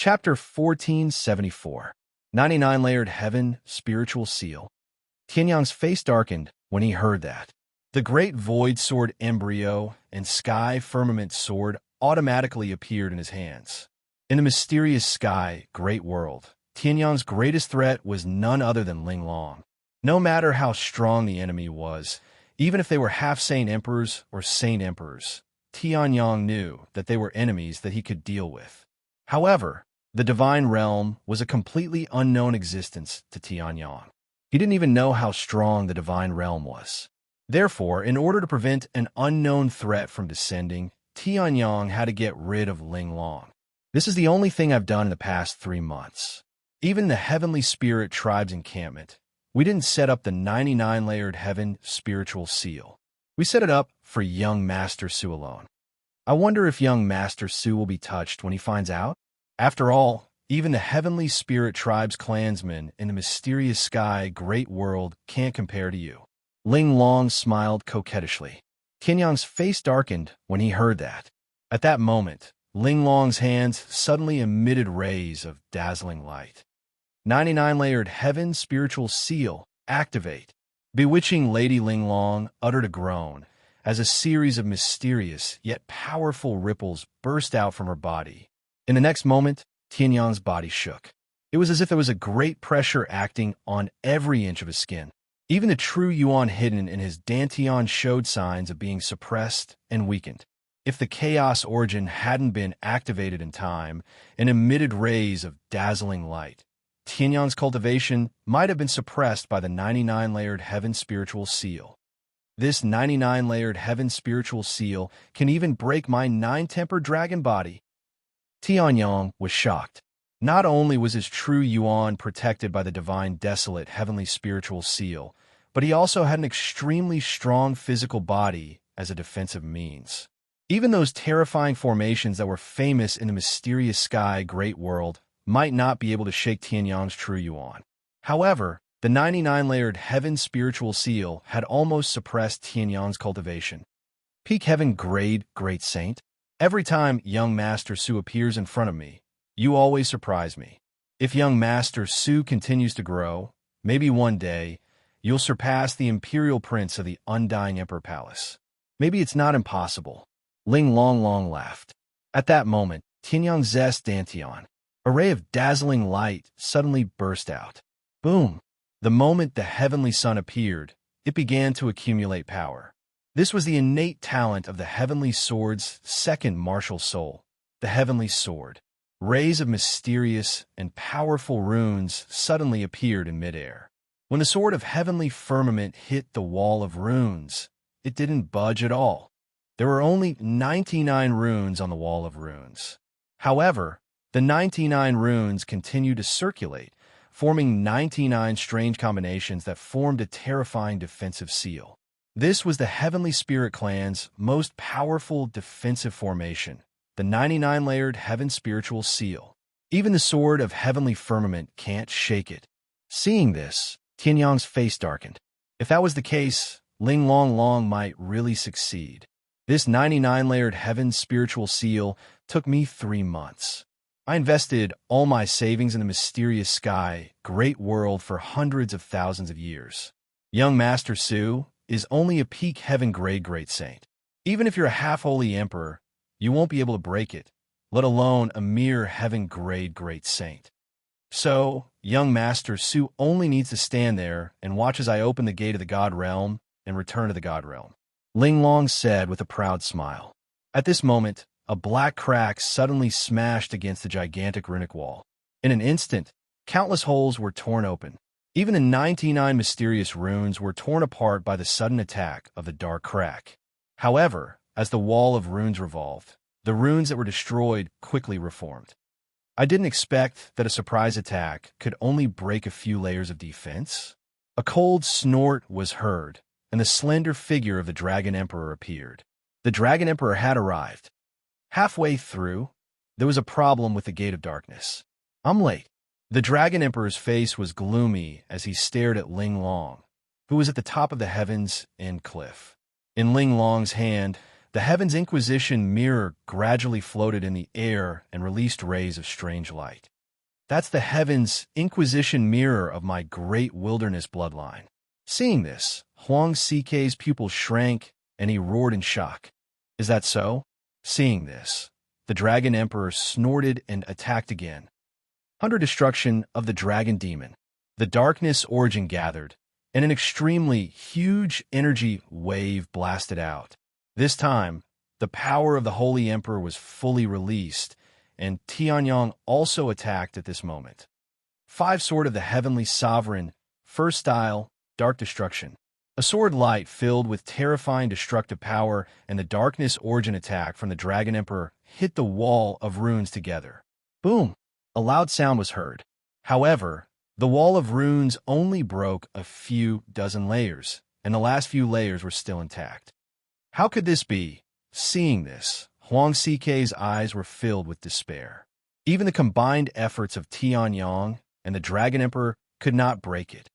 Chapter 1474. 99-Layered Heaven, Spiritual Seal. Tianyang's face darkened when he heard that. The great void sword embryo and sky firmament sword automatically appeared in his hands. In the mysterious sky, great world, Tianyang's greatest threat was none other than Linglong. No matter how strong the enemy was, even if they were half-saint emperors or saint emperors, Tianyang knew that they were enemies that he could deal with. However, the divine realm was a completely unknown existence to Tianyang. He didn't even know how strong the divine realm was. Therefore, in order to prevent an unknown threat from descending, Tianyang had to get rid of Linglong. This is the only thing I've done in the past 3 months. Even the Heavenly Spirit Tribe's encampment, we didn't set up the 99-layered heaven spiritual seal. We set it up for young Master Su alone. I wonder if young Master Su will be touched when he finds out? After all, even the Heavenly Spirit Tribe's clansmen in the mysterious sky great world can't compare to you. Linglong smiled coquettishly. Tianyang's face darkened when he heard that. At that moment, Linglong's hands suddenly emitted rays of dazzling light. 99-layered heaven spiritual seal, activate. Bewitching Lady Linglong uttered a groan as a series of mysterious yet powerful ripples burst out from her body. In the next moment, Tianyang's body shook. It was as if there was a great pressure acting on every inch of his skin. Even the true Yuan hidden in his dantian showed signs of being suppressed and weakened. If the chaos origin hadn't been activated in time and emitted rays of dazzling light, Tianyang's cultivation might have been suppressed by the 99-layered heaven spiritual seal. This 99-layered heaven spiritual seal can even break my 9-tempered dragon body. Tianyang was shocked. Not only was his true Yuan protected by the divine desolate heavenly spiritual seal, but he also had an extremely strong physical body as a defensive means. Even those terrifying formations that were famous in the mysterious sky great world might not be able to shake Tianyang's true Yuan. However, the 99-layered heaven spiritual seal had almost suppressed Tianyang's cultivation. Peak heaven grade great saint. Every time young Master Su appears in front of me, you always surprise me. If young Master Su continues to grow, maybe one day, you'll surpass the imperial prince of the undying emperor palace. Maybe it's not impossible. Linglong laughed. At that moment, Tianyang's zest dantian, a ray of dazzling light, suddenly burst out. Boom! The moment the heavenly sun appeared, it began to accumulate power. This was the innate talent of the heavenly sword's second martial soul, the heavenly sword. Rays of mysterious and powerful runes suddenly appeared in midair. When the sword of heavenly firmament hit the wall of runes, it didn't budge at all. There were only 99 runes on the wall of runes. However, the 99 runes continued to circulate, forming 99 strange combinations that formed a terrifying defensive seal. This was the Heavenly Spirit Clan's most powerful defensive formation, the 99-layered heaven spiritual seal. Even the sword of heavenly firmament can't shake it. Seeing this, Tianyang's face darkened. If that was the case, Linglong might really succeed. This 99-layered heaven spiritual seal took me 3 months. I invested all my savings in the mysterious sky, great world for hundreds of thousands of years. Young Master Su is only a peak heaven grade great saint. Even if you're a half-holy emperor, you won't be able to break it, let alone a mere heaven grade great saint. So, young Master Su only needs to stand there and watch as I open the gate of the God Realm and return to the God Realm. Linglong said with a proud smile. At this moment, a black crack suddenly smashed against the gigantic runic wall. In an instant, countless holes were torn open. Even the 99 mysterious runes were torn apart by the sudden attack of the dark crack. However, as the wall of runes revolved, the runes that were destroyed quickly reformed. I didn't expect that a surprise attack could only break a few layers of defense. A cold snort was heard, and the slender figure of the Dragon Emperor appeared. The Dragon Emperor had arrived. Halfway through, there was a problem with the Gate of Darkness. I'm late. The Dragon Emperor's face was gloomy as he stared at Linglong, who was at the top of the heavens and cliff. In Linglong's hand, The Heaven's Inquisition mirror gradually floated in the air and released rays of strange light. That's the Heaven's Inquisition mirror of my great wilderness bloodline. Seeing this, Huang Sikei's pupils shrank, and he roared in shock. Is that so? Seeing this, the Dragon Emperor snorted and attacked again. Under destruction of the Dragon Demon, the darkness origin gathered, and an extremely huge energy wave blasted out. This time, the power of the Holy Emperor was fully released, and Tianyang also attacked at this moment. 5 Sword of the Heavenly Sovereign, First Style, Dark Destruction. A sword light filled with terrifying destructive power, and the darkness origin attack from the Dragon Emperor hit the wall of runes together. Boom! A loud sound was heard. However, the wall of runes only broke a few dozen layers, and the last few layers were still intact. How could this be? Seeing this, Huang Sikei's eyes were filled with despair. Even the combined efforts of Tianyang and the Dragon Emperor could not break it.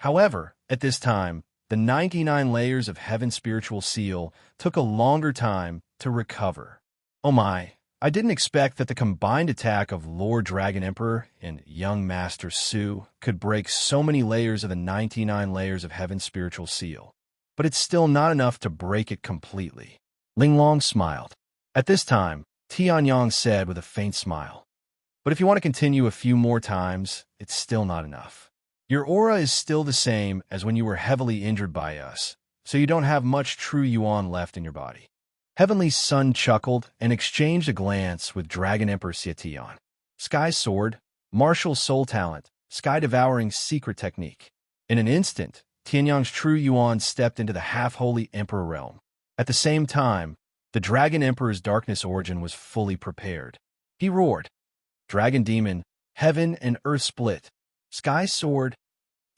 However, at this time, the 99 layers of Heaven's spiritual seal took a longer time to recover. Oh my, I didn't expect that the combined attack of Lord Dragon Emperor and young Master Su could break so many layers of the 99 layers of Heaven's spiritual seal. But it's still not enough to break it completely. Linglong smiled. At this time, Tianyang said with a faint smile, "But if you want to continue a few more times, it's still not enough. Your aura is still the same as when you were heavily injured by us, so you don't have much true yuan left in your body." Heavenly Sun chuckled and exchanged a glance with Dragon Emperor Xietian. Sky Sword, Martial Soul Talent, Sky-Devouring Secret Technique. In an instant, Tianyang's true yuan stepped into the half-holy Emperor realm. At the same time, the Dragon Emperor's darkness origin was fully prepared. He roared. Dragon Demon, Heaven and Earth split. Sky Sword.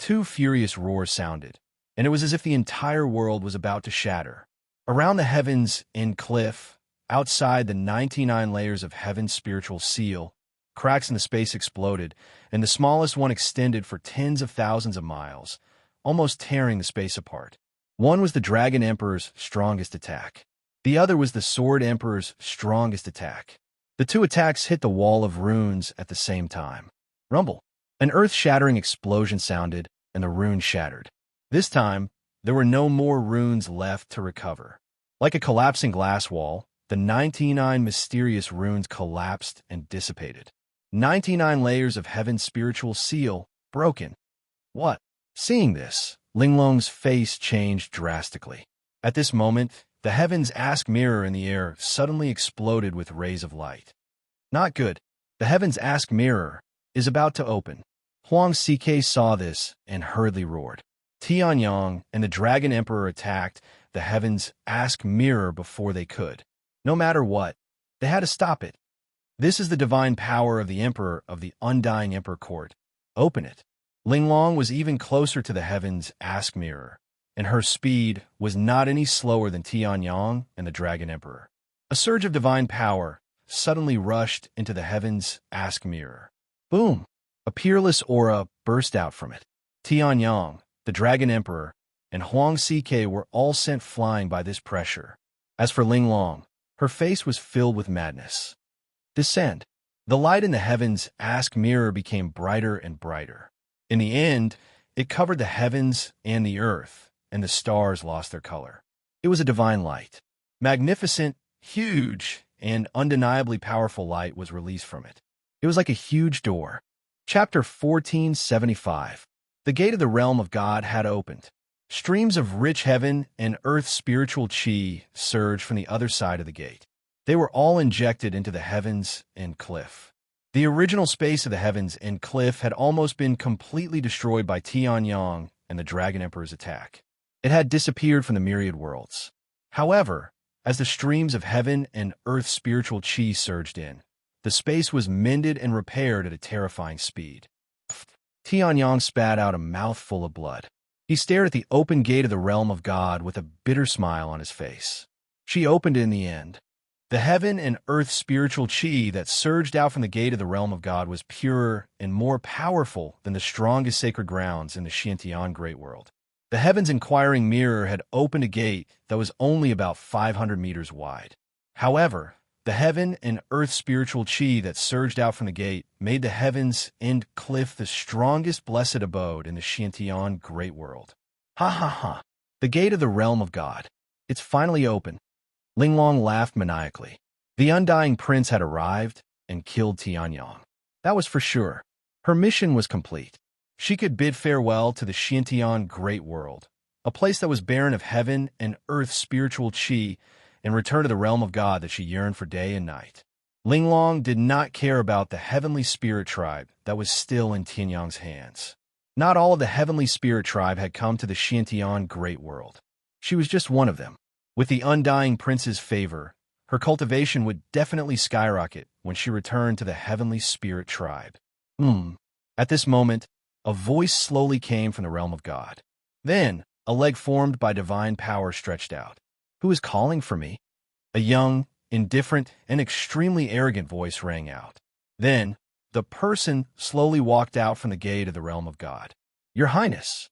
2 furious roars sounded, and it was as if the entire world was about to shatter. Around the heavens in cliff, outside the 99 layers of Heaven's spiritual seal, cracks in the space exploded, and the smallest one extended for tens of thousands of miles, almost tearing the space apart. One was the Dragon Emperor's strongest attack. The other was the Sword Emperor's strongest attack. The 2 attacks hit the wall of runes at the same time. Rumble. An earth-shattering explosion sounded, and the runes shattered. This time, there were no more runes left to recover. Like a collapsing glass wall, the 99 mysterious runes collapsed and dissipated. 99 layers of Heaven's spiritual seal broken. What? Seeing this, Linglong's face changed drastically. At this moment, the Heaven's Ask Mirror in the air suddenly exploded with rays of light. Not good. The Heaven's Ask Mirror is about to open. Huang Sikei saw this and hurriedly roared. Tianyang and the Dragon Emperor attacked the Heaven's Ask Mirror before they could. No matter what, they had to stop it. This is the divine power of the Emperor of the Undying Emperor Court. Open it. Linglong was even closer to the Heaven's Ask Mirror, and her speed was not any slower than Tianyang and the Dragon Emperor. A surge of divine power suddenly rushed into the Heaven's Ask Mirror. Boom! A peerless aura burst out from it. Tianyang, the Dragon Emperor, and Huang Sikei were all sent flying by this pressure. As for Linglong, her face was filled with madness. Descend. The light in the Heaven's Ask Mirror became brighter and brighter. In the end, it covered the heavens and the earth, and the stars lost their color. It was a divine light. Magnificent, huge, and undeniably powerful light was released from it. It was like a huge door. Chapter 1475. The gate of the realm of God had opened. Streams of rich heaven and earth spiritual chi surged from the other side of the gate. They were all injected into the heavens and cliff. The original space of the heavens and cliff had almost been completely destroyed by Tianyang and the Dragon Emperor's attack. It had disappeared from the myriad worlds. However, as the streams of heaven and earth spiritual chi surged in, the space was mended and repaired at a terrifying speed. Tianyang spat out a mouthful of blood. He stared at the open gate of the realm of God with a bitter smile on his face. She opened it in the end. The heaven and earth spiritual chi that surged out from the gate of the realm of God was purer and more powerful than the strongest sacred grounds in the Xiantian Great World. The heaven's inquiring mirror had opened a gate that was only about 500 meters wide. However, the heaven and earth spiritual chi that surged out from the gate made the heavens and cliff the strongest blessed abode in the Xiantian great world. Ha ha ha. The gate of the realm of God. It's finally open. Linglong laughed maniacally. The undying prince had arrived and killed Tianyang. That was for sure. Her mission was complete. She could bid farewell to the Xiantian great world, a place that was barren of heaven and earth spiritual chi, and return to the realm of God that she yearned for day and night. Linglong did not care about the heavenly spirit tribe that was still in Tianyang's hands. Not all of the heavenly spirit tribe had come to the Xiantian great world. She was just one of them. With the undying prince's favor, her cultivation would definitely skyrocket when she returned to the heavenly spirit tribe. At this moment, a voice slowly came from the realm of God. Then, a leg formed by divine power stretched out. Who is calling for me? A young, indifferent, and extremely arrogant voice rang out. Then, the person slowly walked out from the gate of the realm of God. Your Highness.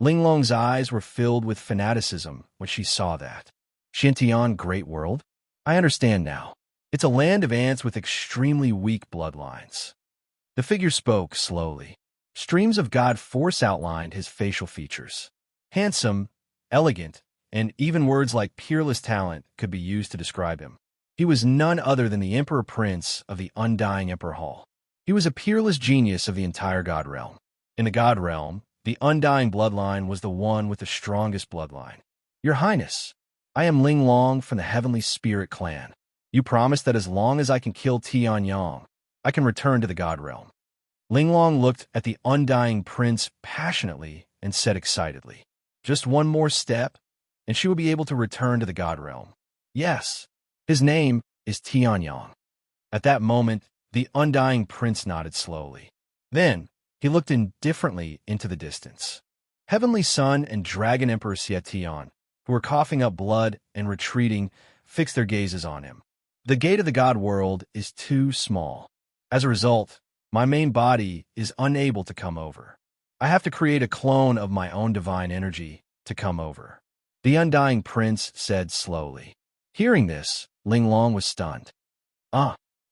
Linglong's eyes were filled with fanaticism when she saw that. Xiantian Great World? I understand now. It's a land of ants with extremely weak bloodlines. The figure spoke slowly. Streams of God force outlined his facial features. Handsome, elegant, and even words like peerless talent could be used to describe him. He was none other than the Emperor Prince of the Undying Emperor Hall. He was a peerless genius of the entire God Realm. In the God Realm, the Undying bloodline was the one with the strongest bloodline. Your Highness, I am Linglong from the Heavenly Spirit Clan. You promised that as long as I can kill Tianyang, I can return to the God Realm. Linglong looked at the Undying Prince passionately and said excitedly, just one more step, and she will be able to return to the God Realm. Yes, his name is Tianyang. At that moment, the Undying Prince nodded slowly. Then, he looked indifferently into the distance. Heavenly Sun and Dragon Emperor Xietian, who were coughing up blood and retreating, fixed their gazes on him. The gate of the God world is too small. As a result, my main body is unable to come over. I have to create a clone of my own divine energy to come over. The Undying Prince said slowly. Hearing this, Linglong was stunned.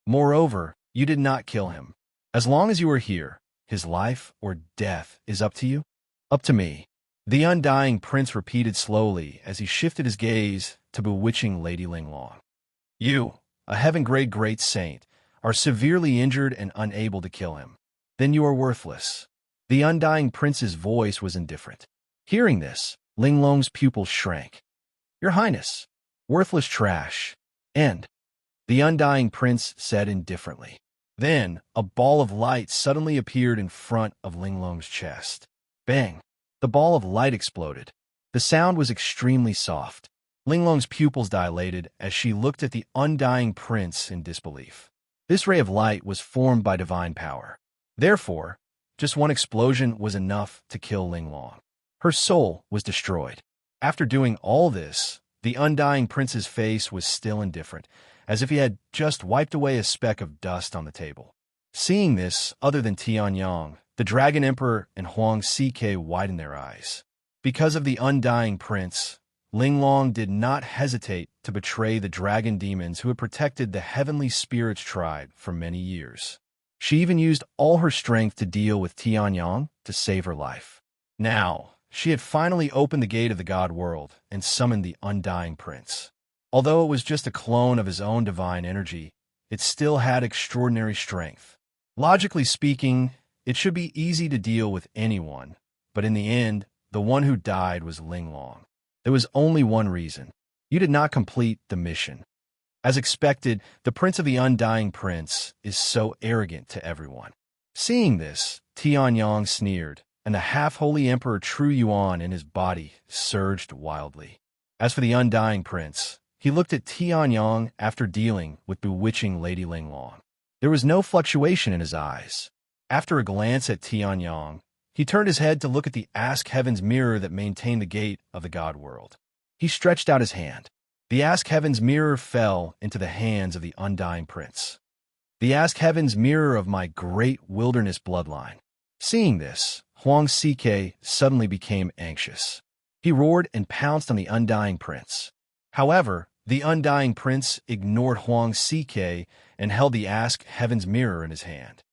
Moreover, you did not kill him. As long as you are here, his life or death is up to you? Up to me. The Undying Prince repeated slowly as he shifted his gaze to bewitching Lady Linglong. You, a heaven-grade great saint, are severely injured and unable to kill him. Then you are worthless. The Undying Prince's voice was indifferent. Hearing this, Linglong's pupils shrank. Your Highness, worthless trash. End. The Undying Prince said indifferently. Then, a ball of light suddenly appeared in front of Linglong's chest. Bang! The ball of light exploded. The sound was extremely soft. Linglong's pupils dilated as she looked at the Undying Prince in disbelief. This ray of light was formed by divine power. Therefore, just one explosion was enough to kill Linglong. Her soul was destroyed. After doing all this, the Undying Prince's face was still indifferent, as if he had just wiped away a speck of dust on the table. Seeing this, other than Tianyang, the Dragon Emperor and Huang CK widened their eyes. Because of the Undying Prince, Linglong did not hesitate to betray the dragon demons who had protected the Heavenly Spirits tribe for many years. She even used all her strength to deal with Tianyang to save her life. Now, she had finally opened the gate of the God world and summoned the Undying Prince. Although it was just a clone of his own divine energy, it still had extraordinary strength. Logically speaking, it should be easy to deal with anyone, but in the end, the one who died was Linglong. There was only one reason. You did not complete the mission. As expected, the Prince of the Undying Prince is so arrogant to everyone. Seeing this, Tianyang sneered, and the half-holy Emperor Tru Yuan in his body surged wildly. As for the Undying Prince, he looked at Tianyang after dealing with bewitching Lady Linglong. There was no fluctuation in his eyes. After a glance at Tianyang, he turned his head to look at the Ask Heaven's mirror that maintained the gate of the God world. He stretched out his hand. The Ask Heaven's mirror fell into the hands of the Undying Prince. The Ask Heaven's mirror of my great wilderness bloodline. Seeing this, Huang CK suddenly became anxious. He roared and pounced on the Undying Prince. However, the Undying Prince ignored Huang Ck and held the Ask Heaven's mirror in his hand.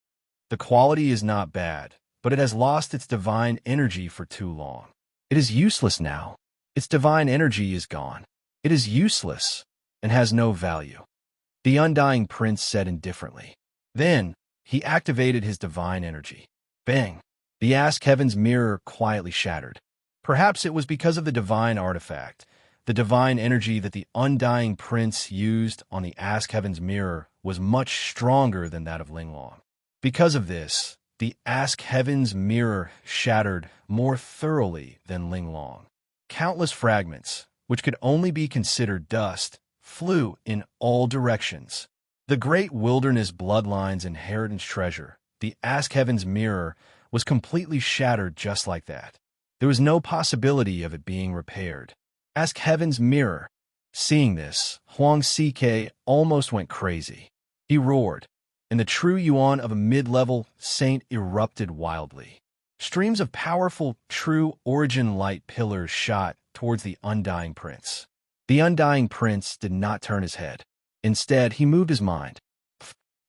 The quality is not bad, but it has lost its divine energy for too long. It is useless now. Its divine energy is gone. It is useless and has no value, the Undying Prince said indifferently. Then, he activated his divine energy. Bang! The Ask Heaven's mirror quietly shattered. Perhaps it was because of the divine artifact. The divine energy that the Undying Prince used on the Ask Heaven's mirror was much stronger than that of Linglong. Because of this, the Ask Heaven's mirror shattered more thoroughly than Linglong. Countless fragments, which could only be considered dust, flew in all directions. The great wilderness bloodline's inheritance treasure, the Ask Heaven's mirror, was completely shattered just like that. There was no possibility of it being repaired. Ask Heaven's mirror. Seeing this, Huang Ck almost went crazy. He roared, and the true yuan of a mid-level saint erupted wildly. Streams of powerful, true origin light pillars shot towards the Undying Prince. The Undying Prince did not turn his head. Instead, he moved his mind.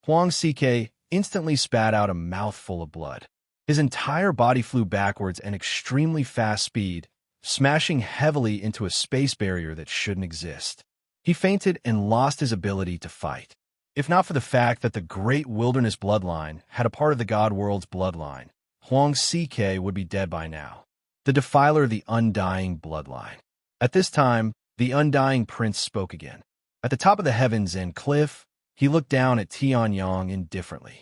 Huang Ck instantly spat out a mouthful of blood. His entire body flew backwards at extremely fast speed, smashing heavily into a space barrier that shouldn't exist. He fainted and lost his ability to fight. If not for the fact that the great wilderness bloodline had a part of the God World's bloodline, Huang Ck would be dead by now. The defiler of the undying bloodline. At this time, the Undying Prince spoke again. At the top of the heavens and cliff, he looked down at Tianyang indifferently.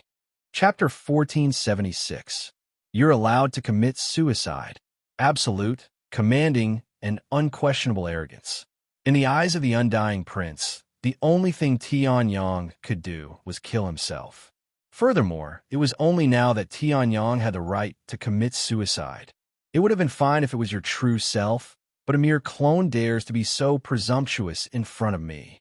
Chapter 1476. You're allowed to commit suicide. Absolute, commanding, and unquestionable arrogance. In the eyes of the Undying Prince, the only thing Tianyang could do was kill himself. Furthermore, it was only now that Tianyang had the right to commit suicide. It would have been fine if it was your true self, but a mere clone dares to be so presumptuous in front of me.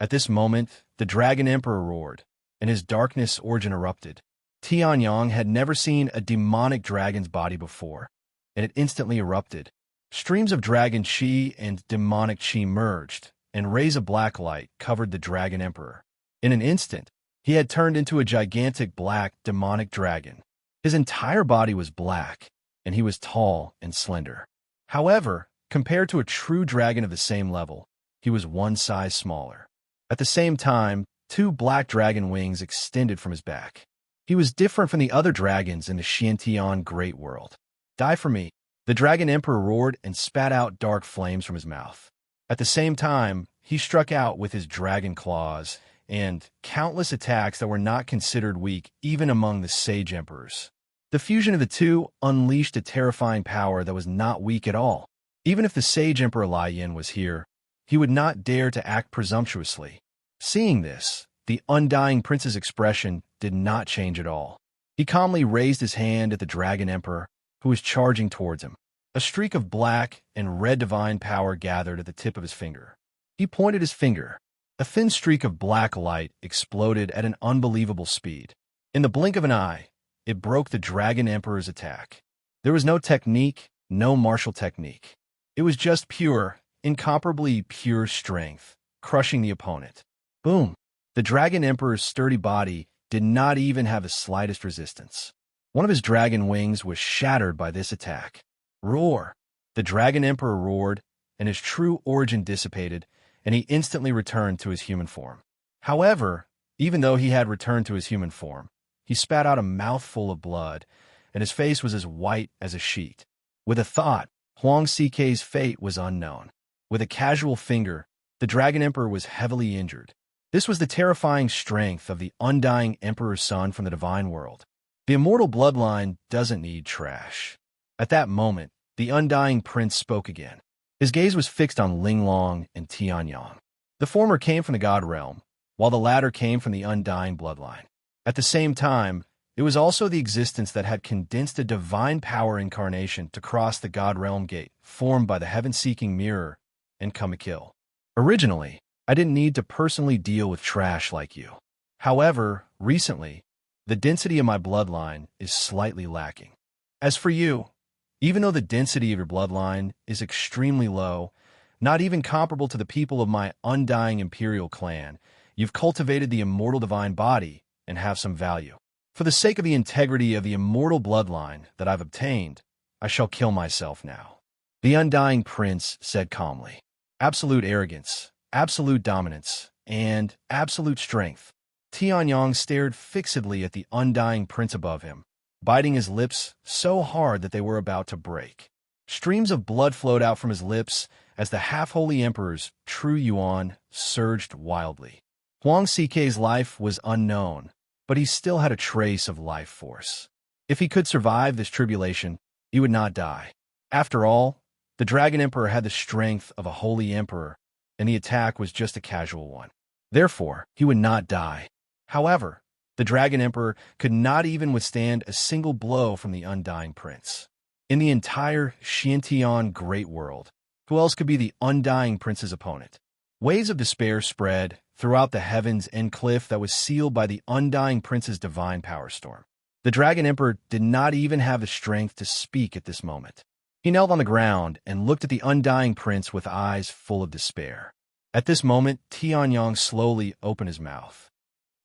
At this moment, the Dragon Emperor roared, and his darkness origin erupted. Tianyang had never seen a demonic dragon's body before, and it instantly erupted. Streams of dragon chi and demonic chi merged, and rays of black light covered the Dragon Emperor. In an instant, he had turned into a gigantic black demonic dragon. His entire body was black, and he was tall and slender. However, compared to a true dragon of the same level, he was one size smaller. At the same time, two black dragon wings extended from his back. He was different from the other dragons in the Xiantian Great World. Die for me! The Dragon Emperor roared and spat out dark flames from his mouth. At the same time, he struck out with his dragon claws and countless attacks that were not considered weak even among the Sage Emperors. The fusion of the two unleashed a terrifying power that was not weak at all. Even if the Sage Emperor Lai Yin was here, he would not dare to act presumptuously. Seeing this, the Undying Prince's expression did not change at all. He calmly raised his hand at the Dragon Emperor, who was charging towards him. A streak of black and red divine power gathered at the tip of his finger. He pointed his finger. A thin streak of black light exploded at an unbelievable speed. In the blink of an eye, it broke the Dragon Emperor's attack. There was no technique, no martial technique. It was just pure, incomparably pure strength, crushing the opponent. Boom! The Dragon Emperor's sturdy body did not even have the slightest resistance. One of his dragon wings was shattered by this attack. Roar! The Dragon Emperor roared, and his true origin dissipated, and he instantly returned to his human form. However, even though he had returned to his human form, he spat out a mouthful of blood, and his face was as white as a sheet. With a thought, Huang Ck's fate was unknown. With a casual finger, the Dragon Emperor was heavily injured. This was the terrifying strength of the Undying Emperor's son from the Divine World. The immortal bloodline doesn't need trash. At that moment, the Undying Prince spoke again. His gaze was fixed on Linglong and Tianyang. The former came from the God Realm, while the latter came from the Undying bloodline. At the same time, it was also the existence that had condensed a divine power incarnation to cross the God Realm gate, formed by the heaven-seeking mirror, and come a kill. Originally, I didn't need to personally deal with trash like you. However, recently, the density of my bloodline is slightly lacking. As for you, Even though the density of your bloodline is extremely low, not even comparable to the people of my undying imperial clan, you've cultivated the immortal divine body and have some value. For the sake of the integrity of the immortal bloodline that I've obtained, I shall kill myself now. The undying prince said calmly. Absolute arrogance, absolute dominance, and absolute strength. Tianyong stared fixedly at the undying prince above him, biting his lips so hard that they were about to break. Streams of blood flowed out from his lips as the half-holy emperor's true yuan surged wildly. Huang Xike's life was unknown, but he still had a trace of life force. If he could survive this tribulation, he would not die. After all, the Dragon Emperor had the strength of a holy emperor, and the attack was just a casual one. Therefore, he would not die. However, the Dragon Emperor could not even withstand a single blow from the undying prince. In the entire Xiantian great world, who else could be the undying prince's opponent? Waves of despair spread throughout the heavens and cliff that was sealed by the undying prince's divine power storm. The Dragon Emperor did not even have the strength to speak at this moment. He knelt on the ground and looked at the undying prince with eyes full of despair. At this moment, Tianyong slowly opened his mouth.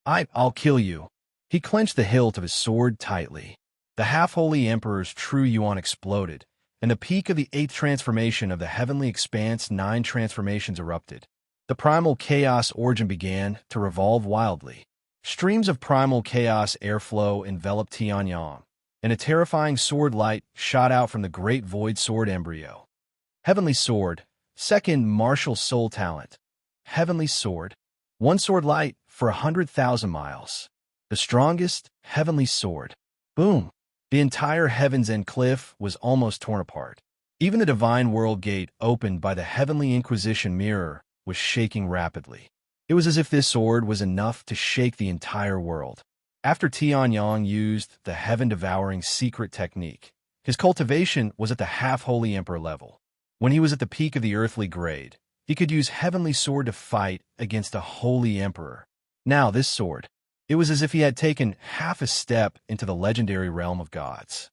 I'll kill you. He clenched the hilt of his sword tightly. The half-holy emperor's true yuan exploded, and the peak of the 8th transformation of the heavenly expanse 9 transformations erupted. The primal chaos origin began to revolve wildly. Streams of primal chaos airflow enveloped Tianyong, and a terrifying sword light shot out from the great void sword embryo. Heavenly sword, second martial soul talent. Heavenly sword, one sword light for 100,000 miles. The strongest heavenly sword. Boom! The entire heavens and cliff was almost torn apart. Even the divine world gate opened by the heavenly inquisition mirror was shaking rapidly. It was as if this sword was enough to shake the entire world. After Tianyong used the heaven-devouring secret technique, his cultivation was at the half-holy emperor level. When he was at the peak of the earthly grade, he could use heavenly sword to fight against a holy emperor. Now this sword, it was as if he had taken half a step into the legendary realm of gods.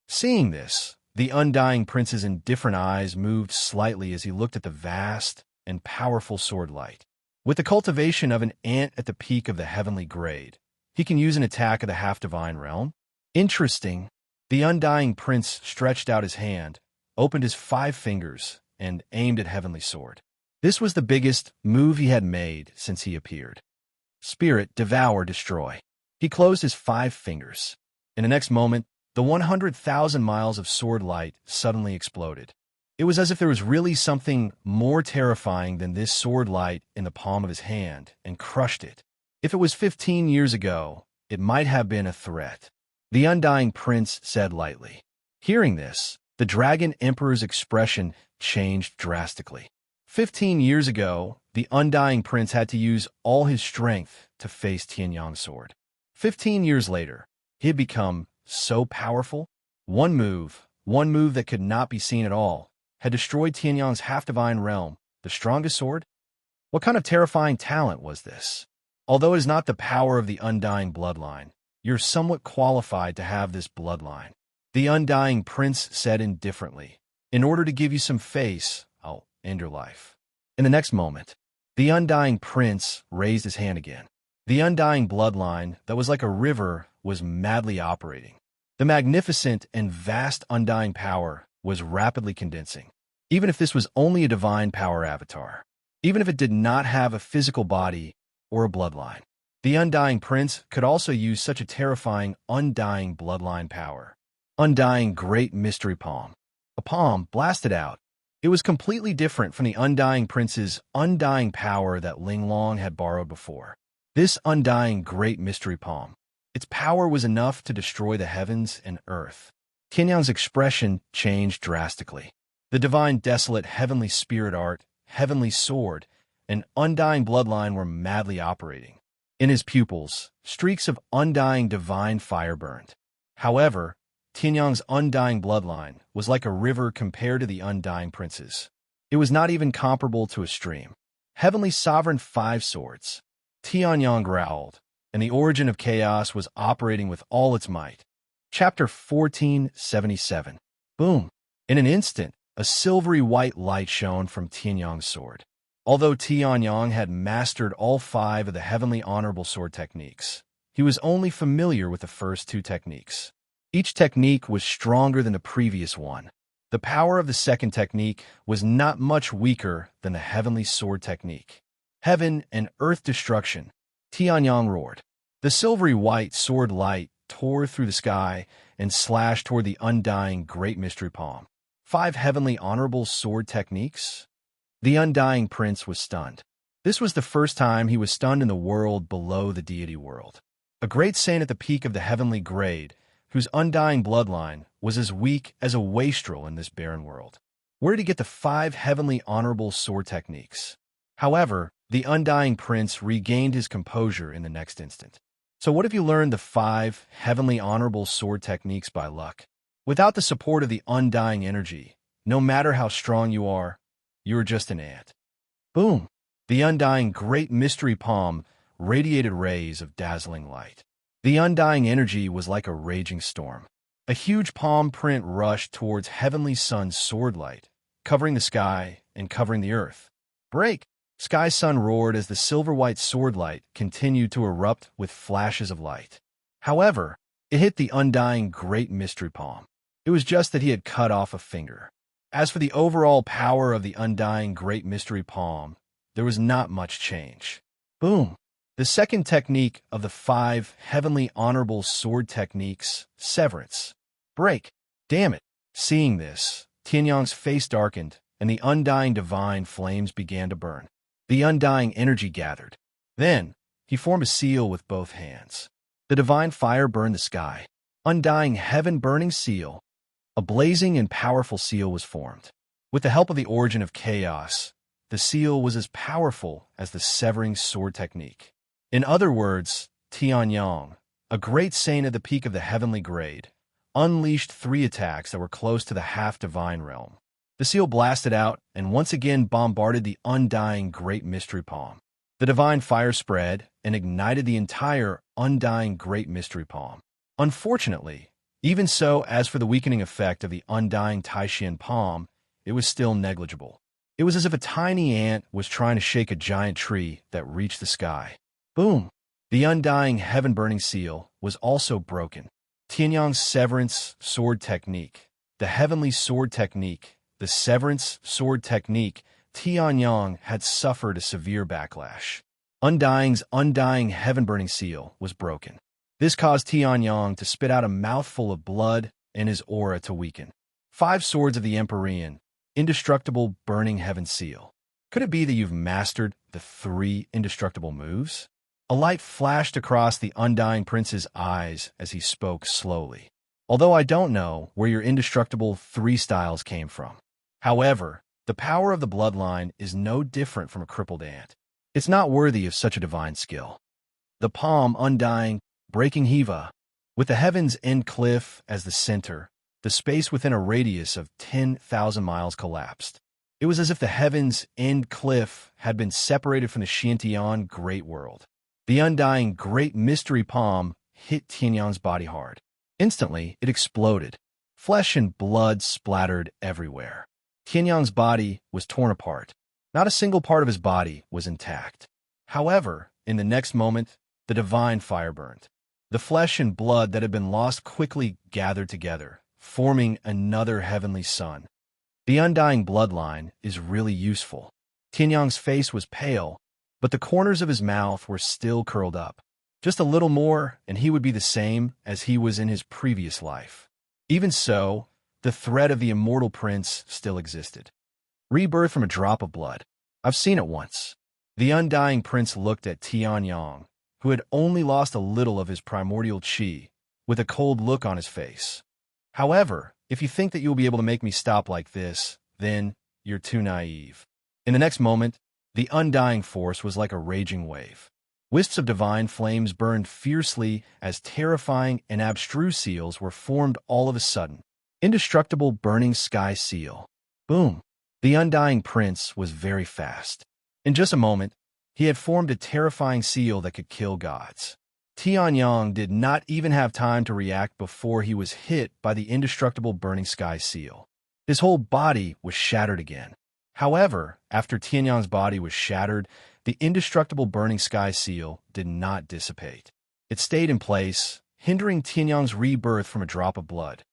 Seeing this, the undying prince's indifferent eyes moved slightly as he looked at the vast and powerful sword light. With the cultivation of an ant at the peak of the heavenly grade, he can use an attack of the half-divine realm? Interesting. The undying prince stretched out his hand, opened his 5 fingers, and aimed at heavenly sword. This was the biggest move he had made since he appeared. Spirit, devour, destroy. He closed his 5 fingers. In the next moment, the 100,000 miles of sword light suddenly exploded. It was as if there was really something more terrifying than this sword light in the palm of his hand, and crushed it. If it was 15 years ago, it might have been a threat. The undying prince said lightly. Hearing this, the Dragon Emperor's expression changed drastically. 15 years ago, the undying prince had to use all his strength to face Tianyong's sword. 15 years later, he had become so powerful. One move that could not be seen at all, had destroyed Tianyong's half-divine realm, the strongest sword? What kind of terrifying talent was this? Although it is not the power of the undying bloodline, you're somewhat qualified to have this bloodline. The undying prince said indifferently, in order to give you some face, I'll end your life. In the next moment, the undying prince raised his hand again. The undying bloodline that was like a river was madly operating. The magnificent and vast undying power was rapidly condensing. Even if this was only a divine power avatar, even if it did not have a physical body or a bloodline, the undying prince could also use such a terrifying undying bloodline power. Undying great mystery palm. A palm blasted out. It was completely different from the undying prince's undying power that Ling Long had borrowed before. This undying great mystery palm, its power was enough to destroy the heavens and earth. Tianyong's expression changed drastically. The divine desolate heavenly spirit art, heavenly sword, and undying bloodline were madly operating. In his pupils, streaks of undying divine fire burned. However, Tianyong's undying bloodline was like a river compared to the undying prince's. It was not even comparable to a stream. Heavenly sovereign 5 swords. Tianyong growled, and the origin of chaos was operating with all its might. Chapter 1477. Boom! In an instant, a silvery white light shone from Tianyang's sword. Although Tianyang had mastered all 5 of the heavenly honorable sword techniques, he was only familiar with the first 2 techniques. Each technique was stronger than the previous one. The power of the second technique was not much weaker than the heavenly sword technique. Heaven and earth destruction, Tianyang roared. The silvery white sword light tore through the sky and slashed toward the undying great mystery palm. 5 heavenly honorable sword techniques? The undying prince was stunned. This was the first time he was stunned in the world below the deity world. A great saint at the peak of the heavenly grade, whose undying bloodline was as weak as a wastrel in this barren world. Where did he get the 5 heavenly honorable sword techniques? However, the undying prince regained his composure in the next instant. So what if you learned the 5 heavenly honorable sword techniques by luck? Without the support of the undying energy, no matter how strong you are just an ant. Boom! The undying great mystery palm radiated rays of dazzling light. The undying energy was like a raging storm. A huge palm print rushed towards Heavenly Sun's sword light, covering the sky and covering the earth. Break! Sky Sun roared as the silver-white sword light continued to erupt with flashes of light. However, it hit the undying great mystery palm. It was just that he had cut off a finger. As for the overall power of the undying great mystery palm, there was not much change. Boom! The second technique of the 5 heavenly honorable sword techniques, severance. Break! Damn it! Seeing this, Tianyang's face darkened, and the undying divine flames began to burn. The undying energy gathered. Then, he formed a seal with both hands. The divine fire burned the sky. Undying heaven-burning seal. A blazing and powerful seal was formed. With the help of the origin of chaos, the seal was as powerful as the severing sword technique. In other words, Tianyang, a great saint at the peak of the heavenly grade, unleashed 3 attacks that were close to the half-divine realm. The seal blasted out and once again bombarded the undying great mystery palm. The divine fire spread and ignited the entire undying great mystery palm. Unfortunately, even so, as for the weakening effect of the undying Taishan palm, it was still negligible. It was as if a tiny ant was trying to shake a giant tree that reached the sky. Boom! The undying heaven-burning seal was also broken. Tianyang's severance sword technique, the heavenly sword technique, the severance sword technique, Tianyang had suffered a severe backlash. Undying's undying heaven-burning seal was broken. This caused Tianyang to spit out a mouthful of blood and his aura to weaken. 5 swords of the Empyrean, indestructible burning heaven seal. Could it be that you've mastered the 3 indestructible moves? A light flashed across the undying prince's eyes as he spoke slowly. Although I don't know where your indestructible 3 styles came from. However, the power of the bloodline is no different from a crippled ant. It's not worthy of such a divine skill. The palm undying, breaking Hiva, with the heaven's end cliff as the center, the space within a radius of 10,000 miles collapsed. It was as if the heaven's end cliff had been separated from the Xiantian great world. The undying great mystery palm hit Tianyang's body hard. Instantly, it exploded. Flesh and blood splattered everywhere. Tianyang's body was torn apart. Not a single part of his body was intact. However, in the next moment, the divine fire burned. The flesh and blood that had been lost quickly gathered together, forming another heavenly sun. The undying bloodline is really useful. Tianyang's face was pale, but the corners of his mouth were still curled up. Just a little more, and he would be the same as he was in his previous life. Even so, the threat of the immortal prince still existed. Rebirth from a drop of blood. I've seen it once. The undying prince looked at Tianyang, who had only lost a little of his primordial qi, with a cold look on his face. However, if you think that you'll be able to make me stop like this, then you're too naive. In the next moment, the undying force was like a raging wave. Wisps of divine flames burned fiercely as terrifying and abstruse seals were formed all of a sudden. Indestructible burning sky seal. Boom! The undying prince was very fast. In just a moment, he had formed a terrifying seal that could kill gods. Tianyang did not even have time to react before he was hit by the indestructible burning sky seal. His whole body was shattered again. However, after Tianyang's body was shattered, the indestructible burning sky seal did not dissipate. It stayed in place, hindering Tianyang's rebirth from a drop of blood.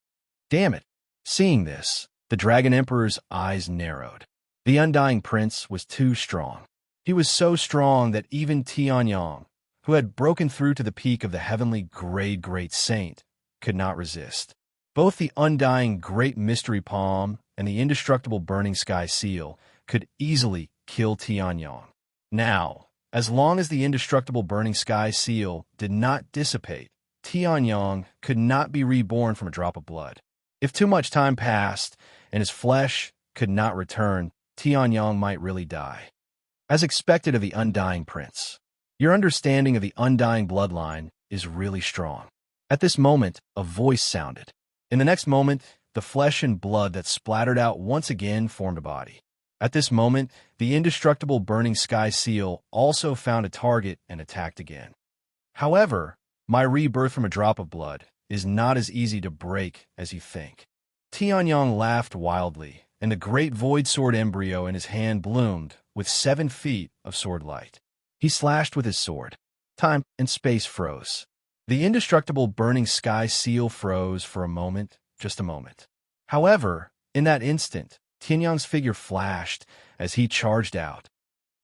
Damn it! Seeing this, the Dragon Emperor's eyes narrowed. The Undying Prince was too strong. He was so strong that even Tianyang, who had broken through to the peak of the heavenly grade Great Saint, could not resist. Both the Undying Great Mystery Palm and the indestructible Burning Sky Seal could easily kill Tianyang. Now, as long as the indestructible Burning Sky Seal did not dissipate, Tianyang could not be reborn from a drop of blood. If too much time passed and his flesh could not return, Tianyang might really die. As expected of the Undying Prince, your understanding of the Undying bloodline is really strong. At this moment, a voice sounded. In the next moment, the flesh and blood that splattered out once again formed a body. At this moment, the indestructible Burning Sky Seal also found a target and attacked again. However, my rebirth from a drop of blood is not as easy to break as you think. Tianyang laughed wildly, and the great void sword embryo in his hand bloomed with 7 feet of sword light. He slashed with his sword. Time and space froze. The indestructible Burning Sky Seal froze for a moment, just a moment. However, in that instant, Tianyang's figure flashed as he charged out.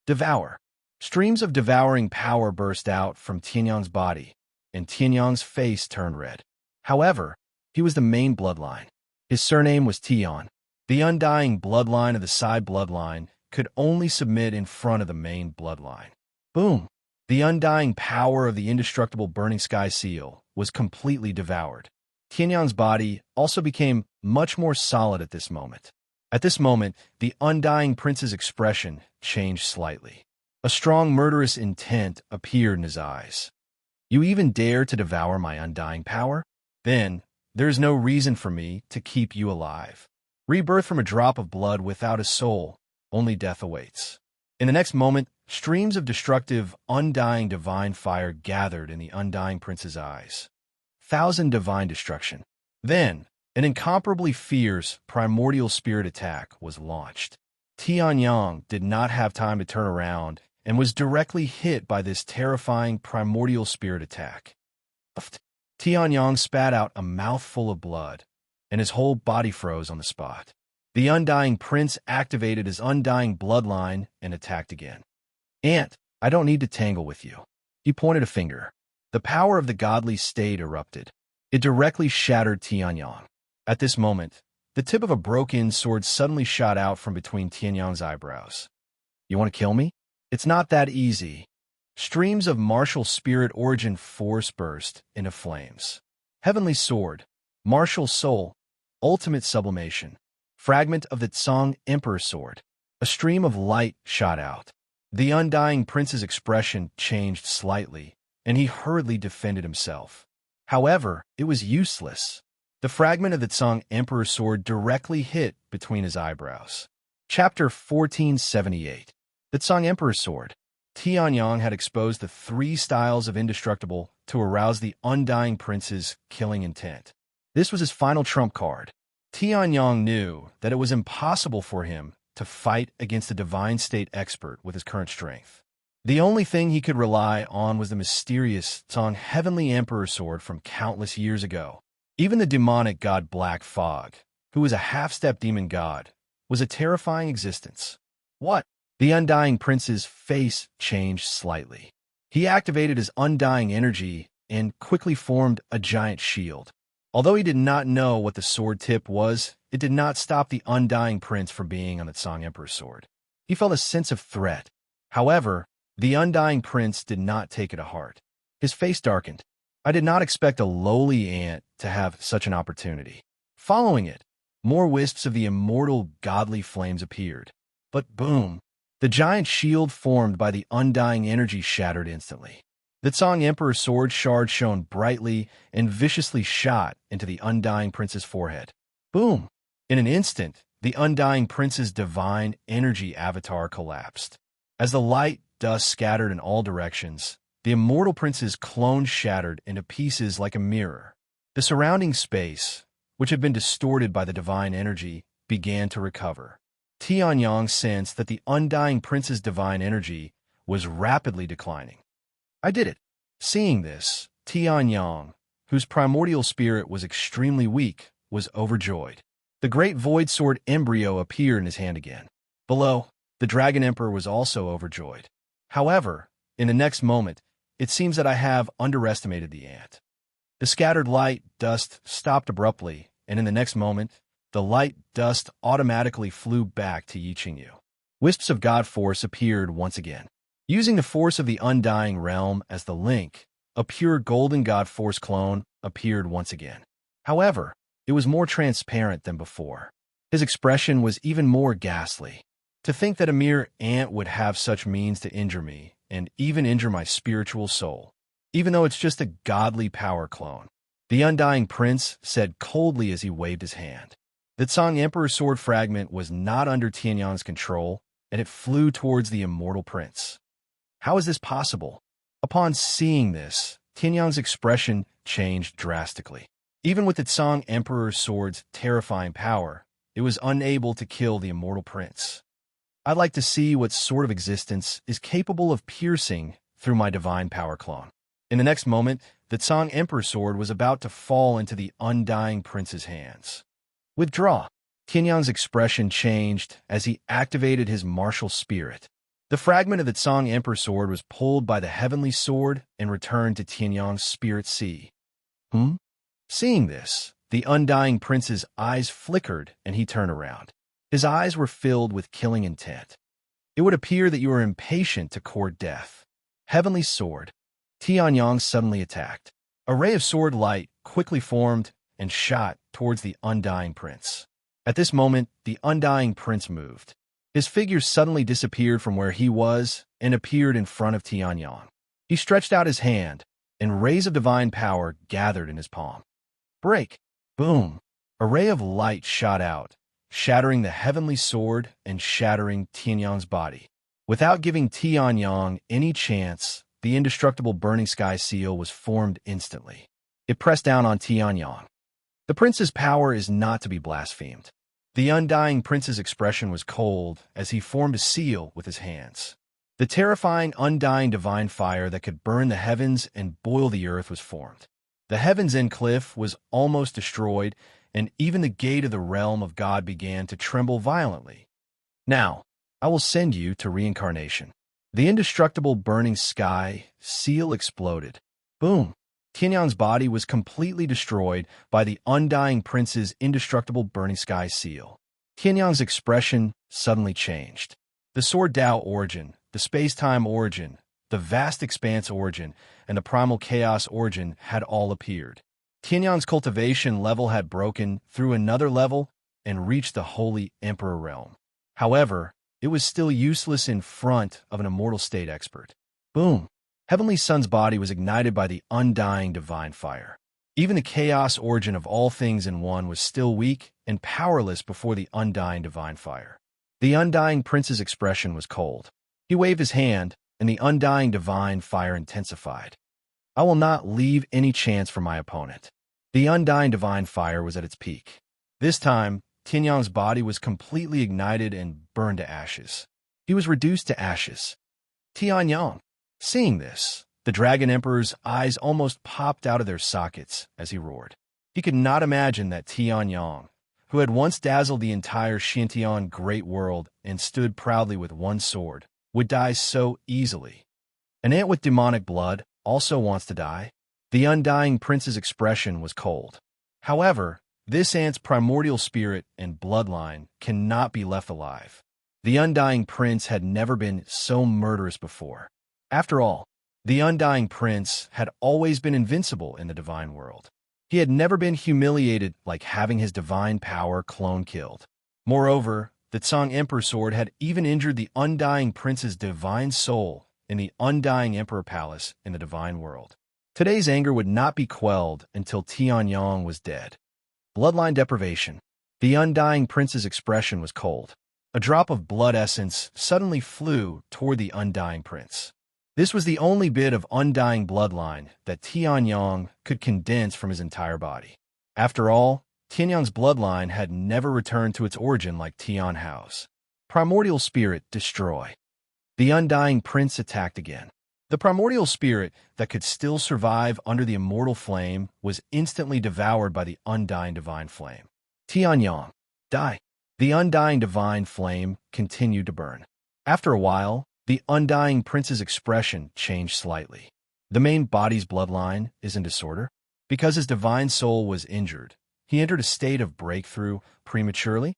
Devour. Streams of devouring power burst out from Tianyang's body, and Tianyang's face turned red. However, he was the main bloodline. His surname was Tian. The undying bloodline of the side bloodline could only submit in front of the main bloodline. Boom! The undying power of the indestructible Burning Sky Seal was completely devoured. Tianyang's body also became much more solid at this moment. At this moment, the Undying Prince's expression changed slightly. A strong murderous intent appeared in his eyes. You even dare to devour my undying power? Then, there is no reason for me to keep you alive. Rebirth from a drop of blood without a soul, only death awaits. In the next moment, streams of destructive, undying divine fire gathered in the Undying Prince's eyes. 1,000 divine destruction. Then, an incomparably fierce, primordial spirit attack was launched. Tianyang did not have time to turn around and was directly hit by this terrifying primordial spirit attack. Tianyang spat out a mouthful of blood, and his whole body froze on the spot. The Undying Prince activated his undying bloodline and attacked again. Ant, I don't need to tangle with you. He pointed a finger. The power of the godly state erupted. It directly shattered Tianyang. At this moment, the tip of a broken sword suddenly shot out from between Tianyang's eyebrows. You want to kill me? It's not that easy. Streams of martial spirit origin force burst into flames. Heavenly sword, martial soul, ultimate sublimation. Fragment of the Tsang Emperor sword. A stream of light shot out. The Undying Prince's expression changed slightly, and he hurriedly defended himself. However, it was useless. The fragment of the Tsang Emperor sword directly hit between his eyebrows. Chapter 1478. The Tsang Emperor sword. Tianyang had exposed the 3 styles of indestructible to arouse the Undying Prince's killing intent. This was his final trump card. Tianyang knew that it was impossible for him to fight against a divine state expert with his current strength. The only thing he could rely on was the mysterious Tsang Heavenly Emperor sword from countless years ago. Even the demonic god Black Fog, who was a half-step demon god, was a terrifying existence. What? The Undying Prince's face changed slightly. He activated his undying energy and quickly formed a giant shield. Although he did not know what the sword tip was, it did not stop the Undying Prince from being on the Tsang Emperor's sword. He felt a sense of threat. However, the Undying Prince did not take it to heart. His face darkened. I did not expect a lowly ant to have such an opportunity. Following it, more wisps of the immortal godly flames appeared. But boom! The giant shield formed by the undying energy shattered instantly. The Tsang Emperor's sword shard shone brightly and viciously shot into the Undying Prince's forehead. Boom! In an instant, the Undying Prince's divine energy avatar collapsed. As the light dust scattered in all directions, the immortal prince's clone shattered into pieces like a mirror. The surrounding space, which had been distorted by the divine energy, began to recover. Tianyang sensed that the undying prince's divine energy was rapidly declining. I did it. Seeing this, Tianyang, whose primordial spirit was extremely weak, was overjoyed. The great void sword embryo appeared in his hand again. Below, the Dragon Emperor was also overjoyed. However, in the next moment, it seems that I have underestimated the ant. The scattered light dust stopped abruptly, and in the next moment, the light dust automatically flew back to Yiqingyu. Wisps of God Force appeared once again. Using the force of the Undying Realm as the link, a pure golden God Force clone appeared once again. However, it was more transparent than before. His expression was even more ghastly. To think that a mere ant would have such means to injure me, and even injure my spiritual soul, even though it's just a godly power clone. The Undying Prince said coldly as he waved his hand. The Tsang Emperor's sword fragment was not under Tianyang's control, and it flew towards the immortal prince. How is this possible? Upon seeing this, Tianyang's expression changed drastically. Even with the Tsang Emperor's sword's terrifying power, it was unable to kill the immortal prince. I'd like to see what sort of existence is capable of piercing through my divine power clone. In the next moment, the Tsang Emperor's sword was about to fall into the Undying Prince's hands. Withdraw. Tianyang's expression changed as he activated his martial spirit. The fragment of the Tsang Emperor's sword was pulled by the heavenly sword and returned to Tianyang's spirit sea. Seeing this, the Undying Prince's eyes flickered and he turned around. His eyes were filled with killing intent. It would appear that you are impatient to court death. Heavenly sword. Tianyang suddenly attacked. A ray of sword light quickly formed and shot towards the Undying Prince. At this moment, the Undying Prince moved. His figure suddenly disappeared from where he was and appeared in front of Tianyang. He stretched out his hand, and rays of divine power gathered in his palm. Break! Boom! A ray of light shot out, shattering the heavenly sword and shattering Tianyang's body. Without giving Tianyang any chance, the indestructible burning sky seal was formed instantly. It pressed down on Tianyang. The prince's power is not to be blasphemed. The Undying Prince's expression was cold as he formed a seal with his hands. The terrifying undying divine fire that could burn the heavens and boil the earth was formed. The heavens end cliff was almost destroyed, and even the gate of the realm of God began to tremble violently. Now, I will send you to reincarnation. The indestructible burning sky seal exploded. Boom! Tianyang's body was completely destroyed by the Undying Prince's indestructible burning sky seal. Tianyang's expression suddenly changed. The Sword Tao origin, the space-time origin, the vast expanse origin, and the primal chaos origin had all appeared. Tianyang's cultivation level had broken through another level and reached the Holy Emperor realm. However, it was still useless in front of an immortal state expert. Boom! Heavenly Sun's body was ignited by the undying divine fire. Even the chaos origin of all things in one was still weak and powerless before the undying divine fire. The Undying Prince's expression was cold. He waved his hand, and the undying divine fire intensified. I will not leave any chance for my opponent. The undying divine fire was at its peak. This time, Tianyang's body was completely ignited and burned to ashes. He was reduced to ashes. Tianyang. Seeing this, the Dragon Emperor's eyes almost popped out of their sockets as he roared. He could not imagine that Tianyang, who had once dazzled the entire Xintian great world and stood proudly with one sword, would die so easily. An ant with demonic blood also wants to die. The Undying Prince's expression was cold. However, this ant's primordial spirit and bloodline cannot be left alive. The Undying Prince had never been so murderous before. After all, the Undying Prince had always been invincible in the divine world. He had never been humiliated like having his divine power clone killed. Moreover, the Tsang Emperor sword had even injured the Undying Prince's divine soul in the Undying Emperor Palace in the divine world. Today's anger would not be quelled until Tianyang was dead. Bloodline deprivation. The Undying Prince's expression was cold. A drop of blood essence suddenly flew toward the Undying Prince. This was the only bit of undying bloodline that Tianyang could condense from his entire body. After all, Tianyang's bloodline had never returned to its origin like Tian Hao's. Primordial spirit, destroy. The undying prince attacked again. The primordial spirit that could still survive under the immortal flame was instantly devoured by the undying divine flame. Tianyang, die. The undying divine flame continued to burn. After a while, the undying prince's expression changed slightly. The main body's bloodline is in disorder. Because his divine soul was injured, he entered a state of breakthrough prematurely.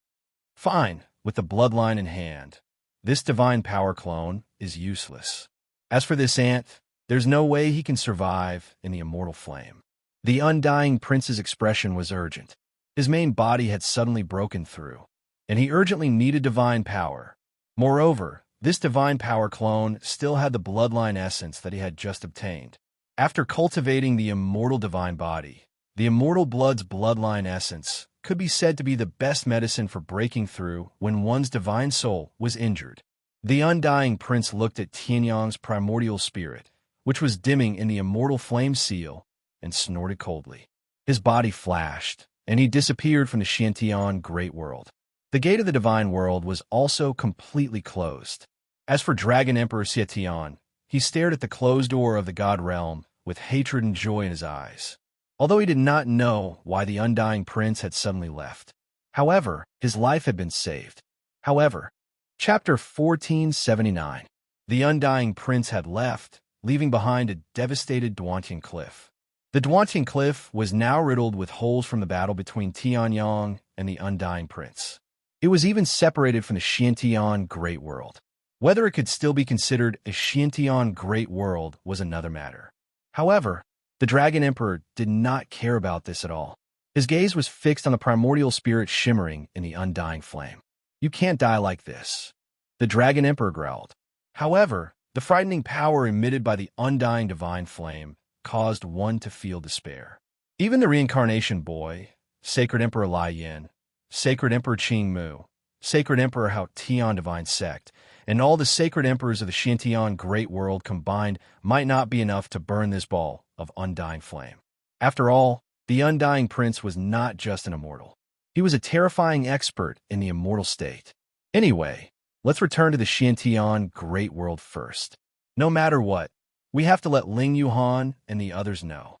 Fine, with the bloodline in hand. This divine power clone is useless. As for this ant, there's no way he can survive in the immortal flame. The undying prince's expression was urgent. His main body had suddenly broken through, and he urgently needed divine power. Moreover, this divine power clone still had the bloodline essence that he had just obtained. After cultivating the immortal divine body, the immortal blood's bloodline essence could be said to be the best medicine for breaking through when one's divine soul was injured. The undying prince looked at Tianyang's primordial spirit, which was dimming in the immortal flame seal, and snorted coldly. His body flashed, and he disappeared from the Xiantian great world. The gate of the divine world was also completely closed. As for Dragon Emperor Xietian, he stared at the closed door of the god realm with hatred and joy in his eyes, although he did not know why the undying prince had suddenly left. However, his life had been saved. However, Chapter 1479. The undying prince had left, leaving behind a devastated Duantian cliff. The Duantian cliff was now riddled with holes from the battle between Tianyang and the undying prince. It was even separated from the Xiantian great world. Whether it could still be considered a Xiantian great world was another matter. However, the Dragon Emperor did not care about this at all. His gaze was fixed on the primordial spirit shimmering in the undying flame. You can't die like this, the Dragon Emperor growled. However, the frightening power emitted by the undying divine flame caused one to feel despair. Even the reincarnation boy, Sacred Emperor Lai Yin, Sacred Emperor Qing Mu, Sacred Emperor Hao Tian Divine Sect, and all the sacred emperors of the Xiantian great world combined might not be enough to burn this ball of undying flame. After all, the undying prince was not just an immortal. He was a terrifying expert in the immortal state. Anyway, let's return to the Xiantian great world first. No matter what, we have to let Ling Yuhan and the others know.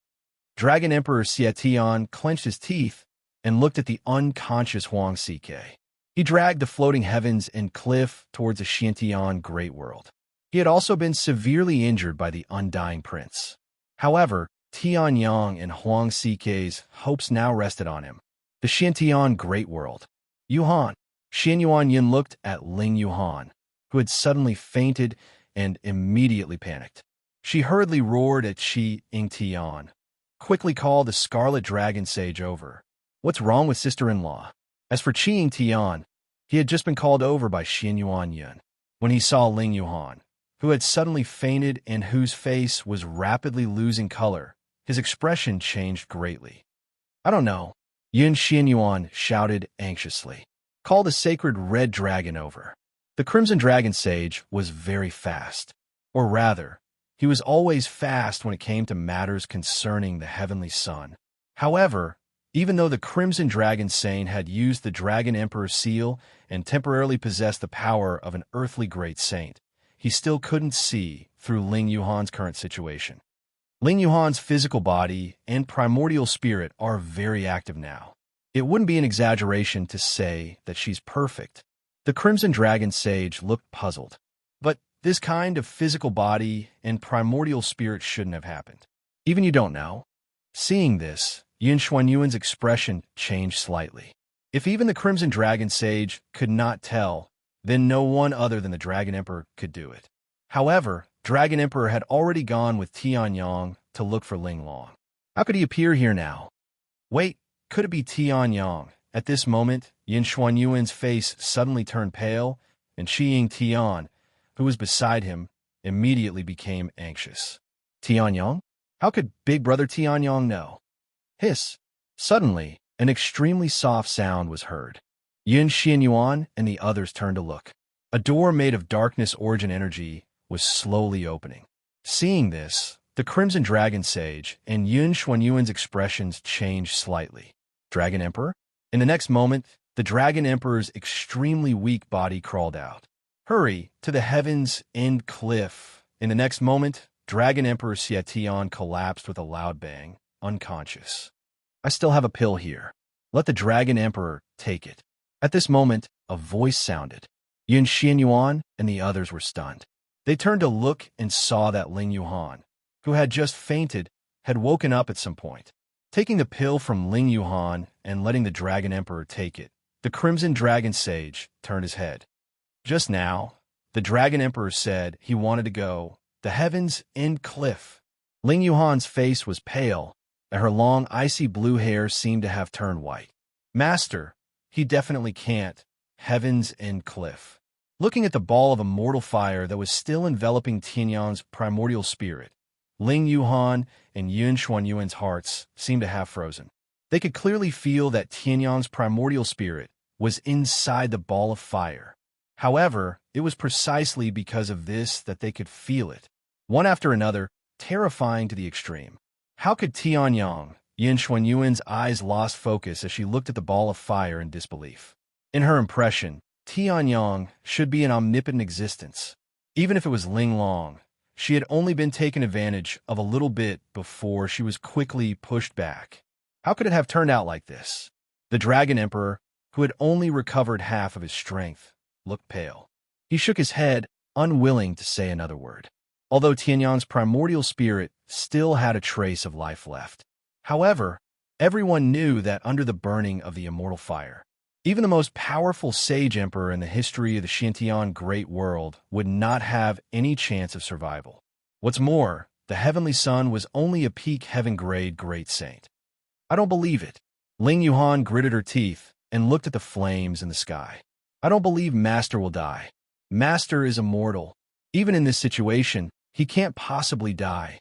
Dragon Emperor Xietian clenched his teeth and looked at the unconscious Huang Ck. He dragged the floating heavens and cliff towards the Xiantian great world. He had also been severely injured by the undying prince. However, Tianyang and Huang Ck's hopes now rested on him. The Xiantian great world. Yuhan. Xian Yuan Yin looked at Ling Yuhan, who had suddenly fainted and immediately panicked. She hurriedly roared at Qi Yingtian. Quickly called the Scarlet Dragon Sage over. What's wrong with sister-in-law? As for Qi Yingtian, he had just been called over by Xian Yuan Yin when he saw Ling Yuhan, who had suddenly fainted and whose face was rapidly losing color. His expression changed greatly. I don't know. Yin Xianyuan shouted anxiously. Call the sacred red dragon over. The Crimson Dragon Sage was very fast. Or rather, he was always fast when it came to matters concerning the heavenly sun. However, even though the Crimson Dragon Sane had used the Dragon Emperor seal and temporarily possessed the power of an earthly great saint, he still couldn't see through Ling Yuhan's current situation. Ling Yuhan's physical body and primordial spirit are very active now. It wouldn't be an exaggeration to say that she's perfect. The Crimson Dragon Sage looked puzzled. But this kind of physical body and primordial spirit shouldn't have happened. Even you don't know. Seeing this, Yin Xuanyuan's expression changed slightly. If even the Crimson Dragon Sage could not tell, then no one other than the Dragon Emperor could do it. However, Dragon Emperor had already gone with Tianyang to look for Ling Long. How could he appear here now? Wait, could it be Tianyang? At this moment, Yin Xuanyuan's face suddenly turned pale, and Qi Yingtian, who was beside him, immediately became anxious. Tianyang? How could Big Brother Tianyang know? Hiss. Suddenly, an extremely soft sound was heard. Yin Xianyuan and the others turned to look. A door made of darkness origin energy was slowly opening. Seeing this, the Crimson Dragon Sage and Yun Xuanyuan's expressions changed slightly. Dragon Emperor? In the next moment, the Dragon Emperor's extremely weak body crawled out. Hurry to the heavens end cliff. In the next moment, Dragon Emperor Xietian collapsed with a loud bang, unconscious. I still have a pill here. Let the Dragon Emperor take it. At this moment, a voice sounded. Yun Xianyuan and the others were stunned. They turned to look and saw that Ling Yuhan, who had just fainted, had woken up at some point. Taking the pill from Ling Yuhan and letting the Dragon Emperor take it, the Crimson Dragon Sage turned his head. Just now, the Dragon Emperor said he wanted to go the heavens end cliff. Ling Yuhan's face was pale, and her long icy blue hair seemed to have turned white. Master, he definitely can't. Heavens end cliff. Looking at the ball of immortal fire that was still enveloping Tianyang's primordial spirit, Ling Yuhan and Yun Xuanyuan's hearts seemed to have frozen. They could clearly feel that Tianyang's primordial spirit was inside the ball of fire. However, it was precisely because of this that they could feel it, one after another, terrifying to the extreme. How could Tianyang? Yun Xuanyuan's eyes lost focus as she looked at the ball of fire in disbelief. In her impression, Tianyang should be an omnipotent existence. Even if it was Ling Long, she had only been taken advantage of a little bit before she was quickly pushed back. How could it have turned out like this? The Dragon Emperor, who had only recovered half of his strength, looked pale. He shook his head, unwilling to say another word. Although Tianyang's primordial spirit still had a trace of life left. However, everyone knew that under the burning of the immortal fire, even the most powerful sage emperor in the history of the Xiantian Great World would not have any chance of survival. What's more, the Heavenly Sun was only a peak heaven-grade great saint. I don't believe it. Ling Yuhan gritted her teeth and looked at the flames in the sky. I don't believe Master will die. Master is immortal. Even in this situation, he can't possibly die.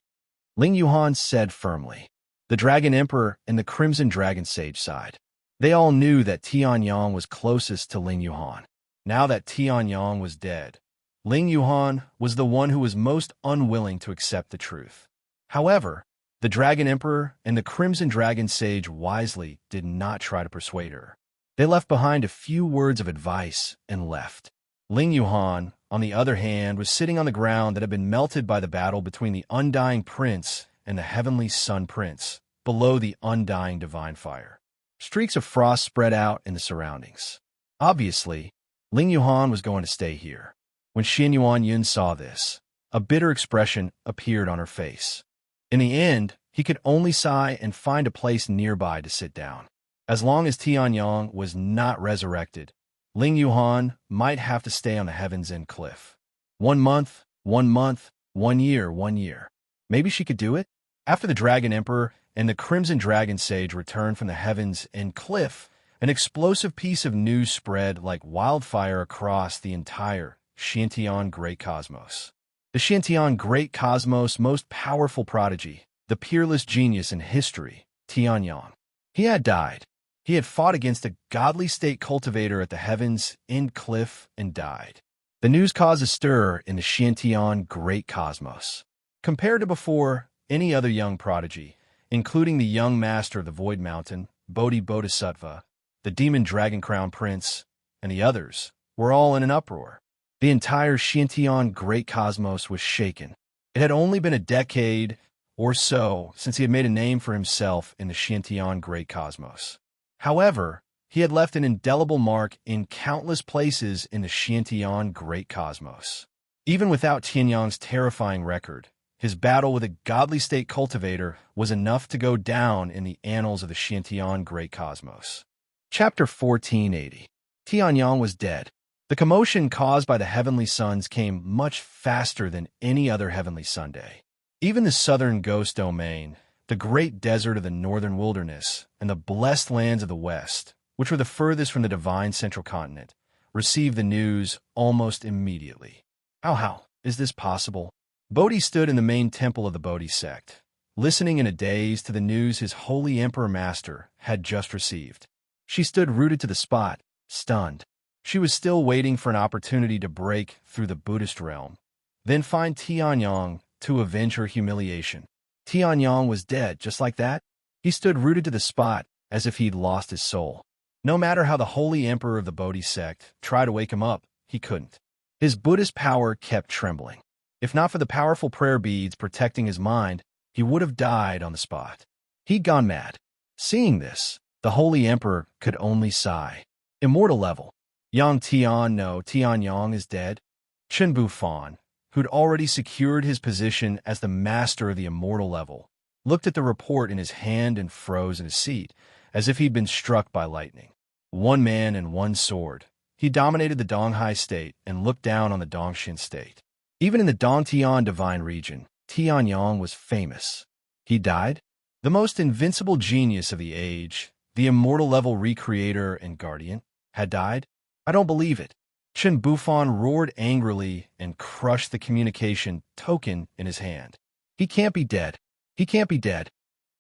Ling Yuhan said firmly. The Dragon Emperor and the Crimson Dragon Sage sighed. They all knew that Tianyang was closest to Ling Yuhan. Now that Tianyang was dead, Ling Yuhan was the one who was most unwilling to accept the truth. However, the Dragon Emperor and the Crimson Dragon Sage wisely did not try to persuade her. They left behind a few words of advice and left. Ling Yuhan, on the other hand, was sitting on the ground that had been melted by the battle between the Undying Prince and the Heavenly Sun Prince, below the Undying Divine Fire. Streaks of frost spread out in the surroundings. Obviously, Ling Yuhan was going to stay here. When Xianyuan Yun saw this, a bitter expression appeared on her face. In the end, he could only sigh and find a place nearby to sit down. As long as Tianyang was not resurrected, Ling Yuhan might have to stay on the Heaven's End cliff. 1 month, 1 month, 1 year, 1 year. Maybe she could do it? After the Dragon Emperor and the Crimson Dragon Sage returned from the Heaven's End cliff, an explosive piece of news spread like wildfire across the entire Xiantian Great Cosmos. The Xiantian Great Cosmos' most powerful prodigy, the peerless genius in history, Tianyang. He had died. He had fought against a godly state cultivator at the Heaven's End cliff and died. The news caused a stir in the Xiantian Great Cosmos. Compared to before, any other young prodigy, including the young master of the Void Mountain, Bodhisattva, the Demon Dragon Crown Prince, and the others, were all in an uproar. The entire Xiantian Great Cosmos was shaken. It had only been a decade or so since he had made a name for himself in the Xiantian Great Cosmos. However, he had left an indelible mark in countless places in the Xiantian Great Cosmos. Even without Tianyang's terrifying record, his battle with a godly state cultivator was enough to go down in the annals of the Xiantian Great Cosmos. Chapter 1480. Tianyang was dead. The commotion caused by the heavenly suns came much faster than any other heavenly Sunday. Even the southern ghost domain, the great desert of the northern wilderness, and the blessed lands of the west, which were the furthest from the divine central continent, received the news almost immediately. How is this possible? Bodhi stood in the main temple of the Bodhi sect, listening in a daze to the news his holy emperor master had just received. She stood rooted to the spot, stunned. She was still waiting for an opportunity to break through the Buddhist realm, then find Tianyang to avenge her humiliation. Tianyang was dead, just like that. He stood rooted to the spot, as if he'd lost his soul. No matter how the holy emperor of the Bodhi sect tried to wake him up, he couldn't. His Buddhist power kept trembling. If not for the powerful prayer beads protecting his mind, he would have died on the spot. He'd gone mad. Seeing this, the holy emperor could only sigh. Immortal level. Yang Tian no Tianyang is dead. Chen Bufan, who'd already secured his position as the master of the immortal level, looked at the report in his hand and froze in his seat, as if he'd been struck by lightning. One man and one sword. He dominated the Donghai state and looked down on the Dongshin state. Even in the Dongtian divine region, Tianyang was famous. He died? The most invincible genius of the age, the immortal level recreator and guardian, had died? I don't believe it. Chen Bufan roared angrily and crushed the communication token in his hand. He can't be dead. He can't be dead.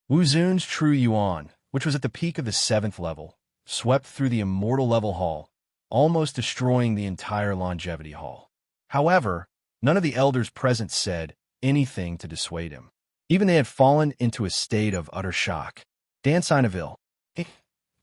Wu Zun's true yuan, which was at the peak of the 7th level, swept through the immortal level hall, almost destroying the entire longevity hall. However, none of the elders present said anything to dissuade him. Even they had fallen into a state of utter shock. Dan Sineville.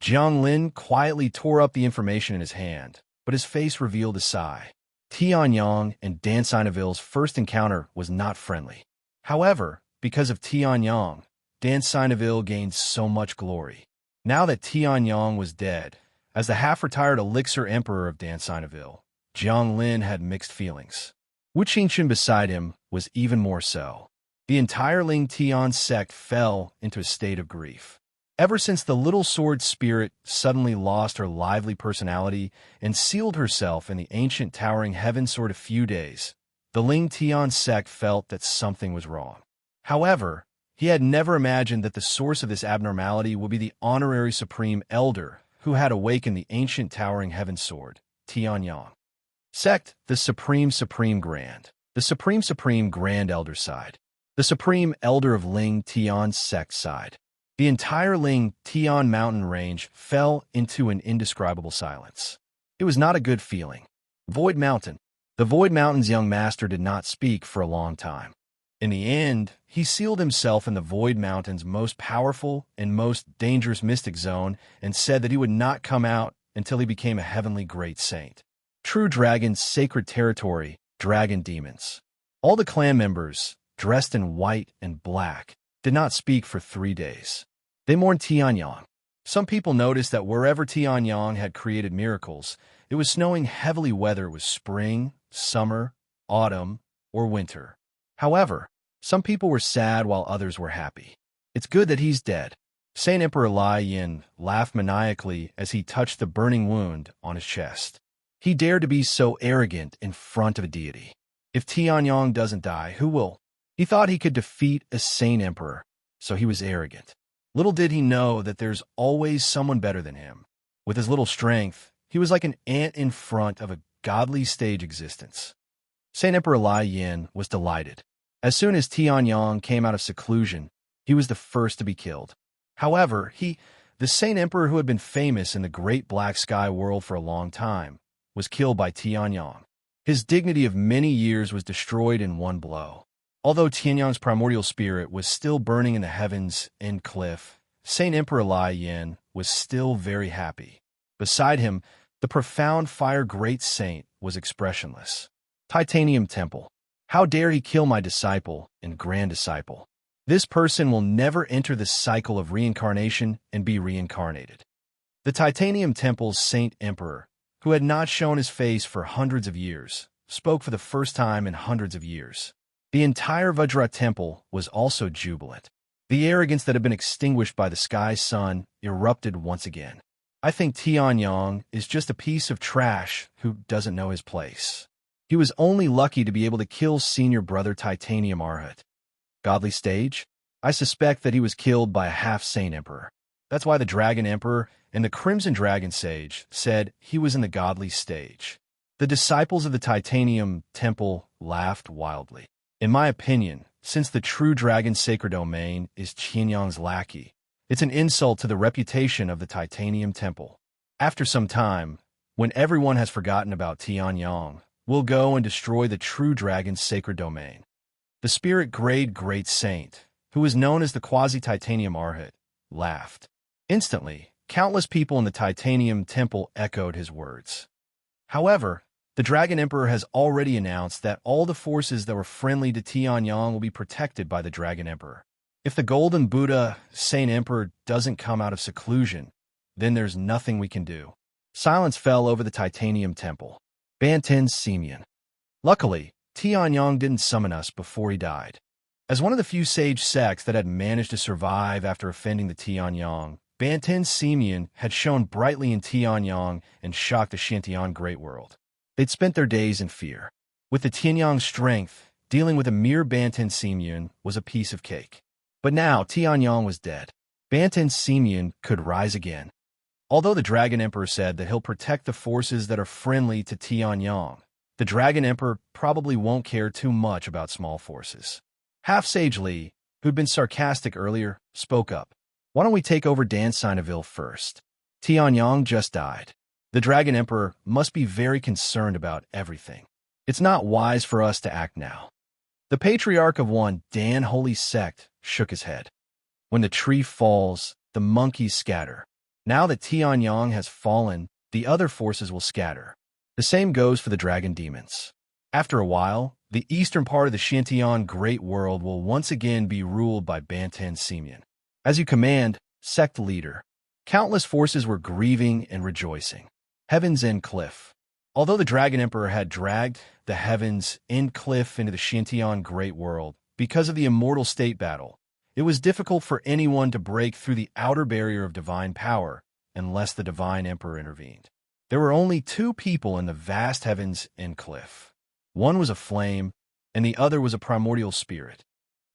Jiang Lin quietly tore up the information in his hand, but his face revealed a sigh. Tianyang and Dan Sineville's first encounter was not friendly. However, because of Tianyang, Dan Sineville gained so much glory. Now that Tianyang was dead, as the half-retired elixir emperor of Dan Sineville, Jiang Lin had mixed feelings. Wu Qingchen beside him was even more so. The entire Ling Tian sect fell into a state of grief. Ever since the little sword spirit suddenly lost her lively personality and sealed herself in the ancient towering heaven sword a few days, the Ling Tian sect felt that something was wrong. However, he had never imagined that the source of this abnormality would be the honorary supreme elder who had awakened the ancient towering heaven sword, Tianyang. Sect, the Supreme Grand. The Supreme Grand Elder side. The Supreme Elder of Ling Tian's sect side. The entire Ling Tian mountain range fell into an indescribable silence. It was not a good feeling. Void Mountain. The Void Mountain's young master did not speak for a long time. In the end, he sealed himself in the Void Mountain's most powerful and most dangerous mystic zone and said that he would not come out until he became a heavenly great saint. True Dragon's sacred territory, dragon demons. All the clan members, dressed in white and black, did not speak for 3 days. They mourned Tianyang. Some people noticed that wherever Tianyang had created miracles, it was snowing heavily whether it was spring, summer, autumn, or winter. However, some people were sad while others were happy. It's good that he's dead. Saint Emperor Lai Yin laughed maniacally as he touched the burning wound on his chest. He dared to be so arrogant in front of a deity. If Tianyang doesn't die, who will? He thought he could defeat a Saint Emperor, so he was arrogant. Little did he know that there's always someone better than him. With his little strength, he was like an ant in front of a godly stage existence. Saint Emperor Lai Yin was delighted. As soon as Tianyang came out of seclusion, he was the first to be killed. However, the Saint Emperor who had been famous in the great black sky world for a long time, was killed by Tianyang. His dignity of many years was destroyed in one blow. Although Tianyang's primordial spirit was still burning in the heavens and cliff, Saint Emperor Lai Yin was still very happy. Beside him, the profound fire great saint was expressionless. Titanium Temple. How dare he kill my disciple and grand disciple? This person will never enter the cycle of reincarnation and be reincarnated. The Titanium Temple's Saint Emperor, who had not shown his face for hundreds of years, spoke for the first time in hundreds of years. The entire Vajra Temple was also jubilant. The arrogance that had been extinguished by the sky sun erupted once again. I think Tianyang is just a piece of trash who doesn't know his place. He was only lucky to be able to kill senior brother Titanium Arhat. Godly stage? I suspect that he was killed by a half-saint emperor. That's why the Dragon Emperor and the Crimson Dragon Sage said he was in the godly stage. The disciples of the Titanium Temple laughed wildly. In my opinion, since the true dragon's sacred domain is Qianyang's lackey, it's an insult to the reputation of the Titanium Temple. After some time, when everyone has forgotten about Tianyang, we'll go and destroy the true dragon's sacred domain. The spirit grade great saint, who was known as the quasi-titanium arhat, laughed. Instantly, countless people in the titanium temple echoed his words. However, the Dragon Emperor has already announced that all the forces that were friendly to Tianyang will be protected by the Dragon Emperor. If the Golden Buddha, Saint Emperor, doesn't come out of seclusion, then there's nothing we can do. Silence fell over the titanium temple. Banten Simeon. Luckily, Tianyang didn't summon us before he died. As one of the few sage sects that had managed to survive after offending the Tianyang, Banten Simeon had shone brightly in Tianyang and shocked the Shintian Great World. They'd spent their days in fear. With the Tianyang's strength, dealing with a mere Banten Simeon was a piece of cake. But now Tianyang was dead. Banten Simeon could rise again. Although the Dragon Emperor said that he'll protect the forces that are friendly to Tianyang, the Dragon Emperor probably won't care too much about small forces. Half-Sage Li, who'd been sarcastic earlier, spoke up. Why don't we take over Dan Sinaville first? Tianyang just died. The Dragon Emperor must be very concerned about everything. It's not wise for us to act now. The Patriarch of one Dan Holy Sect shook his head. When the tree falls, the monkeys scatter. Now that Tianyang has fallen, the other forces will scatter. The same goes for the dragon demons. After a while, the eastern part of the Shintian Great World will once again be ruled by Banten Simeon. As you command, sect leader. Countless forces were grieving and rejoicing. Heaven's End Cliff. Although the Dragon Emperor had dragged the Heaven's End Cliff into the Shintian Great World because of the Immortal State battle, it was difficult for anyone to break through the outer barrier of divine power unless the Divine Emperor intervened. There were only two people in the vast Heaven's End Cliff. One was a flame, and the other was a primordial spirit.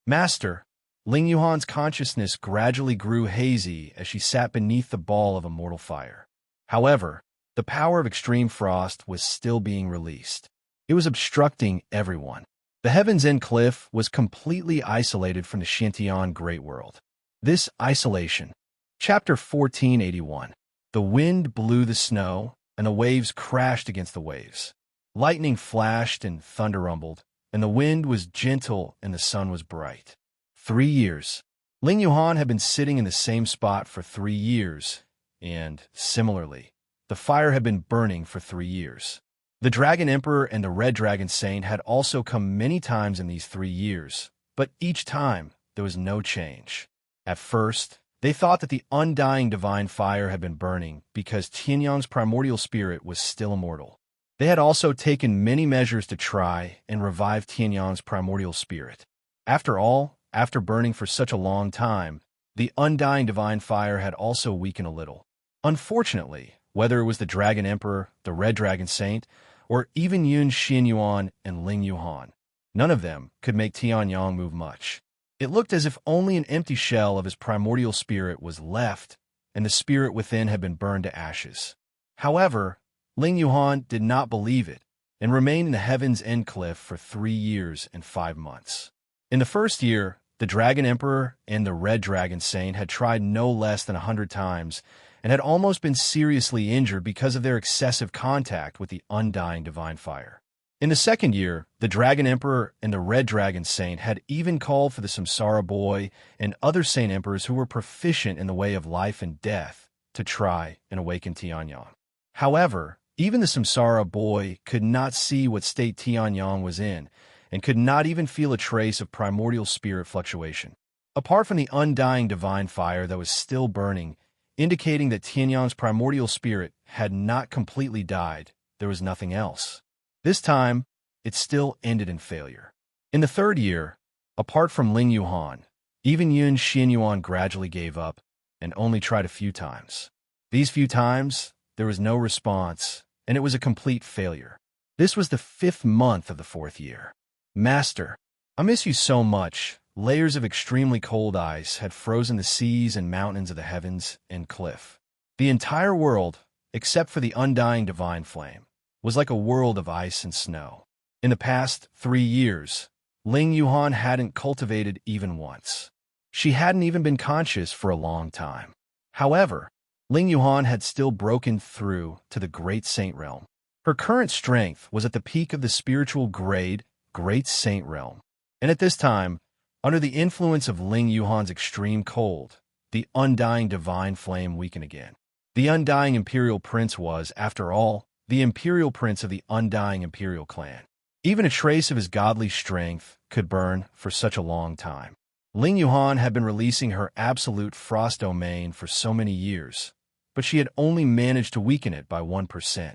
Master, Ling Yuhan's consciousness gradually grew hazy as she sat beneath the ball of immortal fire. However, the power of extreme frost was still being released. It was obstructing everyone. The Heaven's End Cliff was completely isolated from the Shintian Great World. This isolation. Chapter 1481. The wind blew the snow, and the waves crashed against the waves. Lightning flashed and thunder rumbled, and the wind was gentle and the sun was bright. 3 years. Ling Yuhan had been sitting in the same spot for 3 years, and, similarly, the fire had been burning for 3 years. The Dragon Emperor and the Red Dragon Saint had also come many times in these 3 years, but each time there was no change. At first, they thought that the undying divine fire had been burning because Tianyang's primordial spirit was still immortal. They had also taken many measures to try and revive Tianyang's primordial spirit. After all, after burning for such a long time, the undying divine fire had also weakened a little. Unfortunately, whether it was the Dragon Emperor, the Red Dragon Saint, or even Yun Xinyuan and Ling Yuhan, none of them could make Tianyang move much. It looked as if only an empty shell of his primordial spirit was left, and the spirit within had been burned to ashes. However, Ling Yuhan did not believe it, and remained in the Heaven's End Cliff for 3 years and 5 months. In the first year, the Dragon Emperor and the Red Dragon Saint had tried no less than 100 times, and had almost been seriously injured because of their excessive contact with the undying divine fire. In the second year, the Dragon Emperor and the Red Dragon Saint had even called for the Samsara Boy and other Saint Emperors who were proficient in the way of life and death to try and awaken Tianyang. However, even the Samsara Boy could not see what state Tianyang was in, and could not even feel a trace of primordial spirit fluctuation. Apart from the undying divine fire that was still burning, indicating that Tianyang's primordial spirit had not completely died, there was nothing else. This time, it still ended in failure. In the third year, apart from Ling Yuhan, even Yun Xinyuan gradually gave up and only tried a few times. These few times, there was no response, and it was a complete failure. This was the 5th month of the 4th year. Master, I miss you so much. Layers of extremely cold ice had frozen the seas and mountains of the Heavens End Cliff. The entire world, except for the undying divine flame, was like a world of ice and snow. In the past 3 years, Ling Yuhan hadn't cultivated even once. She hadn't even been conscious for a long time. However, Ling Yuhan had still broken through to the Great Saint realm. Her current strength was at the peak of the spiritual grade Great Saint realm. And at this time, under the influence of Ling Yuhan's extreme cold, the undying divine flame weakened again. The undying imperial prince was, after all, the imperial prince of the undying imperial clan. Even a trace of his godly strength could burn for such a long time. Ling Yuhan had been releasing her absolute frost domain for so many years, but she had only managed to weaken it by 1%.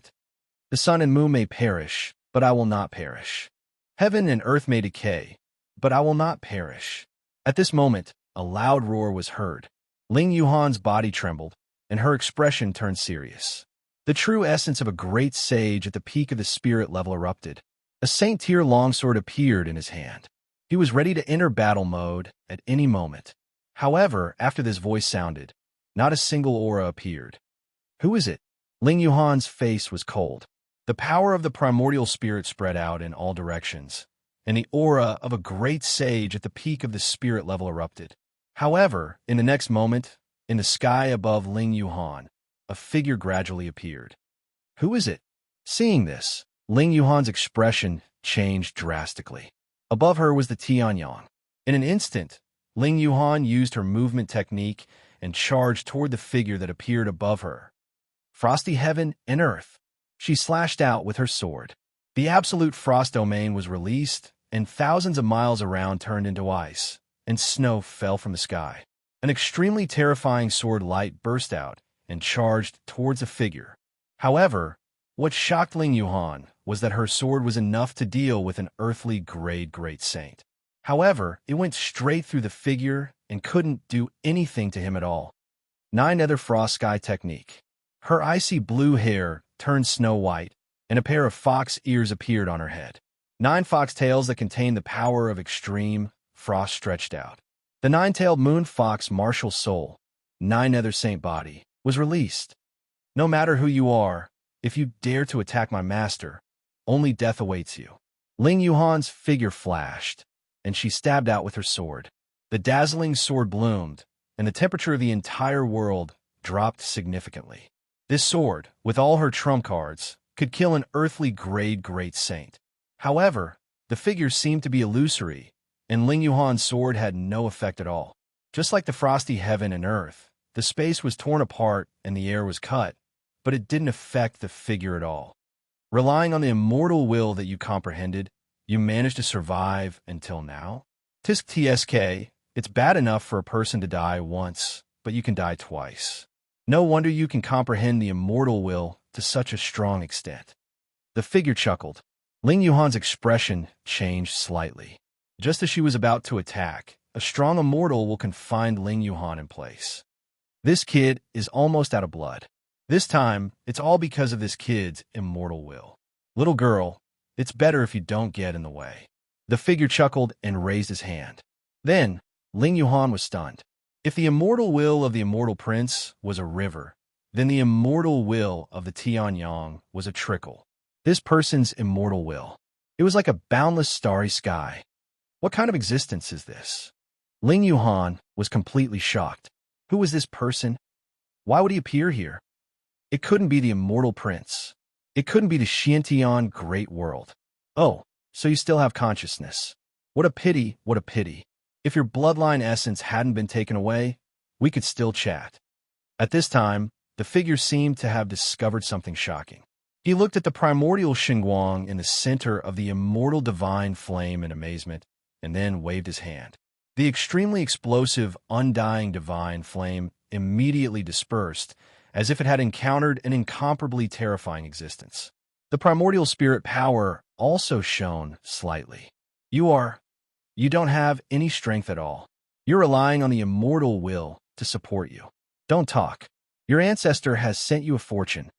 The sun and moon may perish, but I will not perish. Heaven and earth may decay, but I will not perish. At this moment, a loud roar was heard. Ling Yuhan's body trembled, and her expression turned serious. The true essence of a great sage at the peak of the spirit level erupted. A Saint-tier longsword appeared in his hand. He was ready to enter battle mode at any moment. However, after this voice sounded, not a single aura appeared. Who is it? Ling Yuhan's face was cold. The power of the primordial spirit spread out in all directions, and the aura of a great sage at the peak of the spirit level erupted. However, in the next moment, in the sky above Ling Yuhan, a figure gradually appeared. Who is it? Seeing this, Ling Yuhan's expression changed drastically. Above her was the Tianyang. In an instant, Ling Yuhan used her movement technique and charged toward the figure that appeared above her. Frosty heaven and earth. She slashed out with her sword. The absolute frost domain was released, and thousands of miles around turned into ice, and snow fell from the sky. An extremely terrifying sword light burst out and charged towards the figure. However, what shocked Ling Yuhan was that her sword was enough to deal with an earthly grade great saint. However, it went straight through the figure and couldn't do anything to him at all. 9 Nether Frost Sky Technique. Her icy blue hair turned snow white, and a pair of fox ears appeared on her head. 9 fox tails that contained the power of extreme frost stretched out. The 9-tailed moon fox martial soul, 9 Nether Saint body, was released. No matter who you are, if you dare to attack my master, only death awaits you. Ling Yuhan's figure flashed, and she stabbed out with her sword. The dazzling sword bloomed, and the temperature of the entire world dropped significantly. This sword, with all her trump cards, could kill an earthly grade great saint. However, the figure seemed to be illusory, and Ling Yuhan's sword had no effect at all. Just like the frosty heaven and earth, the space was torn apart and the air was cut, but it didn't affect the figure at all. Relying on the immortal will that you comprehended, you managed to survive until now? Tisk TSK, it's bad enough for a person to die once, but you can die twice. No wonder you can comprehend the immortal will to such a strong extent. The figure chuckled. Ling Yuhan's expression changed slightly. Just as she was about to attack, a strong immortal will confine Ling Yuhan in place. This kid is almost out of blood. This time, it's all because of this kid's immortal will. Little girl, it's better if you don't get in the way. The figure chuckled and raised his hand. Then, Ling Yuhan was stunned. If the immortal will of the immortal prince was a river, then the immortal will of the Tianyang was a trickle. This person's immortal will. It was like a boundless starry sky. What kind of existence is this? Ling Yuhan was completely shocked. Who was this person? Why would he appear here? It couldn't be the immortal prince. It couldn't be the Xiantian great world. Oh, so you still have consciousness. What a pity, what a pity. If your bloodline essence hadn't been taken away, we could still chat. At this time, the figure seemed to have discovered something shocking. He looked at the primordial Xinguang in the center of the immortal divine flame in amazement, and then waved his hand. The extremely explosive, undying divine flame immediately dispersed, as if it had encountered an incomparably terrifying existence. The primordial spirit power also shone slightly. You don't have any strength at all. You're relying on the immortal will to support you. Don't talk. Your ancestor has sent you a fortune.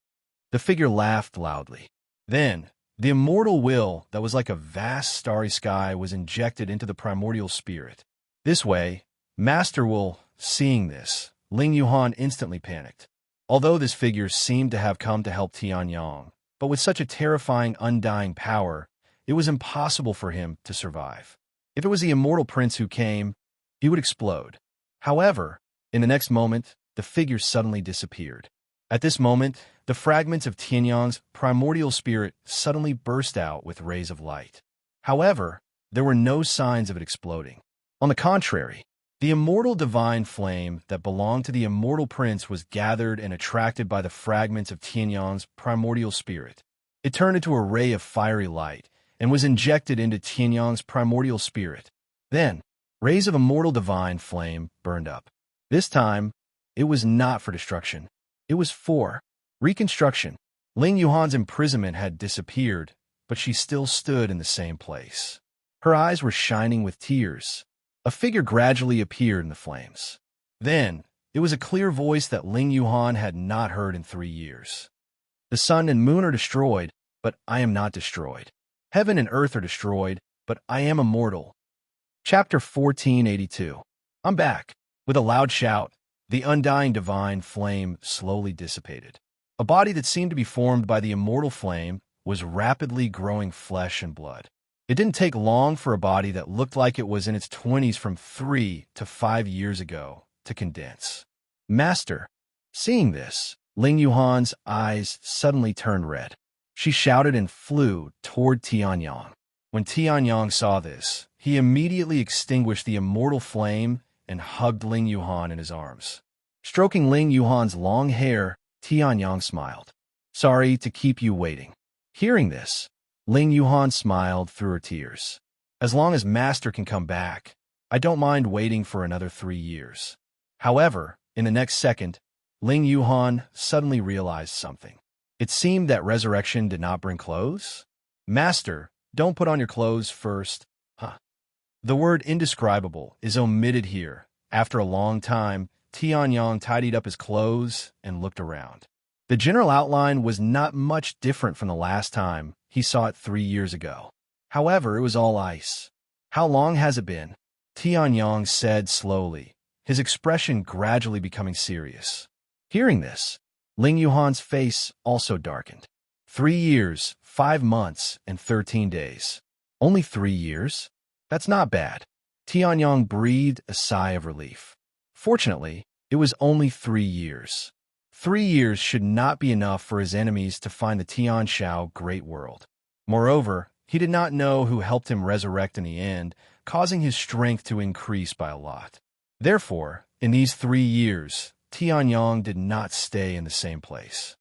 The figure laughed loudly. Then, the immortal will that was like a vast starry sky was injected into the primordial spirit. This way, Master will, seeing this, Ling Yuhan instantly panicked. Although this figure seemed to have come to help Tianyang, but with such a terrifying undying power, it was impossible for him to survive. If it was the immortal prince who came, he would explode. However, in the next moment, the figure suddenly disappeared. At this moment, the fragments of Tianyang's primordial spirit suddenly burst out with rays of light. However, there were no signs of it exploding. On the contrary, the immortal divine flame that belonged to the immortal prince was gathered and attracted by the fragments of Tianyang's primordial spirit. It turned into a ray of fiery light and was injected into Tianyang's primordial spirit. Then, rays of immortal divine flame burned up. This time, it was not for destruction. It was for reconstruction. Ling Yuhan's imprisonment had disappeared, but she still stood in the same place. Her eyes were shining with tears. A figure gradually appeared in the flames. Then, it was a clear voice that Ling Yuhan had not heard in 3 years. The sun and moon are destroyed, but I am not destroyed. Heaven and earth are destroyed, but I am immortal. Chapter 1482. I'm back. With a loud shout, the undying divine flame slowly dissipated. A body that seemed to be formed by the immortal flame was rapidly growing flesh and blood. It didn't take long for a body that looked like it was in its 20s from 3 to 5 years ago to condense. Master. Seeing this, Ling Yuhan's eyes suddenly turned red. She shouted and flew toward Tianyang. When Tianyang saw this, he immediately extinguished the immortal flame and hugged Ling Yuhan in his arms. Stroking Ling Yuhan's long hair, Tianyang smiled. Sorry to keep you waiting. Hearing this, Ling Yuhan smiled through her tears. As long as Master can come back, I don't mind waiting for another 3 years. However, in the next second, Ling Yuhan suddenly realized something. It seemed that resurrection did not bring clothes. Master, don't put on your clothes first. The word indescribable is omitted here. After a long time, Tianyang tidied up his clothes and looked around. The general outline was not much different from the last time he saw it 3 years ago. However, it was all ice. How long has it been? Tianyang said slowly, his expression gradually becoming serious. Hearing this, Ling Yuhan's face also darkened. 3 years, 5 months, and 13 days. Only 3 years? That's not bad. Tianyang breathed a sigh of relief. Fortunately, it was only 3 years. 3 years should not be enough for his enemies to find the Tianshao Great World. Moreover, he did not know who helped him resurrect in the end, causing his strength to increase by a lot. Therefore, in these 3 years, Tianyang did not stay in the same place.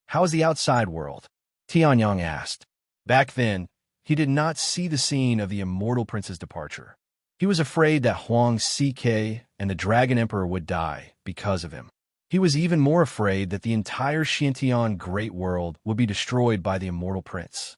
How is the outside world? Tianyang asked. Back then, he did not see the scene of the immortal prince's departure. He was afraid that Huang CK and the Dragon Emperor would die because of him. He was even more afraid that the entire Xintian Great World would be destroyed by the immortal prince.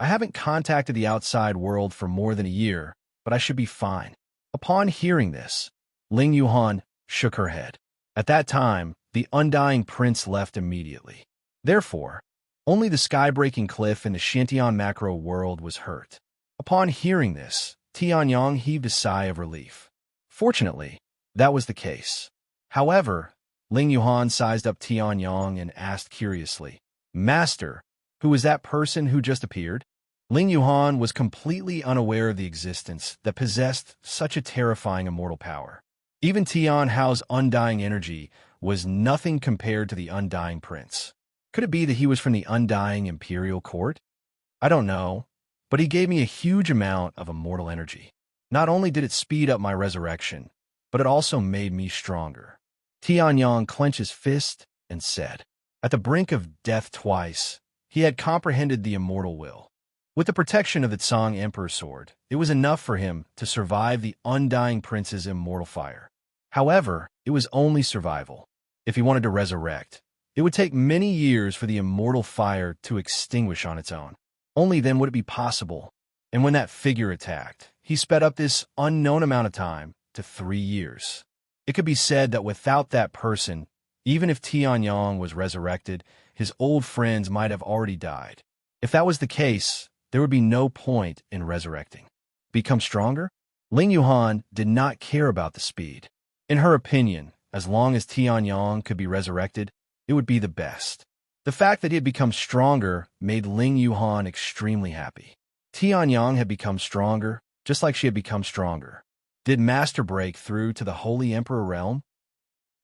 I haven't contacted the outside world for more than a year, but I should be fine. Upon hearing this, Ling Yuhan shook her head. At that time, the undying prince left immediately. Therefore, only the sky-breaking cliff in the Xintian macro world was hurt. Upon hearing this, Tianyang heaved a sigh of relief. Fortunately, that was the case. However, Ling Yuhan sized up Tianyang and asked curiously, Master, who was that person who just appeared? Ling Yuhan was completely unaware of the existence that possessed such a terrifying immortal power. Even Tian Hao's undying energy was nothing compared to the undying prince. Could it be that he was from the undying imperial court? I don't know, but he gave me a huge amount of immortal energy. Not only did it speed up my resurrection, but it also made me stronger. Tianyang clenched his fist and said, at the brink of death twice, he had comprehended the immortal will. With the protection of the Tsang Emperor's sword, it was enough for him to survive the undying prince's immortal fire. However, it was only survival. If he wanted to resurrect, it would take many years for the immortal fire to extinguish on its own. Only then would it be possible. And when that figure attacked, he sped up this unknown amount of time to 3 years. It could be said that without that person, even if Tianyang was resurrected, his old friends might have already died. If that was the case, there would be no point in resurrecting. Become stronger? Ling Yuhan did not care about the speed. In her opinion, as long as Tianyang could be resurrected, it would be the best. The fact that he had become stronger made Ling Yuhan extremely happy. Tianyang had become stronger, just like she had become stronger. Did Master break through to the Holy Emperor realm?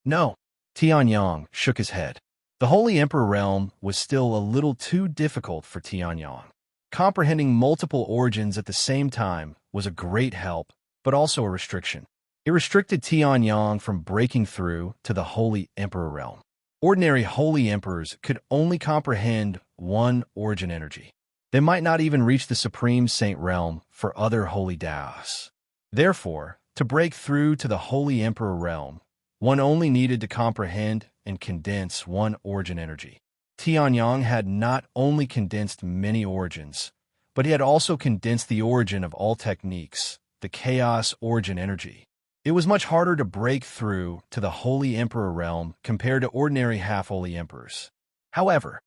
No. Tianyang shook his head. The Holy Emperor realm was still a little too difficult for Tianyang. Comprehending multiple origins at the same time was a great help, but also a restriction. It restricted Tianyang from breaking through to the Holy Emperor realm. Ordinary Holy Emperors could only comprehend one origin energy. They might not even reach the Supreme Saint realm for other Holy Daos. Therefore, to break through to the Holy Emperor realm, one only needed to comprehend and condense one origin energy. Tianyang had not only condensed many origins, but he had also condensed the origin of all techniques, the chaos origin energy. It was much harder to break through to the Holy Emperor realm compared to ordinary half-holy emperors. However,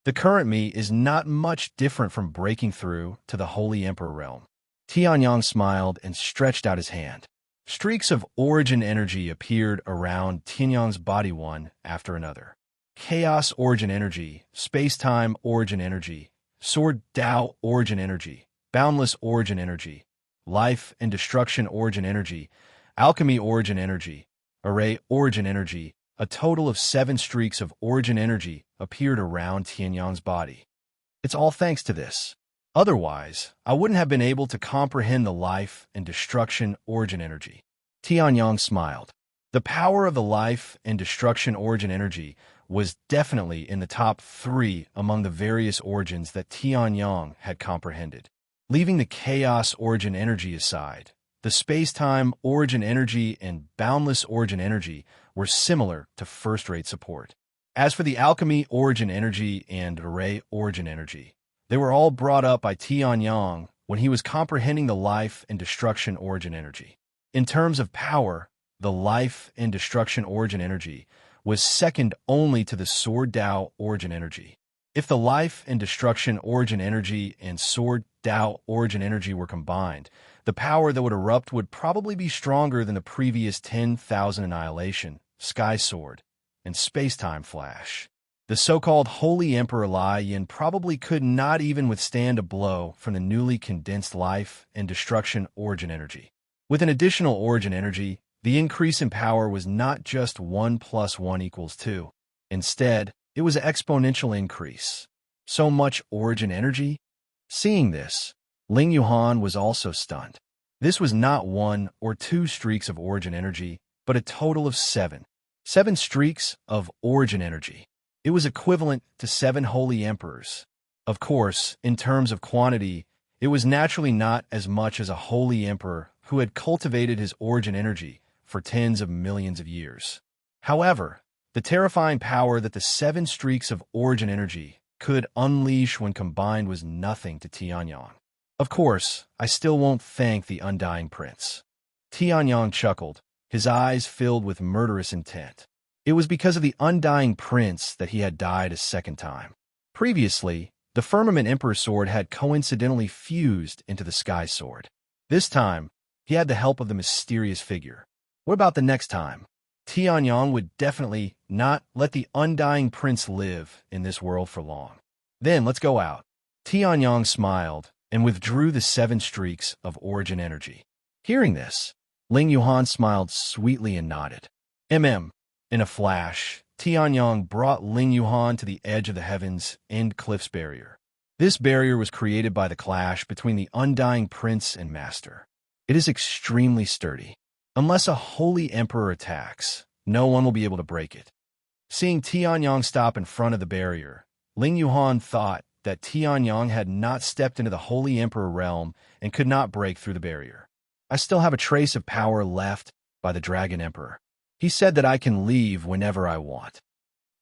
the current me is not much different from breaking through to the Holy Emperor realm. Tianyang smiled and stretched out his hand. Streaks of origin energy appeared around Tianyang's body one after another. Chaos origin energy, space-time origin energy, sword Tao origin energy, boundless origin energy, life and destruction origin energy, alchemy origin energy, array origin energy. A total of 7 streaks of origin energy appeared around Tianyang's body. It's all thanks to this. Otherwise, I wouldn't have been able to comprehend the life and destruction origin energy. Tianyang smiled. The power of the life and destruction origin energy was definitely in the top 3 among the various origins that Tianyang had comprehended. Leaving the chaos origin energy aside, the space-time origin energy and boundless origin energy were similar to first-rate support. As for the alchemy origin energy and array origin energy, they were all brought up by Tianyang when he was comprehending the life and destruction origin energy. In terms of power, the life and destruction origin energy was second only to the sword Tao origin energy. If the life and destruction origin energy and sword Tao origin energy were combined, the power that would erupt would probably be stronger than the previous 10,000 Annihilation, Sky Sword, and Space-Time Flash. The so-called Holy Emperor Lai Yin probably could not even withstand a blow from the newly condensed life and destruction origin energy. With an additional origin energy, the increase in power was not just 1 + 1 = 2. Instead, it was an exponential increase. So much origin energy? Seeing this, Ling Yuhan was also stunned. This was not 1 or 2 streaks of origin energy, but a total of 7. 7 streaks of origin energy. It was equivalent to 7 holy emperors. Of course, in terms of quantity, it was naturally not as much as a holy emperor who had cultivated his origin energy for tens of millions of years. However, the terrifying power that the 7 streaks of origin energy could unleash when combined was nothing to Tianyang. Of course, I still won't thank the Undying Prince. Tianyang chuckled, his eyes filled with murderous intent. It was because of the Undying Prince that he had died a second time. Previously, the Firmament Emperor Sword had coincidentally fused into the Sky Sword. This time, he had the help of the mysterious figure. What about the next time? Tianyang would definitely not let the Undying Prince live in this world for long. Then let's go out. Tianyang smiled and withdrew the 7 streaks of origin energy. Hearing this, Ling Yuhan smiled sweetly and nodded. In a flash, Tianyang brought Ling Yuhan to the edge of the heavens and cliff's barrier. This barrier was created by the clash between the Undying Prince and Master. It is extremely sturdy. Unless a holy emperor attacks, no one will be able to break it. Seeing Tianyang stop in front of the barrier, Ling Yuhan thought that Tianyang had not stepped into the holy emperor realm and could not break through the barrier. I still have a trace of power left by the dragon emperor. He said that I can leave whenever I want.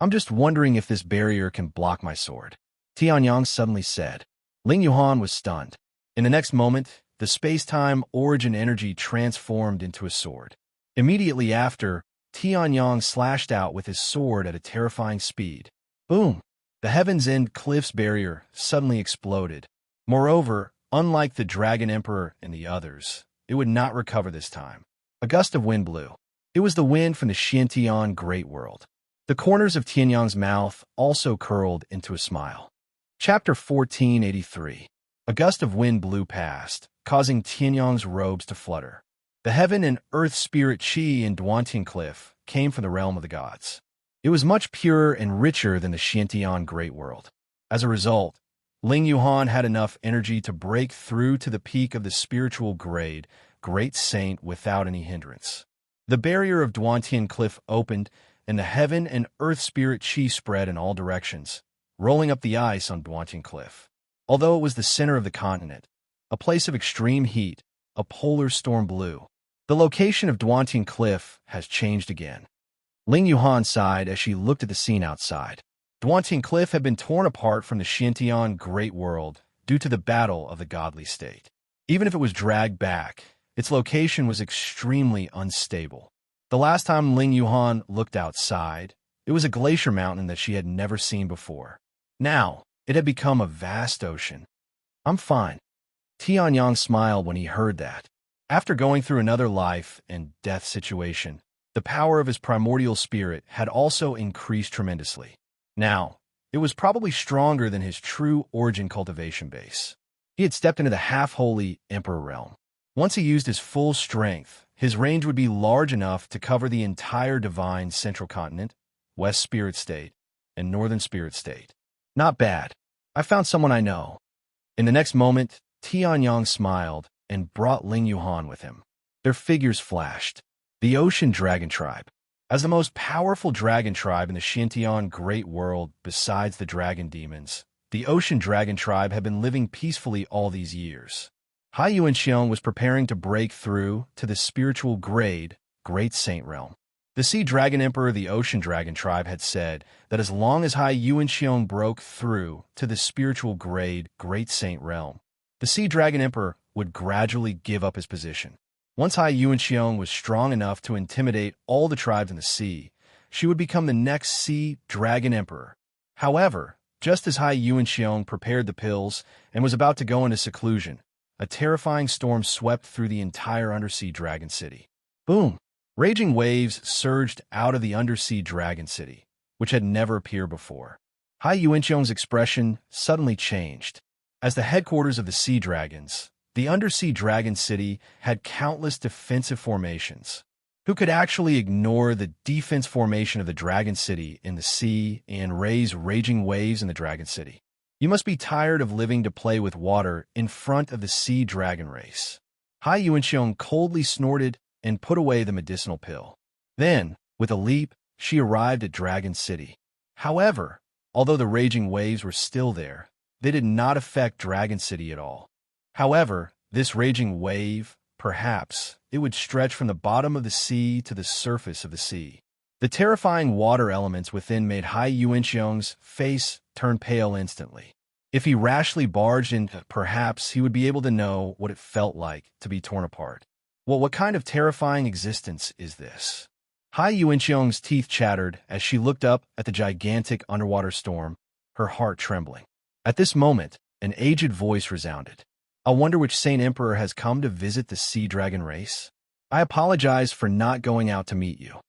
I'm just wondering if this barrier can block my sword. Tianyang suddenly said. Ling Yuhan was stunned. In the next moment, the space-time origin energy transformed into a sword. Immediately after, Tianyang slashed out with his sword at a terrifying speed. Boom! The Heaven's End Cliff's barrier suddenly exploded. Moreover, unlike the Dragon Emperor and the others, it would not recover this time. A gust of wind blew. It was the wind from the Xiantian Great World. The corners of Tianyang's mouth also curled into a smile. Chapter 1483. A gust of wind blew past, causing Tianyang's robes to flutter. The heaven and earth spirit Qi in Duantian Cliff came from the realm of the gods. It was much purer and richer than the Xiantian Great World. As a result, Ling Yuhan had enough energy to break through to the peak of the spiritual grade, Great Saint, without any hindrance. The barrier of Duantian Cliff opened, and the heaven and earth spirit chi spread in all directions, rolling up the ice on Duantian Cliff. Although it was the center of the continent, a place of extreme heat, a polar storm blew. The location of Duantian Cliff has changed again. Ling Yuhan sighed as she looked at the scene outside. Duantian Cliff had been torn apart from the Xintian Great World due to the battle of the godly state. Even if it was dragged back, its location was extremely unstable. The last time Ling Yuhan looked outside, it was a glacier mountain that she had never seen before. Now, it had become a vast ocean. I'm fine. Tianyang smiled when he heard that. After going through another life and death situation, the power of his primordial spirit had also increased tremendously. Now, it was probably stronger than his true origin cultivation base. He had stepped into the half-holy Emperor realm. Once he used his full strength, his range would be large enough to cover the entire divine central continent, West Spirit State, and Northern Spirit State. Not bad. I found someone I know. In the next moment, Tianyang smiled and brought Ling Yuhan with him. Their figures flashed. The Ocean Dragon Tribe. As the most powerful dragon tribe in the Xintian Great World besides the dragon demons, the Ocean Dragon Tribe had been living peacefully all these years. Hai Yuanxiong was preparing to break through to the spiritual grade, Great Saint Realm. The Sea Dragon Emperor of the Ocean Dragon Tribe had said that as long as Hai Yuanxiong broke through to the spiritual grade, Great Saint Realm, the Sea Dragon Emperor would gradually give up his position. Once Hai Yuanxiong was strong enough to intimidate all the tribes in the sea, she would become the next Sea Dragon Emperor. However, just as Hai Yuanxiong prepared the pills and was about to go into seclusion, a terrifying storm swept through the entire undersea dragon city. Boom! Raging waves surged out of the undersea dragon city, which had never appeared before. Hai Yuanxiong's expression suddenly changed. As the headquarters of the sea dragons, the undersea dragon city had countless defensive formations. Who could actually ignore the defense formation of the dragon city in the sea and raise raging waves in the dragon city? You must be tired of living to play with water in front of the sea dragon race. Hai Yuanxiong coldly snorted and put away the medicinal pill. Then, with a leap, she arrived at Dragon City. However, although the raging waves were still there, they did not affect Dragon City at all. However, this raging wave, perhaps, it would stretch from the bottom of the sea to the surface of the sea. The terrifying water elements within made Hai Yuanxiong's face turn pale instantly. If he rashly barged in, perhaps he would be able to know what it felt like to be torn apart. Well, what kind of terrifying existence is this? Hai Yuanxiong's teeth chattered as she looked up at the gigantic underwater storm, her heart trembling. At this moment, an aged voice resounded. I wonder which Saint Emperor has come to visit the Sea Dragon race. I apologize for not going out to meet you.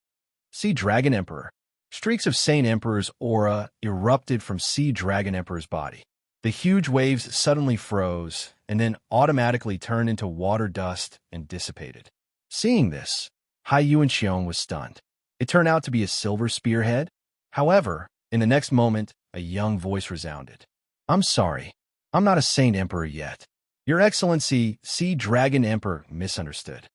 Sea Dragon Emperor. Streaks of Saint Emperor's aura erupted from Sea Dragon Emperor's body. The huge waves suddenly froze and then automatically turned into water dust and dissipated. Seeing this, Hai Yuanxiong was stunned. It turned out to be a silver spearhead. However, in the next moment, a young voice resounded. I'm sorry. I'm not a Saint Emperor yet. Your Excellency, Sea Dragon Emperor, misunderstood.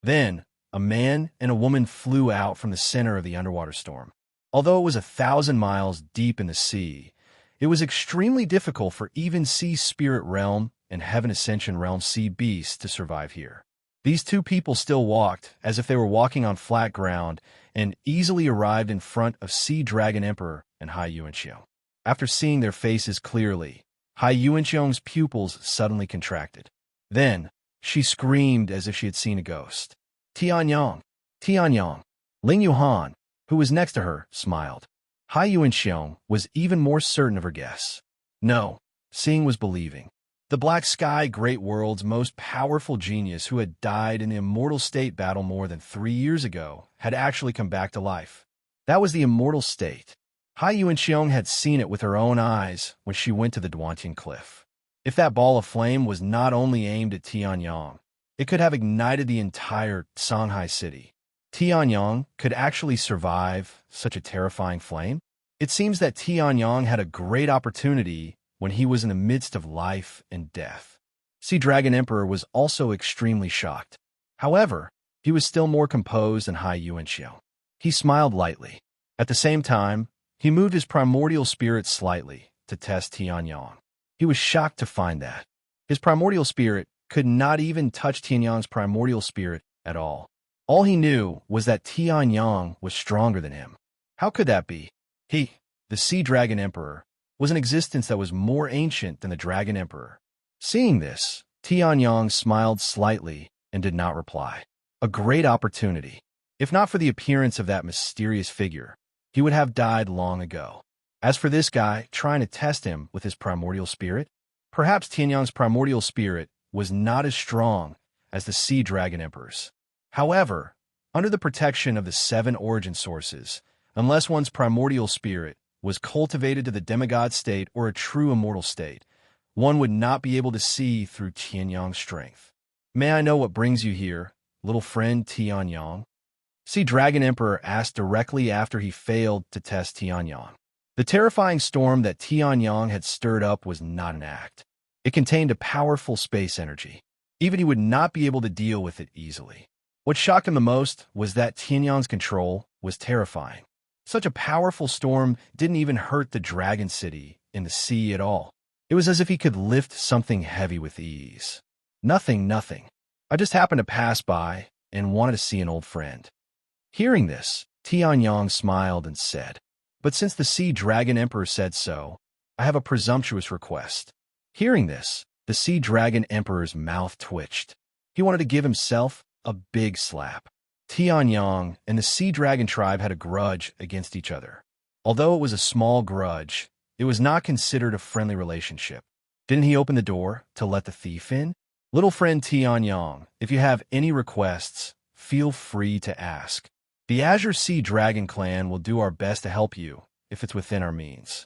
Then, a man and a woman flew out from the center of the underwater storm. Although it was 1,000 miles deep in the sea, it was extremely difficult for even Sea Spirit Realm and Heaven Ascension Realm sea beasts to survive here. These two people still walked as if they were walking on flat ground and easily arrived in front of Sea Dragon Emperor and Hai Yuanxiong. After seeing their faces clearly, Hai Yuanxiong's pupils suddenly contracted. Then, she screamed as if she had seen a ghost. Tianyang! Tianyang! Ling Yuhan, who was next to her, smiled. Hai Yuanxiong was even more certain of her guess. No, seeing was believing. The Black Sky Great World's most powerful genius who had died in the Immortal State battle more than 3 years ago had actually come back to life. That was the Immortal State. Hai Yuanxiong had seen it with her own eyes when she went to the Duantian Cliff. If that ball of flame was not only aimed at Tianyang, it could have ignited the entire Shanghai city. Tianyang could actually survive such a terrifying flame? It seems that Tianyang had a great opportunity when he was in the midst of life and death. Sea Dragon Emperor was also extremely shocked. However, he was still more composed than Hai Yuanxiong. He smiled lightly. At the same time, he moved his primordial spirit slightly to test Tianyang. He was shocked to find that his primordial spirit could not even touch Tianyang's primordial spirit at all. All he knew was that Tianyang was stronger than him. How could that be? He, the Sea Dragon Emperor, was an existence that was more ancient than the Dragon Emperor. Seeing this, Tianyang smiled slightly and did not reply. A great opportunity. If not for the appearance of that mysterious figure, he would have died long ago. As for this guy trying to test him with his primordial spirit, perhaps Tianyang's primordial spirit was not as strong as the Sea Dragon Emperor's. However, under the protection of the 7 origin sources, unless one's primordial spirit was cultivated to the demigod state or a true immortal state, one would not be able to see through Tianyang's strength. May I know what brings you here, little friend Tianyang? Sea Dragon Emperor asked directly after he failed to test Tianyang. The terrifying storm that Tianyang had stirred up was not an act. It contained a powerful space energy. Even he would not be able to deal with it easily. What shocked him the most was that Tianyang's control was terrifying. Such a powerful storm didn't even hurt the Dragon City in the sea at all. It was as if he could lift something heavy with ease. Nothing. I just happened to pass by and wanted to see an old friend. Hearing this, Tianyang smiled and said, "But since the Sea Dragon Emperor said so, I have a presumptuous request." Hearing this, the Sea Dragon Emperor's mouth twitched. He wanted to give himself a big slap. Tianyang and the Sea Dragon tribe had a grudge against each other. Although it was a small grudge, it was not considered a friendly relationship. Didn't he open the door to let the thief in? Little friend Tianyang, if you have any requests, feel free to ask. The Azure Sea Dragon clan will do our best to help you if it's within our means.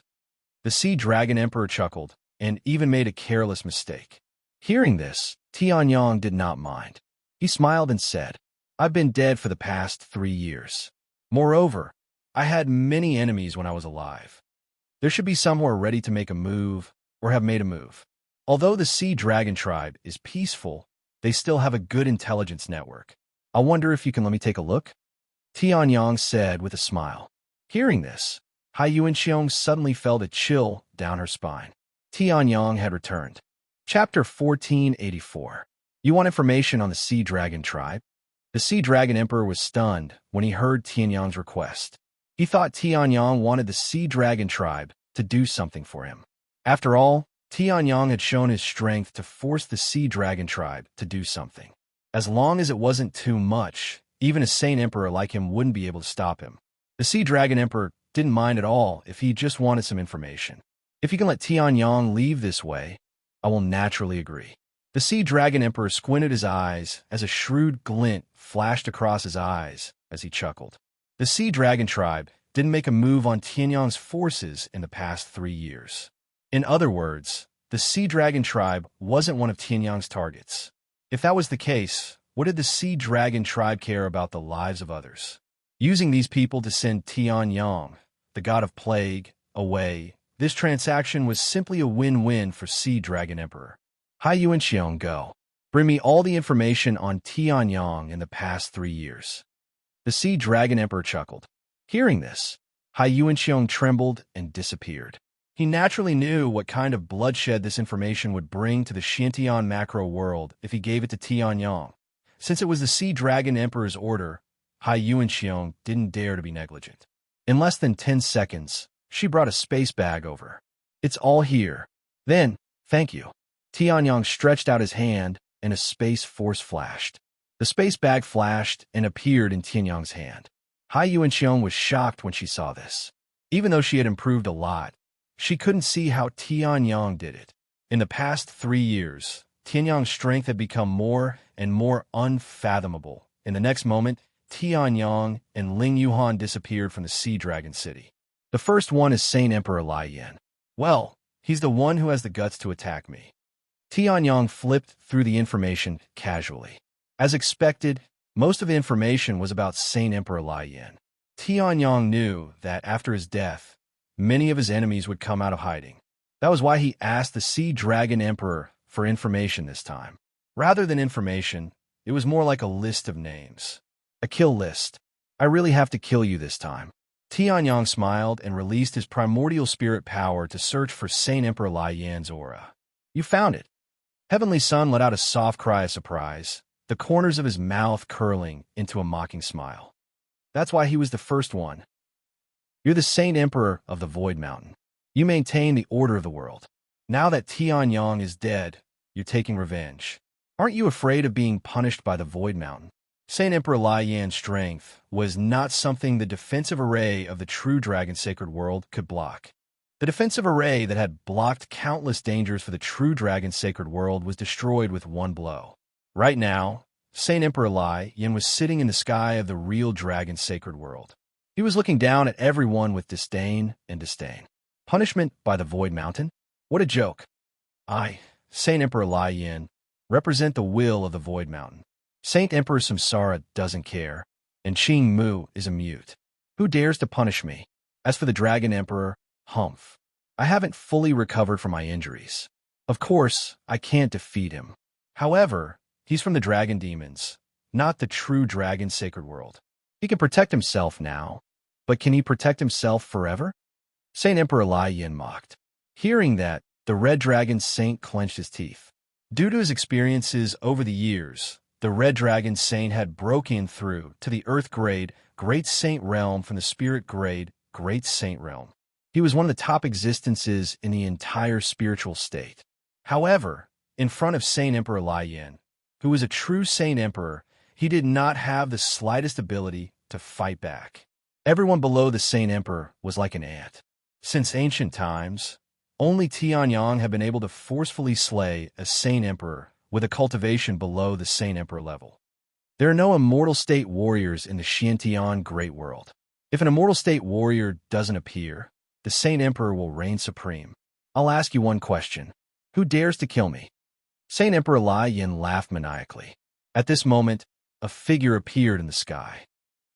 The Sea Dragon Emperor chuckled and even made a careless mistake. Hearing this, Tianyang did not mind. He smiled and said, "I've been dead for the past 3 years. Moreover, I had many enemies when I was alive. There should be some who are ready to make a move or have made a move. Although the Sea Dragon tribe is peaceful, they still have a good intelligence network. I wonder if you can let me take a look?" Tianyang said with a smile. Hearing this, Hai Yuanxiong suddenly felt a chill down her spine. Tianyang had returned. Chapter 1484. You want information on the Sea Dragon tribe? The Sea Dragon Emperor was stunned when he heard Tianyang's request. He thought Tianyang wanted the Sea Dragon tribe to do something for him. After all, Tianyang had shown his strength to force the Sea Dragon tribe to do something. As long as it wasn't too much, even a sane emperor like him wouldn't be able to stop him. The Sea Dragon Emperor didn't mind at all if he just wanted some information. If you can let Tianyang leave this way, I will naturally agree. The Sea Dragon Emperor squinted his eyes as a shrewd glint flashed across his eyes as he chuckled. The Sea Dragon tribe didn't make a move on Tianyang's forces in the past 3 years. In other words, the Sea Dragon tribe wasn't one of Tianyang's targets. If that was the case, what did the Sea Dragon tribe care about the lives of others? Using these people to send Tianyang, the god of plague, away, this transaction was simply a win-win for Sea Dragon Emperor. Hai Yuanxiong, go. Bring me all the information on Tianyang in the past 3 years. The Sea Dragon Emperor chuckled. Hearing this, Hai Yuanxiong trembled and disappeared. He naturally knew what kind of bloodshed this information would bring to the Shintian macro world if he gave it to Tianyang. Since it was the Sea Dragon Emperor's order, Hai Yuanxiong didn't dare to be negligent. In less than 10 seconds, she brought a space bag over. It's all here. Then, thank you. Tianyang stretched out his hand, and a space force flashed. The space bag flashed and appeared in Tianyang's hand. Hai Yuanxiong was shocked when she saw this. Even though she had improved a lot, she couldn't see how Tianyang did it. In the past 3 years, Tianyang's strength had become more and more unfathomable. In the next moment, Tianyang and Ling Yuhan disappeared from the Sea Dragon City. The first one is Saint Emperor Lai Yin. Well, he's the one who has the guts to attack me. Tianyang flipped through the information casually. As expected, most of the information was about Saint Emperor Lai Yin. Tianyang knew that after his death, many of his enemies would come out of hiding. That was why he asked the Sea Dragon Emperor for information this time. Rather than information, it was more like a list of names. A kill list. I really have to kill you this time. Tianyang smiled and released his primordial spirit power to search for Saint Emperor Lai Yan's aura. You found it. Heavenly Sun let out a soft cry of surprise, the corners of his mouth curling into a mocking smile. That's why he was the first one. You're the Saint Emperor of the Void Mountain. You maintain the order of the world. Now that Tianyang is dead, you're taking revenge. Aren't you afraid of being punished by the Void Mountain? Saint Emperor Lai Yan's strength was not something the defensive array of the true Dragon Sacred World could block. The defensive array that had blocked countless dangers for the true Dragon Sacred World was destroyed with one blow. Right now, Saint Emperor Lai Yan was sitting in the sky of the real Dragon Sacred World. He was looking down at everyone with disdain and disdain. Punishment by the Void Mountain? What a joke. I, Saint Emperor Lai Yan, represent the will of the Void Mountain. Saint Emperor Samsara doesn't care, and Qing Mu is a mute. Who dares to punish me? As for the Dragon Emperor, humph. I haven't fully recovered from my injuries. Of course, I can't defeat him. However, he's from the Dragon Demons, not the true Dragon Sacred World. He can protect himself now, but can he protect himself forever? Saint Emperor Lai Yan mocked. Hearing that, the Red Dragon Saint clenched his teeth. Due to his experiences over the years, the Red Dragon Saint had broken through to the Earth Grade Great Saint Realm from the Spirit Grade Great Saint Realm. He was one of the top existences in the entire spiritual state. However, in front of Saint Emperor Lai Yan, who was a true Saint Emperor, he did not have the slightest ability to fight back. Everyone below the Saint Emperor was like an ant. Since ancient times, only Tianyang had been able to forcefully slay a Saint Emperor with a cultivation below the Saint Emperor level. There are no immortal state warriors in the Xiantian Great World. If an immortal state warrior doesn't appear, the Saint Emperor will reign supreme. I'll ask you one question. Who dares to kill me? Saint Emperor Lai Yan laughed maniacally. At this moment, a figure appeared in the sky.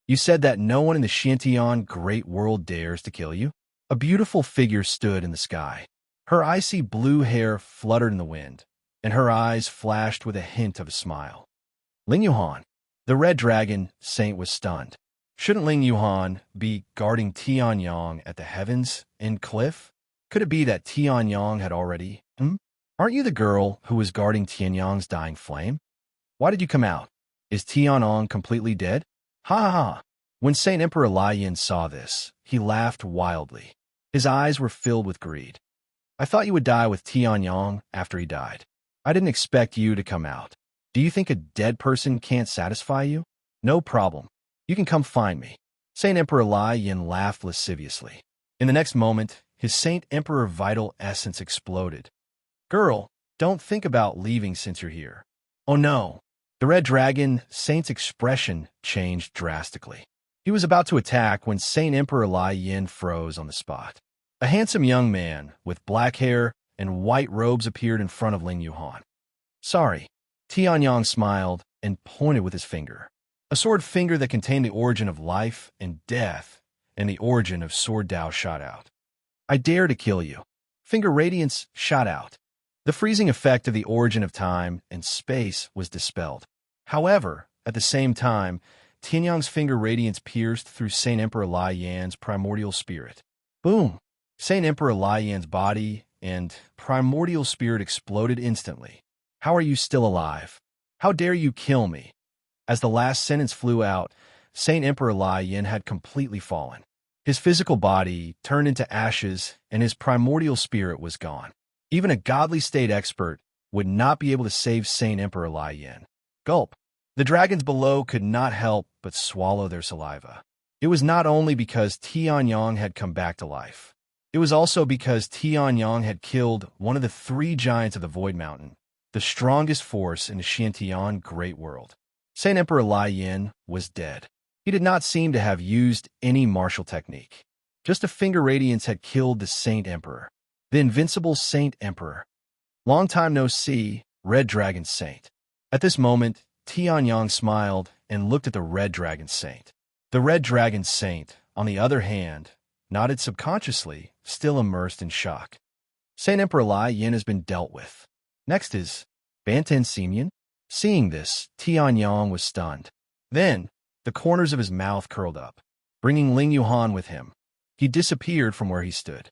You said that no one in the Xiantian Great World dares to kill you? A beautiful figure stood in the sky. Her icy blue hair fluttered in the wind, and her eyes flashed with a hint of a smile. Ling Yuhan, the Red Dragon Saint, was stunned. Shouldn't Ling Yuhan be guarding Tianyang at the heavens in cliff? Could it be that Tianyang had already... Aren't you the girl who was guarding Tianyang's dying flame? Why did you come out? Is Tianyang completely dead? Ha ha ha! When Saint Emperor Lai Yan saw this, he laughed wildly. His eyes were filled with greed. I thought you would die with Tianyang after he died. I didn't expect you to come out. Do you think a dead person can't satisfy you? No problem. You can come find me. Saint Emperor Lai Yan laughed lasciviously. In the next moment, his Saint Emperor vital essence exploded. Girl, don't think about leaving since you're here. Oh no. The Red Dragon Saint's expression changed drastically. He was about to attack when Saint Emperor Lai Yan froze on the spot. A handsome young man with black hair and white robes appeared in front of Ling Yuhan. Sorry. Tianyang smiled and pointed with his finger. A sword finger that contained the origin of life and death and the origin of Sword Dao shot out. I dare to kill you. Finger radiance shot out. The freezing effect of the origin of time and space was dispelled. However, at the same time, Tianyang's finger radiance pierced through Saint Emperor Lai Yan's primordial spirit. Boom! Saint Emperor Lai Yan's body and primordial spirit exploded instantly. How are you still alive? How dare you kill me? As the last sentence flew out, Saint Emperor Lai Yan had completely fallen. His physical body turned into ashes and his primordial spirit was gone. Even a godly state expert would not be able to save Saint Emperor Lai Yan. Gulp. The dragons below could not help but swallow their saliva. It was not only because Tianyang had come back to life. It was also because Tianyang had killed one of the three giants of the Void Mountain, the strongest force in the Xiantian Great World. Saint Emperor Lai Yan was dead. He did not seem to have used any martial technique. Just a finger radiance had killed the Saint Emperor, the invincible Saint Emperor. Long time no see, Red Dragon Saint. At this moment, Tianyang smiled and looked at the Red Dragon Saint. The Red Dragon Saint, on the other hand, nodded subconsciously, still immersed in shock. Saint Emperor Lai Yin has been dealt with. Next is Banten Simeon. Seeing this, Tianyang was stunned. Then, the corners of his mouth curled up, bringing Ling Yuhan with him. He disappeared from where he stood.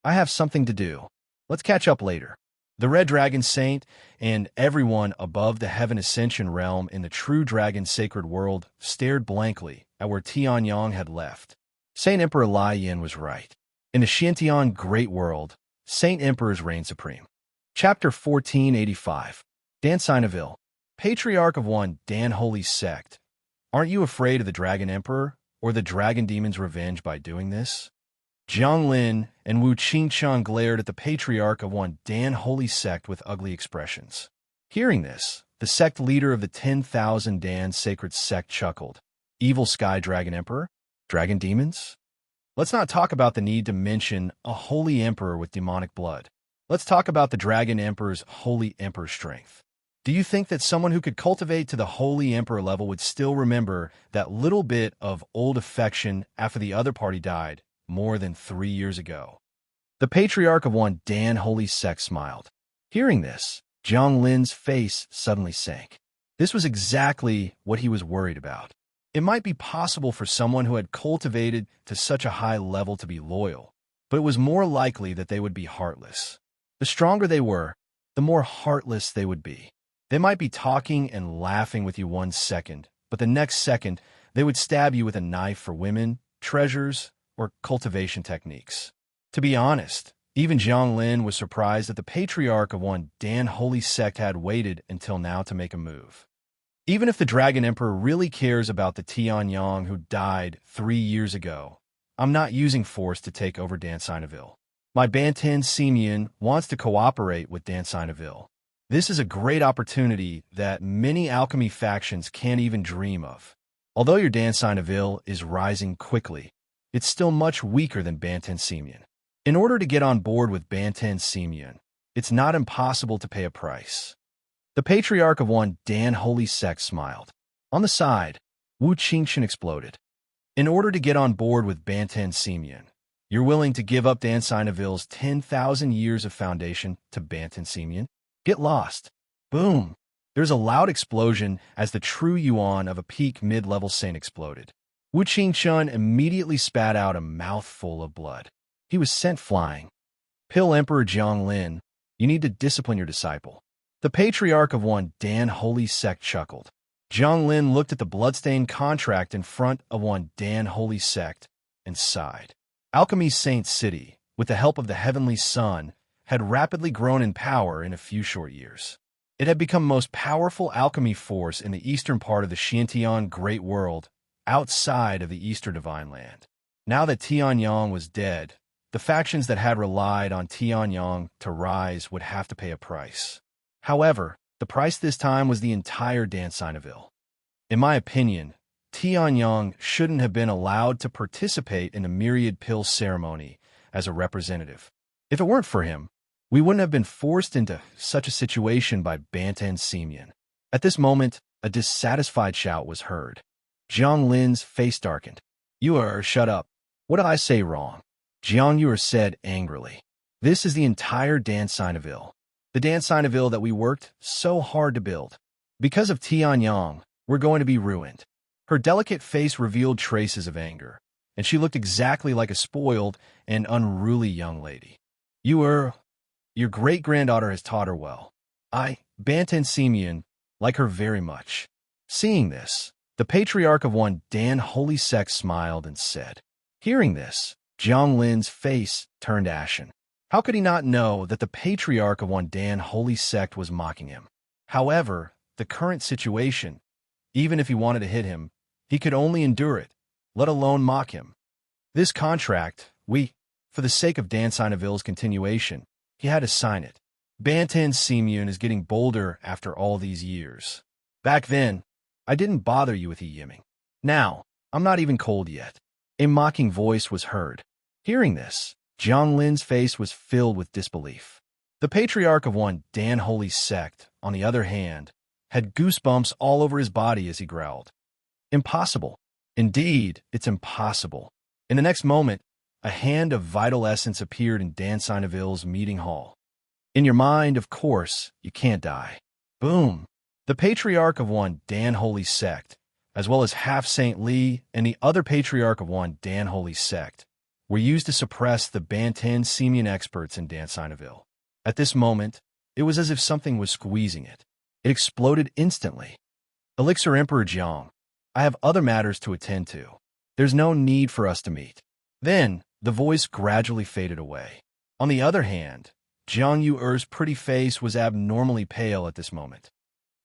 I have something to do. Let's catch up later. The Red Dragon Saint and everyone above the Heaven Ascension realm in the True Dragon Sacred World stared blankly at where Tianyang had left. Saint Emperor Lai Yin was right. In the Xiantian Great World, Saint Emperors reign supreme. Chapter 1485. Dan Sinaville, Patriarch of one Dan Holy Sect. Aren't you afraid of the Dragon Emperor or the Dragon Demon's revenge by doing this? Jiang Lin and Wu Qingqiang glared at the Patriarch of one Dan Holy Sect with ugly expressions. Hearing this, the sect leader of the 10,000 Dan Sacred Sect chuckled. Evil Sky Dragon Emperor? Dragon Demons? Let's not talk about the need to mention a holy emperor with demonic blood. Let's talk about the Dragon Emperor's holy emperor strength. Do you think that someone who could cultivate to the holy emperor level would still remember that little bit of old affection after the other party died more than 3 years ago? The Patriarch of one Dan Holy Sect smiled. Hearing this, Jiang Lin's face suddenly sank. This was exactly what he was worried about. It might be possible for someone who had cultivated to such a high level to be loyal, but it was more likely that they would be heartless. The stronger they were, the more heartless they would be. They might be talking and laughing with you 1 second, but the next second, they would stab you with a knife for women, treasures, or cultivation techniques. To be honest, even Jiang Lin was surprised that the Patriarch of one Dan Holy Sect had waited until now to make a move. Even if the Dragon Emperor really cares about the Tianyang who died 3 years ago, I'm not using force to take over Dan Sinaville. My Banten Simeon wants to cooperate with Dan Sinaville. This is a great opportunity that many alchemy factions can't even dream of. Although your Dan Sinaville is rising quickly, it's still much weaker than Banten Simeon. In order to get on board with Banten Simeon, it's not impossible to pay a price. The Patriarch of one Dan Holy Sect smiled. On the side, Wu Qingqiang exploded. In order to get on board with Banten Simeon, you're willing to give up Dan Sinaville's 10,000 years of foundation to Banten Simeon? Get lost. Boom. There's a loud explosion as the true yuan of a peak mid-level saint exploded. Wu Qingqiang immediately spat out a mouthful of blood. He was sent flying. Pill Emperor Jiang Lin, you need to discipline your disciple. The Patriarch of one Dan Holy Sect chuckled. Jiang Lin looked at the bloodstained contract in front of one Dan Holy Sect and sighed. Alchemy Saint City, with the help of the Heavenly Sun, had rapidly grown in power in a few short years. It had become the most powerful alchemy force in the eastern part of the Xiantian Great World, outside of the Eastern Divine Land. Now that Tianyang was dead, the factions that had relied on Tianyang to rise would have to pay a price. However, the price this time was the entire Dan Sinaville. In my opinion, Tianyang shouldn't have been allowed to participate in the Myriad Pill ceremony as a representative. If it weren't for him, we wouldn't have been forced into such a situation by Banten Simeon. At this moment, a dissatisfied shout was heard. Jiang Lin's face darkened. Shut up. What did I say wrong? Jiang Yuer said angrily. This is the entire Dan Sinaville. The Dan Sinaville that we worked so hard to build. Because of Tianyang, we're going to be ruined. Her delicate face revealed traces of anger, and she looked exactly like a spoiled and unruly young lady. Your great-granddaughter has taught her well. Banten Simeon, like her very much. Seeing this, the Patriarch of one Dan Holy Sect smiled and said. Hearing this, Jiang Lin's face turned ashen. How could he not know that the Patriarch of one Dan Holy Sect was mocking him? However, the current situation, even if he wanted to hit him, he could only endure it, let alone mock him. This contract, for the sake of Dan Sinaville's continuation, he had to sign it. Banten Simeon is getting bolder after all these years. Back then, I didn't bother you with yimming. Now, I'm not even cold yet. A mocking voice was heard. Hearing this, Jiang Lin's face was filled with disbelief. The Patriarch of one Dan Holy Sect, on the other hand, had goosebumps all over his body as he growled. Impossible. Indeed, it's impossible. In the next moment, a hand of vital essence appeared in Dan Sinovil's meeting hall. In your mind, of course, you can't die. Boom! The patriarch of one Dan Holy sect, as well as half Saint Li and the other patriarch of one Dan Holy sect, were used to suppress the Bantan Simian experts in Dan Sinovil. At this moment, it was as if something was squeezing it. It exploded instantly. Elixir Emperor Jiang, I have other matters to attend to. There's no need for us to meet. Then, the voice gradually faded away. On the other hand, Jiang Yuer's pretty face was abnormally pale at this moment.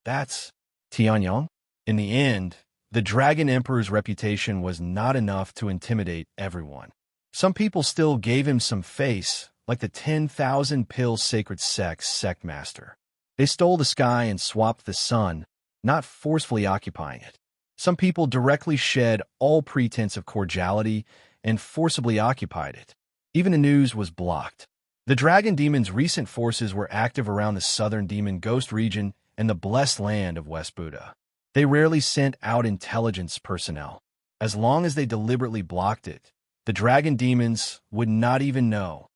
That's Tianyang? In the end, the Dragon Emperor's reputation was not enough to intimidate everyone. Some people still gave him some face, like the 10,000 Pill Sacred Sect's sect master. They stole the sky and swapped the sun, not forcefully occupying it. Some people directly shed all pretense of cordiality and forcibly occupied it. Even the news was blocked. The Dragon Demon's recent forces were active around the southern Demon Ghost region and the blessed land of West Buddha. They rarely sent out intelligence personnel. As long as they deliberately blocked it, the Dragon Demons would not even know.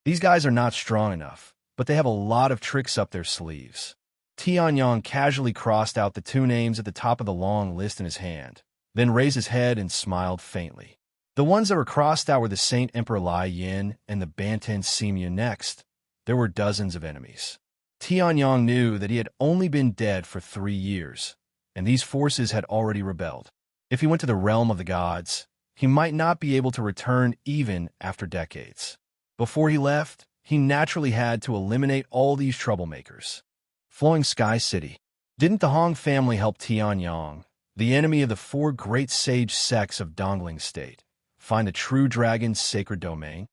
These guys are not strong enough, but they have a lot of tricks up their sleeves. Tianyang casually crossed out the two names at the top of the long list in his hand, then raised his head and smiled faintly. The ones that were crossed out were the Saint Emperor Lai Yin and the Bantan Simian next. There were dozens of enemies. Tianyang knew that he had only been dead for 3 years, and these forces had already rebelled. If he went to the realm of the gods, he might not be able to return even after decades. Before he left, he naturally had to eliminate all these troublemakers. Flowing Sky City. Didn't the Hong family help Tianyang, the enemy of the 4 great sage sects of Dongling State, find the true dragon's sacred domain?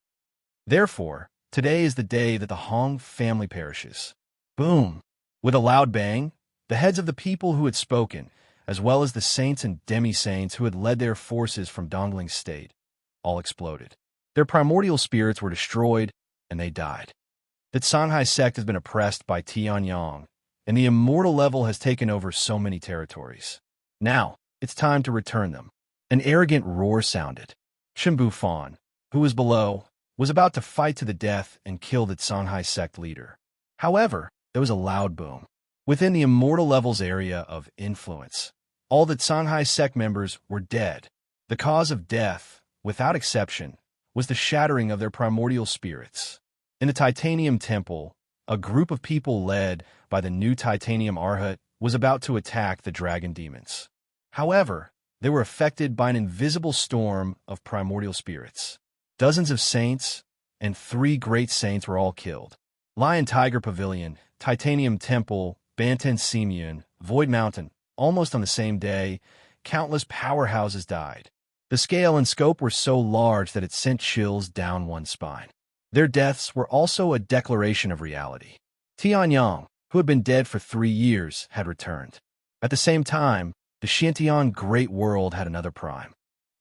Therefore, today is the day that the Hong family perishes. Boom! With a loud bang, the heads of the people who had spoken, as well as the saints and demi-saints who had led their forces from Dongling State, all exploded. Their primordial spirits were destroyed, and they died. The Songhai sect has been oppressed by Tianyang, and the immortal level has taken over so many territories. Now, it's time to return them. An arrogant roar sounded. Shimbu Fan, who was below, was about to fight to the death and kill the Songhai sect leader. However, there was a loud boom. Within the immortal level's area of influence, all the Songhai sect members were dead. The cause of death, without exception, was the shattering of their primordial spirits. In the Titanium Temple, a group of people led by the new Titanium Arhat was about to attack the Dragon Demons. However, they were affected by an invisible storm of primordial spirits. Dozens of saints and 3 great saints were all killed. Lion Tiger Pavilion, Titanium Temple, Bantan Simian, Void Mountain, almost on the same day, countless powerhouses died. The scale and scope were so large that it sent chills down one's spine. Their deaths were also a declaration of reality. Tianyang, who had been dead for 3 years, had returned. At the same time, the Xiantian Great World had another prime.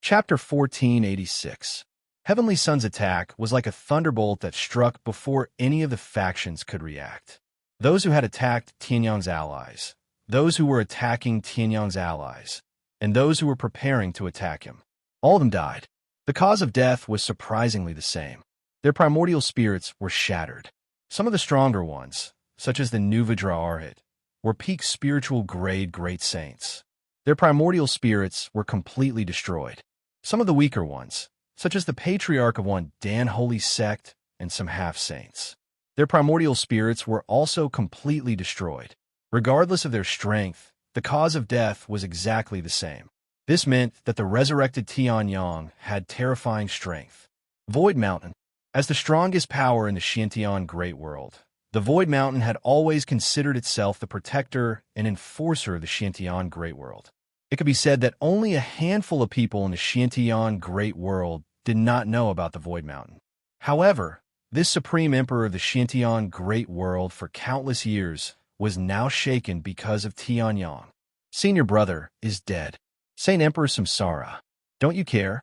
Chapter 1486. Heavenly Sun's attack was like a thunderbolt that struck before any of the factions could react. Those who had attacked Tianyang's allies, those who were attacking Tianyang's allies, and those who were preparing to attack him. All of them died. The cause of death was surprisingly the same. Their primordial spirits were shattered. Some of the stronger ones, such as the Nuvadra Arhat, were peak spiritual grade great saints. Their primordial spirits were completely destroyed. Some of the weaker ones, such as the patriarch of one Dan Holy sect and some half-saints. Their primordial spirits were also completely destroyed. Regardless of their strength, the cause of death was exactly the same. This meant that the resurrected Tianyang had terrifying strength. Void Mountain. As the strongest power in the Xiantian Great World, the Void Mountain had always considered itself the protector and enforcer of the Xiantian Great World. It could be said that only a handful of people in the Xiantian Great World did not know about the Void Mountain. However, this supreme emperor of the Xiantian Great World for countless years was now shaken because of Tianyang. Senior brother is dead. Saint Emperor Samsara. Don't you care?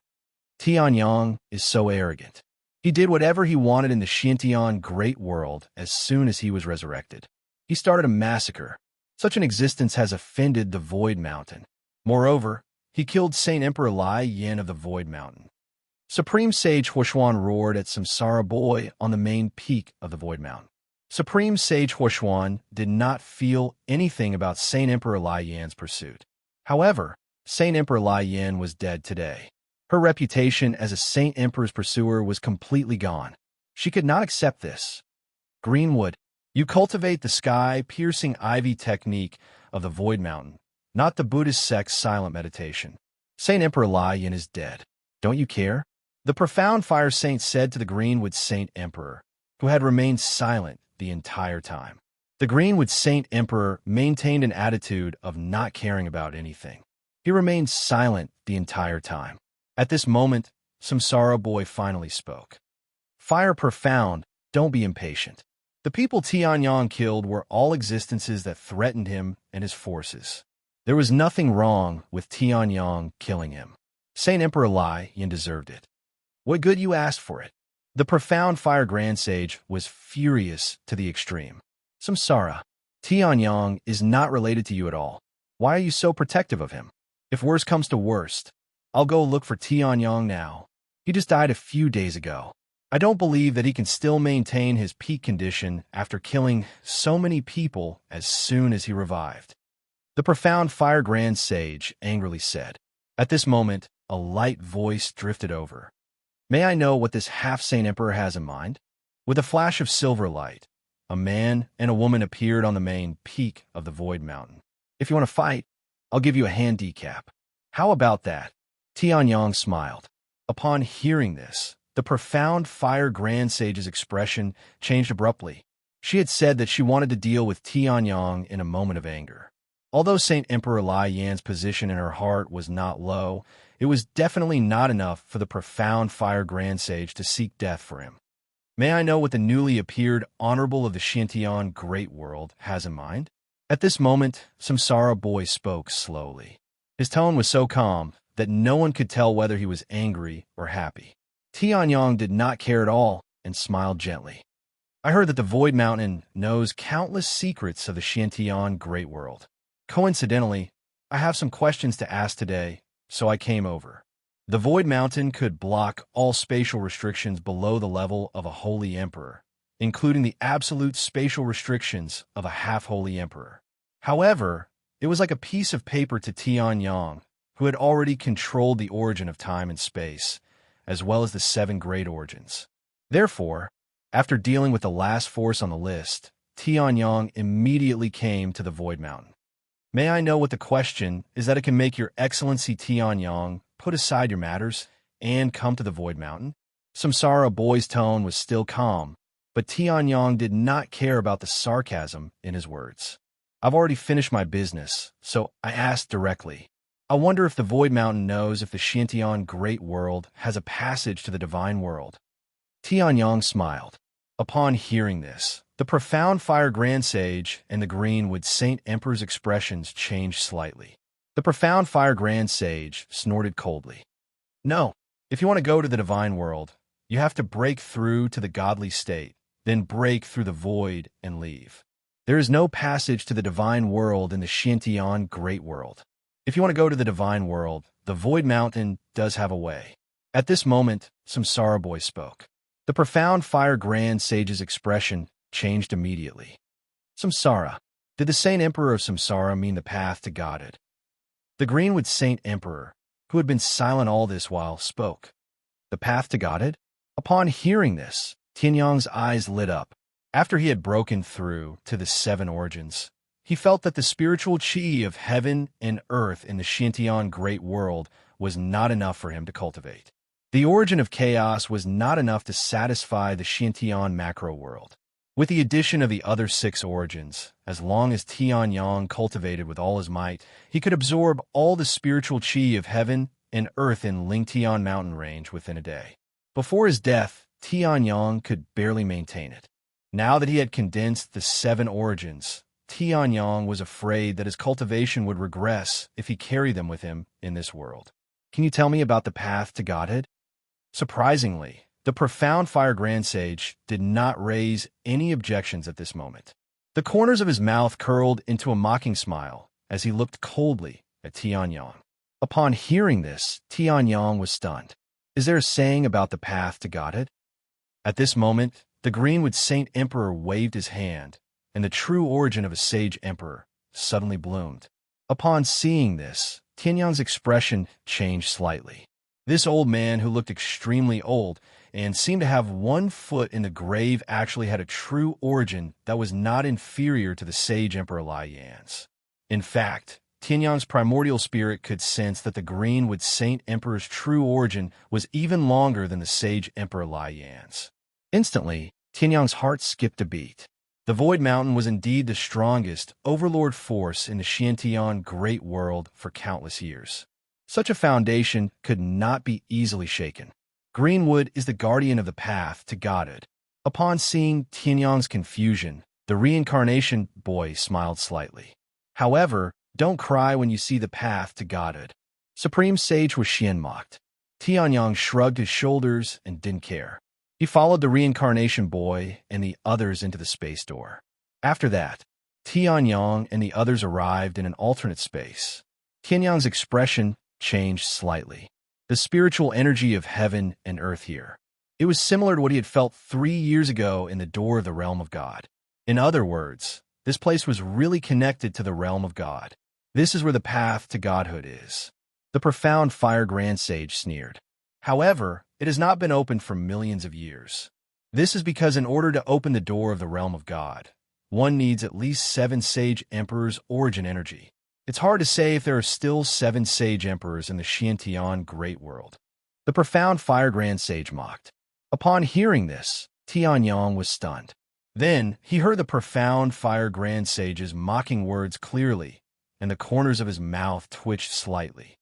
Tianyang is so arrogant. He did whatever he wanted in the Xiantian Great World as soon as he was resurrected. He started a massacre. Such an existence has offended the Void Mountain. Moreover, he killed Saint Emperor Lai Yin of the Void Mountain. Supreme Sage Huoshuan roared at Samsara Boy on the main peak of the Void Mountain. Supreme Sage Huoshuan did not feel anything about Saint Emperor Lai Yan's pursuit. However, Saint Emperor Lai Yan was dead today. Her reputation as a Saint Emperor's pursuer was completely gone. She could not accept this. Greenwood, you cultivate the sky-piercing ivy technique of the Void Mountain, not the Buddhist sect's silent meditation. Saint Emperor Lai Yan is dead. Don't you care? The profound fire saint said to the Greenwood Saint Emperor, who had remained silent the entire time. The Greenwood Saint Emperor maintained an attitude of not caring about anything. He remained silent the entire time. At this moment, Samsara Boy finally spoke. Fire profound, don't be impatient. The people Tianyang killed were all existences that threatened him and his forces. There was nothing wrong with Tianyang killing him. Saint Emperor Lai Yan deserved it. What good you asked for it? The profound fire grand sage was furious to the extreme. Samsara, Tianyang is not related to you at all. Why are you so protective of him? If worst comes to worst, I'll go look for Tianyang now. He just died a few days ago. I don't believe that he can still maintain his peak condition after killing so many people as soon as he revived. The profound fire grand sage angrily said. At this moment, a light voice drifted over. May I know what this half-saint emperor has in mind? With a flash of silver light, a man and a woman appeared on the main peak of the Void Mountain. If you want to fight, I'll give you a handicap. How about that? Tianyang smiled. Upon hearing this, the profound fire grand sage's expression changed abruptly. She had said that she wanted to deal with Tianyang in a moment of anger. Although Saint Emperor Lai Yan's position in her heart was not low, it was definitely not enough for the profound fire grand sage to seek death for him. May I know what the newly appeared Honorable of the Shintian Great World has in mind? At this moment, Samsara Boy spoke slowly. His tone was so calm that no one could tell whether he was angry or happy. Tianyang did not care at all and smiled gently. I heard that the Void Mountain knows countless secrets of the Shintian Great World. Coincidentally, I have some questions to ask today, so I came over. The Void Mountain could block all spatial restrictions below the level of a holy emperor, including the absolute spatial restrictions of a half-holy emperor. However, it was like a piece of paper to Tianyang, who had already controlled the origin of time and space, as well as the 7 great origins. Therefore, after dealing with the last force on the list, Tianyang immediately came to the Void Mountain. May I know what the question is that it can make your Excellency Tianyang put aside your matters and come to the Void Mountain? Samsara Boy's tone was still calm, but Tianyang did not care about the sarcasm in his words. I've already finished my business, so I asked directly. I wonder if the Void Mountain knows if the Shintian Great World has a passage to the Divine World. Tianyang smiled. Upon hearing this, the profound fire grand sage and the Greenwood Saint Emperor's expressions changed slightly. The profound fire grand sage snorted coldly. No, if you want to go to the Divine World, you have to break through to the godly state, then break through the void and leave. There is no passage to the Divine World in the Shintian Great World. If you want to go to the Divine World, the Void Mountain does have a way. At this moment, Samsara Boy spoke. The profound fire grand sage's expression changed immediately. Samsara. Did the Saint Emperor of Samsara mean the path to Godhead? The Greenwood Saint Emperor, who had been silent all this while, spoke. The path to Godhead? Upon hearing this, Tianyang's eyes lit up. After he had broken through to the 7 origins, he felt that the spiritual chi of heaven and earth in the Shintian Great World was not enough for him to cultivate. The origin of chaos was not enough to satisfy the Shintian macro world. With the addition of the other 6 origins, as long as Tianyang cultivated with all his might, he could absorb all the spiritual chi of heaven and earth in Lingtian mountain range within a day. Before his death, Tianyang could barely maintain it. Now that he had condensed the 7 origins, Tianyang was afraid that his cultivation would regress if he carried them with him in this world. Can you tell me about the path to Godhead? Surprisingly, the profound fire grand sage did not raise any objections at this moment. The corners of his mouth curled into a mocking smile as he looked coldly at Tianyang. Upon hearing this, Tianyang was stunned. Is there a saying about the path to Godhead? At this moment, the Greenwood Saint Emperor waved his hand, and the true origin of a sage emperor suddenly bloomed. Upon seeing this, Tianyang's expression changed slightly. This old man, who looked extremely old and seemed to have one foot in the grave, actually had a true origin that was not inferior to the sage Emperor Lai Yan's. In fact, Tianyang's primordial spirit could sense that the Greenwood Saint Emperor's true origin was even longer than the sage Emperor Lai Yan's. Instantly, Tianyang's heart skipped a beat. The Void Mountain was indeed the strongest overlord force in the Xiantian Great World for countless years. Such a foundation could not be easily shaken. Greenwood is the guardian of the path to Godhood. Upon seeing Tianyang's confusion, the reincarnation boy smiled slightly. However, don't cry when you see the path to Godhood. Supreme Sage was Xian mocked. Tianyang shrugged his shoulders and didn't care. He followed the reincarnation boy and the others into the space door. After that, Tianyang and the others arrived in an alternate space. Tianyang's expression changed slightly. The spiritual energy of heaven and earth here. It was similar to what he had felt 3 years ago in the door of the realm of God. In other words, this place was really connected to the realm of God. This is where the path to Godhood is. The profound Fire Grand Sage sneered. However, it has not been opened for millions of years. This is because in order to open the door of the realm of God, one needs at least 7 sage emperors' origin energy. It's hard to say if there are still 7 sage emperors in the Xiantian Great World. The profound Fire Grand Sage mocked. Upon hearing this, Tianyang was stunned. Then he heard the profound Fire Grand Sage's mocking words clearly, and the corners of his mouth twitched slightly.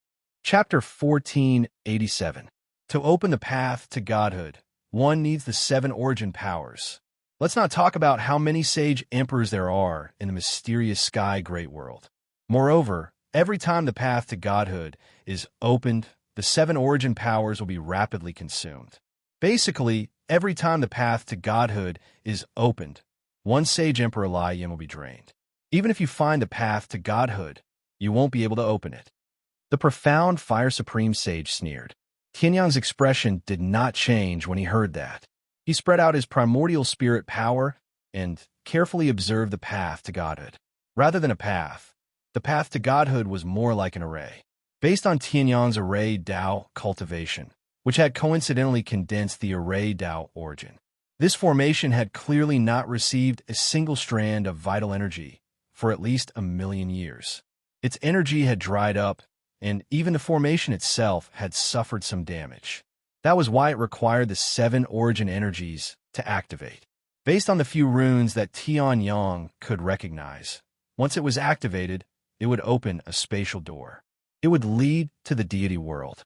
Chapter 1487. To open the path to Godhood, one needs the 7 origin powers. Let's not talk about how many sage emperors there are in the mysterious Sky Great World. Moreover, every time the path to Godhood is opened, the 7 origin powers will be rapidly consumed. Basically, every time the path to Godhood is opened, one sage Emperor Lai Yin will be drained. Even if you find the path to Godhood, you won't be able to open it. The profound Fire Supreme Sage sneered. Tianyang's expression did not change when he heard that. He spread out his primordial spirit power and carefully observed the path to Godhood. Rather than a path, the path to Godhood was more like an array. Based on Tianyang's array Dao cultivation, which had coincidentally condensed the array Dao origin. This formation had clearly not received a single strand of vital energy for at least 1,000,000 years. Its energy had dried up, and even the formation itself had suffered some damage. That was why it required the 7 origin energies to activate. Based on the few runes that Tianyang could recognize, once it was activated, it would open a spatial door. It would lead to the deity world.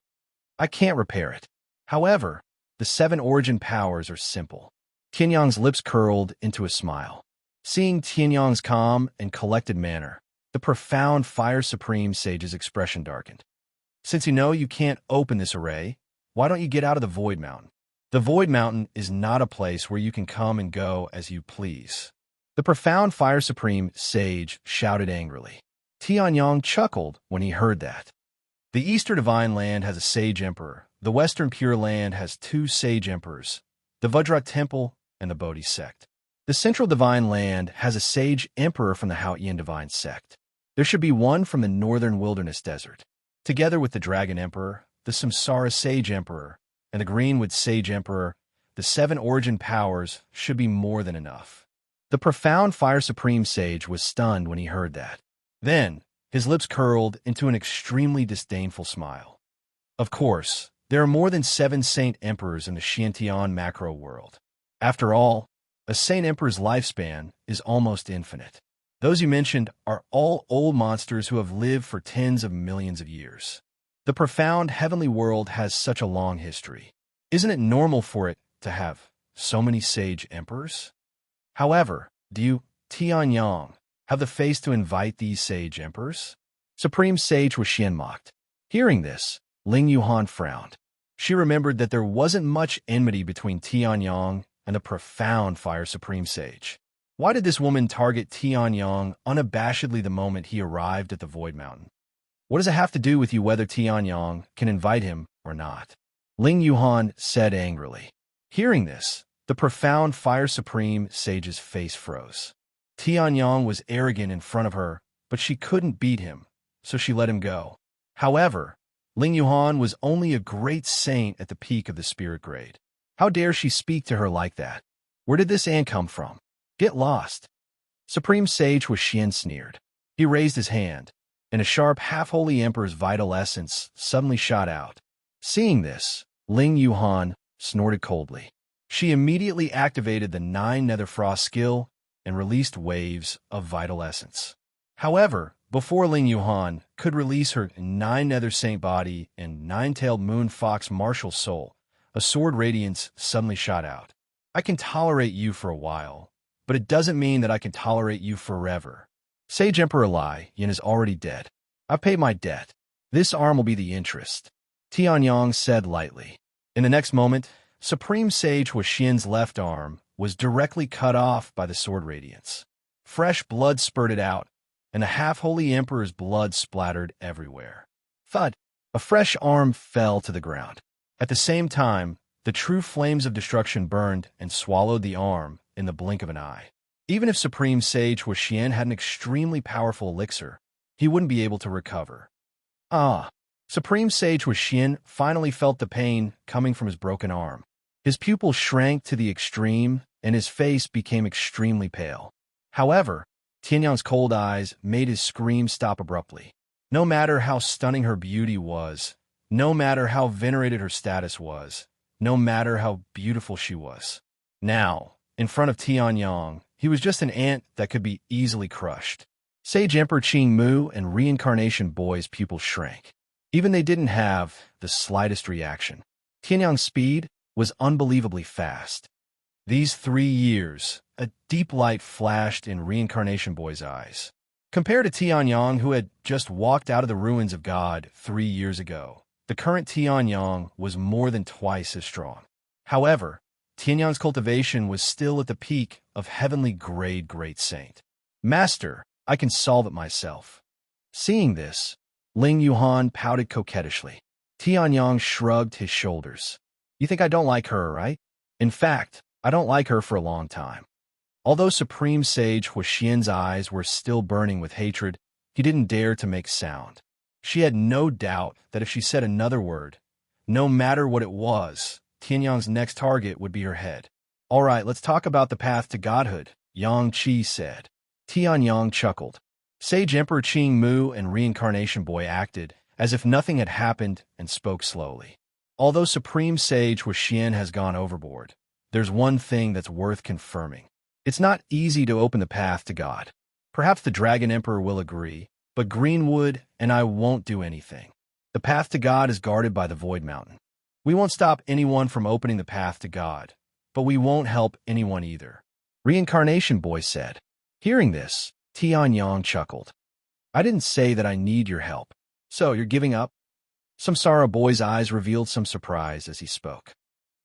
I can't repair it. However, the 7 origin powers are simple. Tianyang's lips curled into a smile. Seeing Tianyang's calm and collected manner, the profound Fire Supreme Sage's expression darkened. Since you know you can't open this array, why don't you get out of the Void Mountain? The Void Mountain is not a place where you can come and go as you please. The profound Fire Supreme Sage shouted angrily. Tianyang chuckled when he heard that. The Eastern Divine Land has a Sage Emperor. The Western Pure Land has 2 Sage Emperors, the Vajra Temple and the Bodhi Sect. The Central Divine Land has a Sage Emperor from the Haotian Divine Sect. There should be one from the Northern Wilderness Desert. Together with the Dragon Emperor, the Samsara Sage Emperor, and the Greenwood Sage Emperor, the 7 origin powers should be more than enough. The profound Fire Supreme Sage was stunned when he heard that. Then, his lips curled into an extremely disdainful smile. Of course, there are more than 7 Saint Emperors in the Xiantian macro world. After all, a Saint Emperor's lifespan is almost infinite. Those you mentioned are all old monsters who have lived for tens of millions of years. The profound heavenly world has such a long history. Isn't it normal for it to have so many sage emperors? However, do you, Tianyang, have the face to invite these sage emperors? Supreme Sage was Xian mocked. Hearing this, Ling Yuhan frowned. She remembered that there wasn't much enmity between Tianyang and the profound Fire Supreme Sage. Why did this woman target Tianyang unabashedly the moment he arrived at the Void Mountain? What does it have to do with you whether Tianyang can invite him or not? Ling Yuhan said angrily. Hearing this, the profound Fire Supreme Sage's face froze. Tianyang was arrogant in front of her, but she couldn't beat him, so she let him go. However, Ling Yuhan was only a great saint at the peak of the spirit grade. How dare she speak to her like that? Where did this ant come from? Get lost. Supreme Sage Huaxian sneered. He raised his hand, and a sharp half-holy emperor's vital essence suddenly shot out. Seeing this, Ling Yuhan snorted coldly. She immediately activated the 9 Nether Frost skill and released waves of vital essence. However, before Ling Yuhan could release her 9 Nether Saint body and 9-tailed Moon Fox martial soul, a sword radiance suddenly shot out. I can tolerate you for a while, but it doesn't mean that I can tolerate you forever. Sage Emperor Lai Yin is already dead. I've paid my debt. This arm will be the interest, Tianyang said lightly. In the next moment, Supreme Sage Huaxian's left arm was directly cut off by the sword radiance. Fresh blood spurted out, and the half-holy emperor's blood splattered everywhere. Thud! A fresh arm fell to the ground. At the same time, the true flames of destruction burned and swallowed the arm in the blink of an eye. Even if Supreme Sage Huaxian had an extremely powerful elixir, he wouldn't be able to recover. Supreme Sage Huaxian finally felt the pain coming from his broken arm. His pupils shrank to the extreme, and his face became extremely pale. However, Tianyang's cold eyes made his scream stop abruptly. No matter how stunning her beauty was, no matter how venerated her status was, no matter how beautiful she was. Now, in front of Tianyang, he was just an ant that could be easily crushed. Sage Emperor Qing Mu and Reincarnation Boy's pupils shrank. Even they didn't have the slightest reaction. Tianyang's speed was unbelievably fast. These 3 years, a deep light flashed in Reincarnation Boy's eyes. Compared to Tianyang, who had just walked out of the ruins of God 3 years ago, the current Tianyang was more than twice as strong. However, Tianyang's cultivation was still at the peak of heavenly grade great saint. Master, I can solve it myself. Seeing this, Ling Yuhan pouted coquettishly. Tianyang shrugged his shoulders. You think I don't like her, right? In fact, I don't like her for a long time. Although Supreme Sage Huaxian's eyes were still burning with hatred, he didn't dare to make sound. She had no doubt that if she said another word, no matter what it was, Tianyang's next target would be her head. All right, let's talk about the path to godhood, Yang Qi said. Tianyang chuckled. Sage Emperor Qing Mu and Reincarnation Boy acted as if nothing had happened and spoke slowly. Although Supreme Sage Huaxian has gone overboard, there's one thing that's worth confirming. It's not easy to open the path to God. Perhaps the Dragon Emperor will agree, but Greenwood and I won't do anything. The path to God is guarded by the Void Mountain. We won't stop anyone from opening the path to God, but we won't help anyone either, Reincarnation Boy said. Hearing this, Tianyang chuckled. I didn't say that I need your help. So, you're giving up? Samsara Boy's eyes revealed some surprise as he spoke.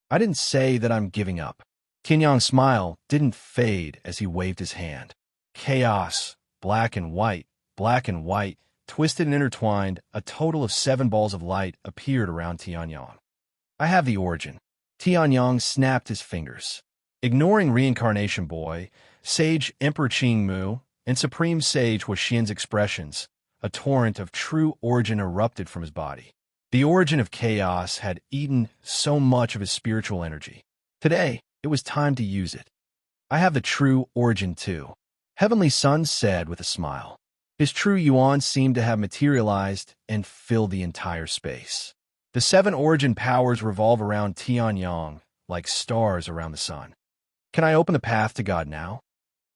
I didn't say that I'm giving up. Tianyang's smile didn't fade as he waved his hand. Chaos, black and white, twisted and intertwined, a total of 7 balls of light appeared around Tianyang. I have the origin. Tianyang snapped his fingers. Ignoring Reincarnation Boy, Sage Emperor Qing Mu, and Supreme Sage Huaxian's expressions, a torrent of true origin erupted from his body. The origin of chaos had eaten so much of his spiritual energy. Today, it was time to use it. I have the true origin too, Heavenly Sun said with a smile. His true yuan seemed to have materialized and filled the entire space. The 7 origin powers revolve around Tianyang like stars around the sun. Can I open the path to God now?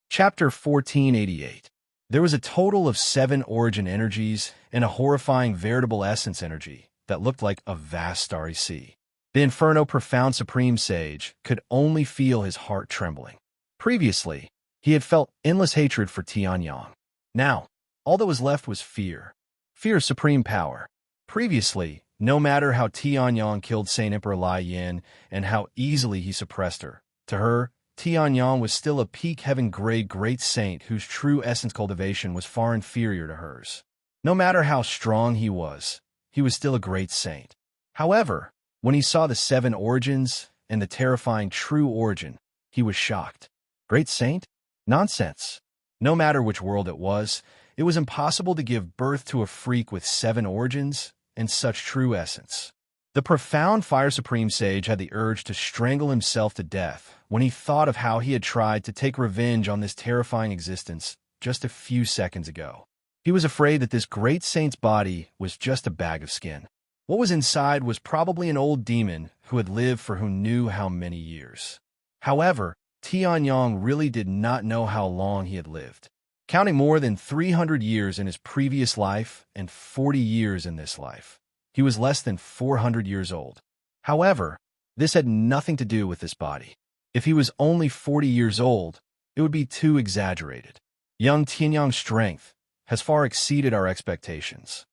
Chapter 1488. There was a total of 7 origin energies and a horrifying veritable essence energy that looked like a vast starry sea. The Inferno Profound Supreme Sage could only feel his heart trembling. Previously, he had felt endless hatred for Tianyang. Now, all that was left was fear. Fear of supreme power. Previously, no matter how Tianyang killed Saint Emperor Lai Yin and how easily he suppressed her, to her, Tianyang was still a peak heaven-grade great saint whose true essence cultivation was far inferior to hers. No matter how strong he was still a great saint. However, When he saw the 7 origins and the terrifying true origin, he was shocked. Great saint? Nonsense. No matter which world it was impossible to give birth to a freak with 7 origins and such true essence. The profound Fire Supreme Sage had the urge to strangle himself to death when he thought of how he had tried to take revenge on this terrifying existence just a few seconds ago. He was afraid that this great saint's body was just a bag of skin. What was inside was probably an old demon who had lived for who knew how many years. However, Tianyong really did not know how long he had lived. Counting more than 300 years in his previous life and 40 years in this life, he was less than 400 years old. However, this had nothing to do with this body. If he was only 40 years old, it would be too exaggerated. Young Tianyong's strength has far exceeded our expectations.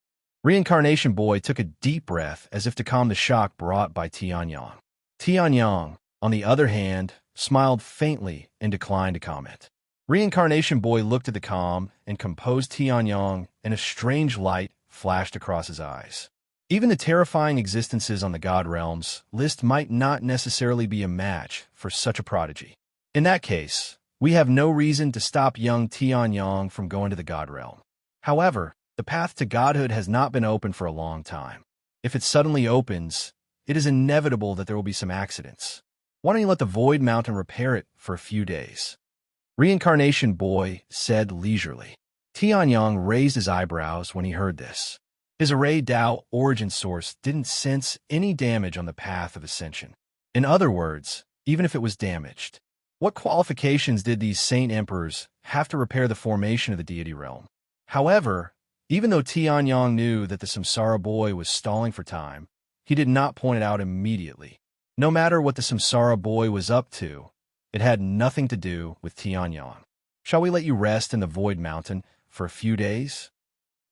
Reincarnation Boy took a deep breath as if to calm the shock brought by Tianyong. Tianyong, on the other hand, smiled faintly and declined to comment. Reincarnation Boy looked at the calm and composed Tianyong, and a strange light flashed across his eyes. Even the terrifying existences on the God Realms list might not necessarily be a match for such a prodigy. In that case, we have no reason to stop young Tianyong from going to the God Realm. However, the path to godhood has not been open for a long time. If it suddenly opens, it is inevitable that there will be some accidents. Why don't you let the Void Mountain repair it for a few days? Reincarnation Boy said leisurely. Tianyong raised his eyebrows when he heard this. His Array Dao origin source didn't sense any damage on the path of ascension. In other words, even if it was damaged, what qualifications did these Saint Emperors have to repair the formation of the deity realm? However, even though Tianyong knew that the Samsara Boy was stalling for time, he did not point it out immediately. No matter what the Samsara Boy was up to, it had nothing to do with Tianyong. Shall we let you rest in the Void Mountain for a few days?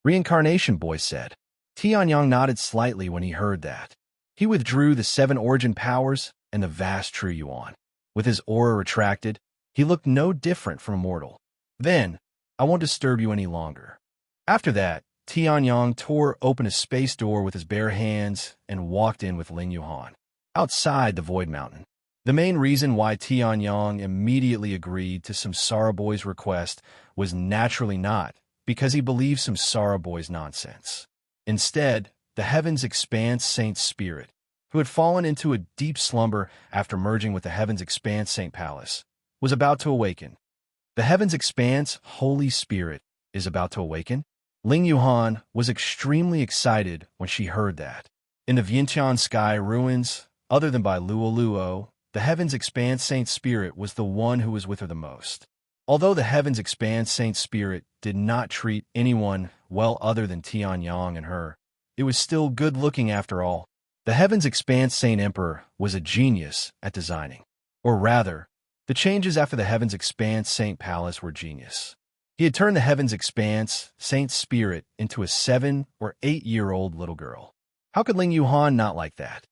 Reincarnation Boy said. Tianyong nodded slightly when he heard that. He withdrew the 7 origin powers and the vast True Yuan. With his aura retracted, he looked no different from a mortal. Then, I won't disturb you any longer. After that, Tianyong tore open a space door with his bare hands and walked in with Ling Yuhan. Outside the Void Mountain. The main reason why Tianyong immediately agreed to Samsara Boy's request was naturally not because he believed Samsara Boy's nonsense. Instead, the Heavens Expanse Saint Spirit, who had fallen into a deep slumber after merging with the Heavens Expanse Saint Palace, was about to awaken. The Heavens Expanse Holy Spirit is about to awaken? Ling Yuhan was extremely excited when she heard that. In the Vientiane Sky ruins, other than by Luoluo, the Heavens Expanse Saint Spirit was the one who was with her the most. Although the Heavens Expanse Saint Spirit did not treat anyone well other than Tianyong and her, it was still good-looking after all. The Heavens Expanse Saint Emperor was a genius at designing. Or rather, the changes after the Heavens Expanse Saint Palace were genius. He had turned the Heavens Expanse Saint Spirit into a 7- or 8-year-old little girl. How could Ling Yuhan not like that?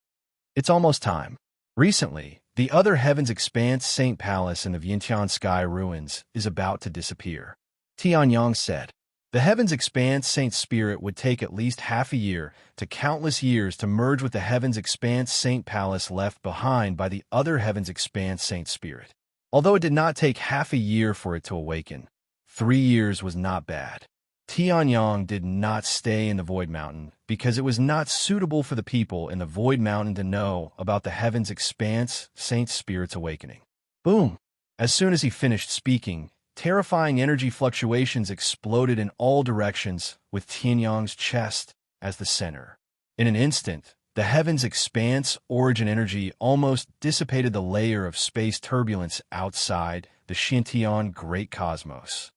It's almost time. Recently, the other Heavens Expanse Saint Palace in the Vientiane Sky ruins is about to disappear. Tianyong said. The Heavens Expanse Saint Spirit would take at least half a year to countless years to merge with the Heavens Expanse Saint Palace left behind by the other Heavens Expanse Saint Spirit. Although it did not take half a year for it to awaken, 3 years was not bad. Tianyong did not stay in the Void Mountain because it was not suitable for the people in the Void Mountain to know about the Heavens Expanse Saint Spirit's awakening. Boom! As soon as he finished speaking, terrifying energy fluctuations exploded in all directions with Tianyong's chest as the center. In an instant, the Heavens Expanse origin energy almost dissipated the layer of space turbulence outside the Xintian Great Cosmos.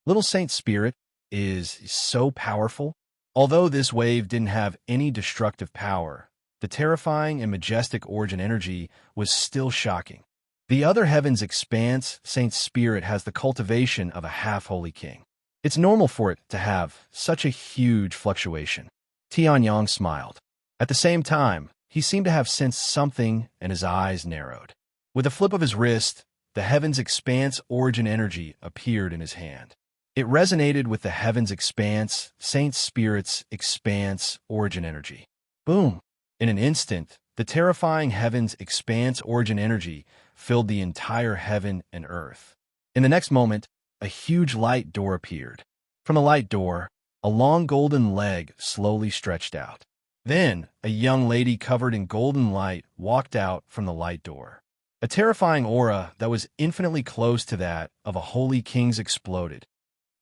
Little Saint Spirit is so powerful. Although this wave didn't have any destructive power, the terrifying and majestic origin energy was still shocking. The other Heavens Expanse Saint Spirit has the cultivation of a half-holy king. It's normal for it to have such a huge fluctuation. Tianyong smiled. At the same time, he seemed to have sensed something and his eyes narrowed. With a flip of his wrist, the Heavens Expanse origin energy appeared in his hand. It resonated with the Heavens Expanse Saint Spirit's expanse origin energy. Boom! In an instant, The terrifying heaven's expanse origin energy filled the entire heaven and earth. In the next moment, a huge light door appeared. From the light door, a long golden leg slowly stretched out. Then, a young lady covered in golden light walked out from the light door. A terrifying aura that was infinitely close to that of a holy king's exploded.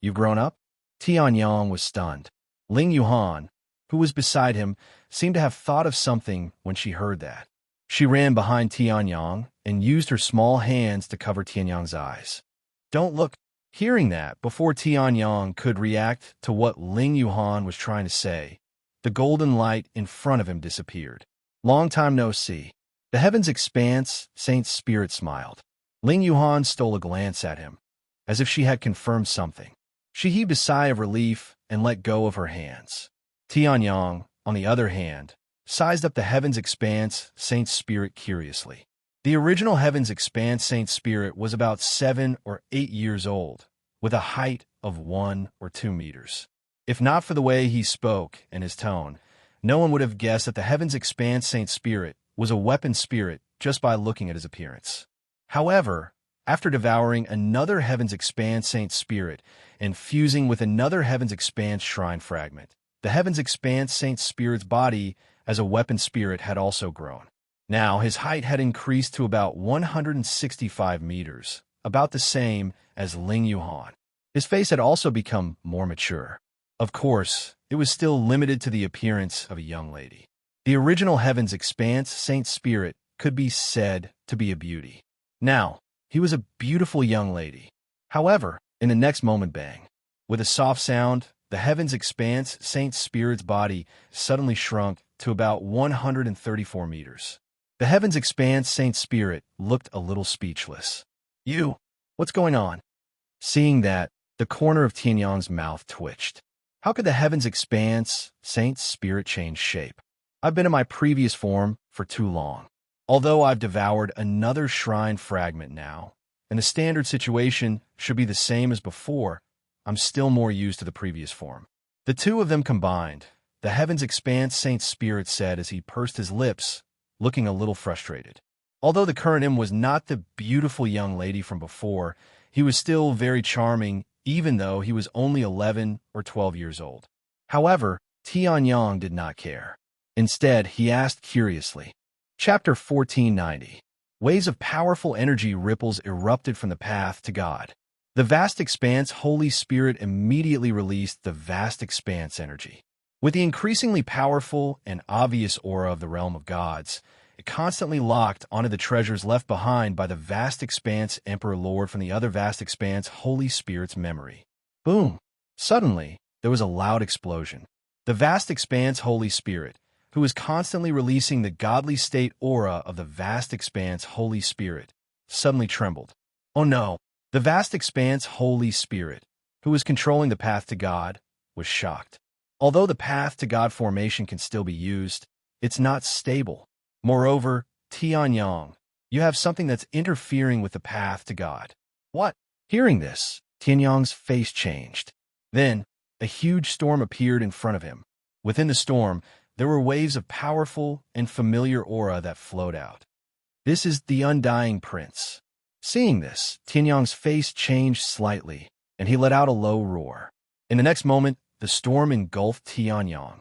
"You've grown up?" Tianyang was stunned. Ling Yuhan, who was beside him, seemed to have thought of something when she heard that. She ran behind Tianyang and used her small hands to cover Tianyang's eyes. "Don't look." Hearing that, before Tianyang could react to what Ling Yuhan was trying to say, the golden light in front of him disappeared. "Long time no see." The heaven's expanse, Saint's spirit smiled. Ling Yuhan stole a glance at him, as if she had confirmed something. She heaved a sigh of relief and let go of her hands. Tianyang, on the other hand, sized up the heaven's expanse, Saint's spirit curiously. The original heaven's expanse, Saint's spirit, was about 7 or 8 years old, with a height of 1 or 2 meters. If not for the way he spoke and his tone, no one would have guessed that the heaven's expanse, Saint's spirit, was a weapon spirit just by looking at his appearance. However, after devouring another heaven's expanse, Saint's spirit, and fusing with another heaven's expanse shrine fragment, the heaven's expanse, Saint's spirit's body as a weapon spirit had also grown. Now his height had increased to about 165 meters, about the same as Ling Yuhan. His face had also become more mature. Of course, it was still limited to the appearance of a young lady. The original heaven's expanse, Saint's spirit, could be said to be a beauty. Now, he was a beautiful young lady. However, in the next moment, bang. With a soft sound, the heaven's expanse, Saint's spirit's body suddenly shrunk to about 134 meters. The heaven's expanse, Saint's spirit, looked a little speechless. "You, what's going on?" Seeing that, the corner of Tianyang's mouth twitched. How could the heaven's expanse, Saint's spirit, change shape? "I've been in my previous form for too long. Although I've devoured another shrine fragment now, and the standard situation should be the same as before, I'm still more used to the previous form." The two of them combined, the heaven's expanse, Saint's spirit said as he pursed his lips, looking a little frustrated. Although the current him was not the beautiful young lady from before, he was still very charming, even though he was only 11 or 12 years old. However, Tianyang did not care. Instead, he asked curiously. Chapter 1490. Waves of powerful energy ripples erupted from the path to God. The vast expanse Holy Spirit immediately released the vast expanse energy. With the increasingly powerful and obvious aura of the realm of gods, it constantly locked onto the treasures left behind by the vast expanse Emperor Lord from the other vast expanse Holy Spirit's memory. Boom! Suddenly, there was a loud explosion. The vast expanse Holy Spirit, who was constantly releasing the godly state aura of the vast expanse Holy Spirit, suddenly trembled. Oh no! The vast expanse Holy Spirit, who was controlling the path to God, was shocked. Although the path to God formation can still be used, it's not stable. Moreover, Tianyang, you have something that's interfering with the path to God. What? Hearing this, Tianyang's face changed. Then, a huge storm appeared in front of him. Within the storm, there were waves of powerful and familiar aura that flowed out. This is the Undying Prince. Seeing this, Tianyang's face changed slightly, and he let out a low roar. In the next moment, the storm engulfed Tianyang.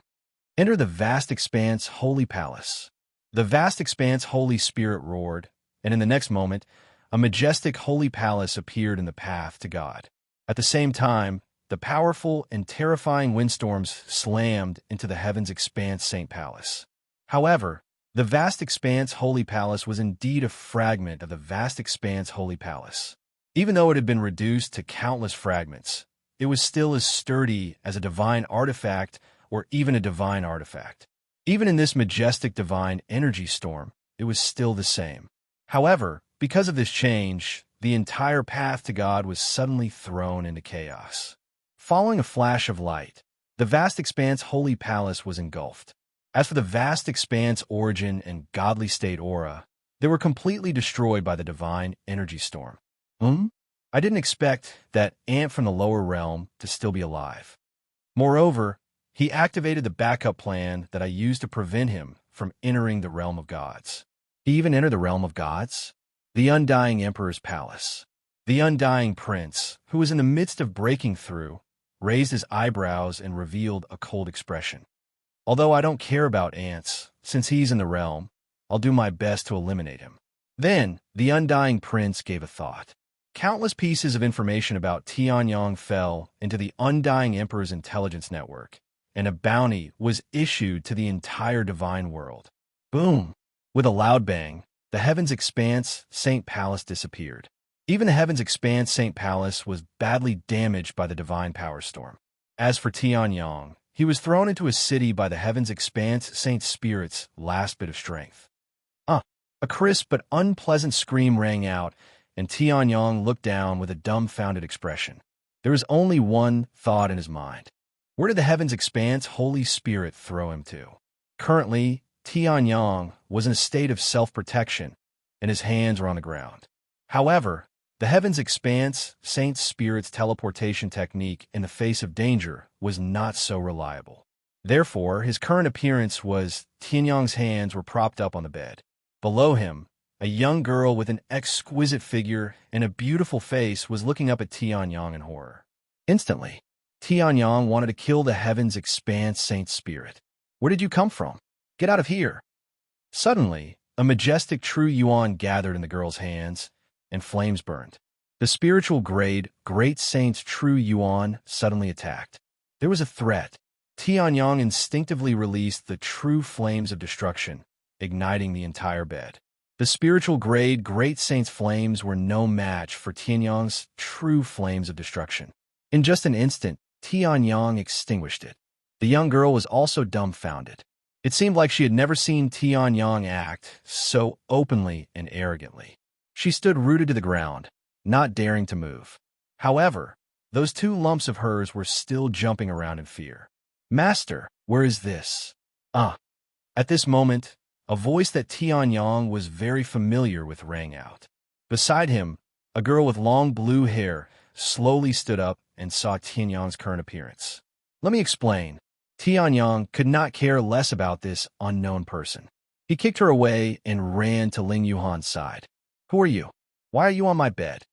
Enter the vast expanse Holy Palace. The vast expanse Holy Spirit roared, and in the next moment, a majestic holy palace appeared in the path to God. At the same time, the powerful and terrifying windstorms slammed into the heaven's expanse Saint Palace. However, the vast expanse Holy Palace was indeed a fragment of the vast expanse Holy Palace. Even though it had been reduced to countless fragments, it was still as sturdy as a divine artifact or even a divine artifact. Even in this majestic divine energy storm, it was still the same. However, because of this change, the entire path to God was suddenly thrown into chaos. Following a flash of light, the vast expanse Holy Palace was engulfed. As for the vast expanse origin and godly state aura, they were completely destroyed by the divine energy storm. I didn't expect that ant from the lower realm to still be alive. Moreover, he activated the backup plan that I used to prevent him from entering the realm of gods. He even entered the realm of gods? The undying emperor's palace. The undying prince, who was in the midst of breaking through, raised his eyebrows and revealed a cold expression. Although I don't care about ants, since he's in the realm, I'll do my best to eliminate him. Then, the undying prince gave a thought. Countless pieces of information about Tianyang fell into the undying emperor's intelligence network, and a bounty was issued to the entire divine world. Boom! With a loud bang, the Heaven's Expanse Saint Palace disappeared. Even the Heaven's Expanse Saint Palace was badly damaged by the divine power storm. As for Tianyang, he was thrown into a city by the Heaven's Expanse Saint Spirit's last bit of strength. A crisp but unpleasant scream rang out, and Tianyang looked down with a dumbfounded expression. There was only one thought in his mind. Where did the Heaven's Expanse Holy Spirit throw him to? Currently, Tianyang was in a state of self-protection, and his hands were on the ground. However, the Heaven's Expanse Saint Spirit's teleportation technique in the face of danger was not so reliable. Therefore, his current appearance was Tianyang's hands were propped up on the bed. Below him, a young girl with an exquisite figure and a beautiful face was looking up at Tianyang in horror. Instantly, Tianyang wanted to kill the Heaven's Expanse Saint Spirit. Where did you come from? Get out of here! Suddenly, a majestic true yuan gathered in the girl's hands, and flames burned. The spiritual grade Great Saint's true yuan suddenly attacked. There was a threat. Tianyang instinctively released the true flames of destruction, igniting the entire bed. The spiritual grade Great Saint's flames were no match for Tianyang's true flames of destruction. In just an instant, Tianyang extinguished it. The young girl was also dumbfounded. It seemed like she had never seen Tianyang act so openly and arrogantly. She stood rooted to the ground, not daring to move. However, those two lumps of hers were still jumping around in fear. Master, where is this? At this moment, a voice that Tianyang was very familiar with rang out. Beside him, a girl with long blue hair slowly stood up and saw Tianyang's current appearance. Let me explain. Tianyang could not care less about this unknown person. He kicked her away and ran to Ling Yuhan's side. Who are you? Why are you on my bed?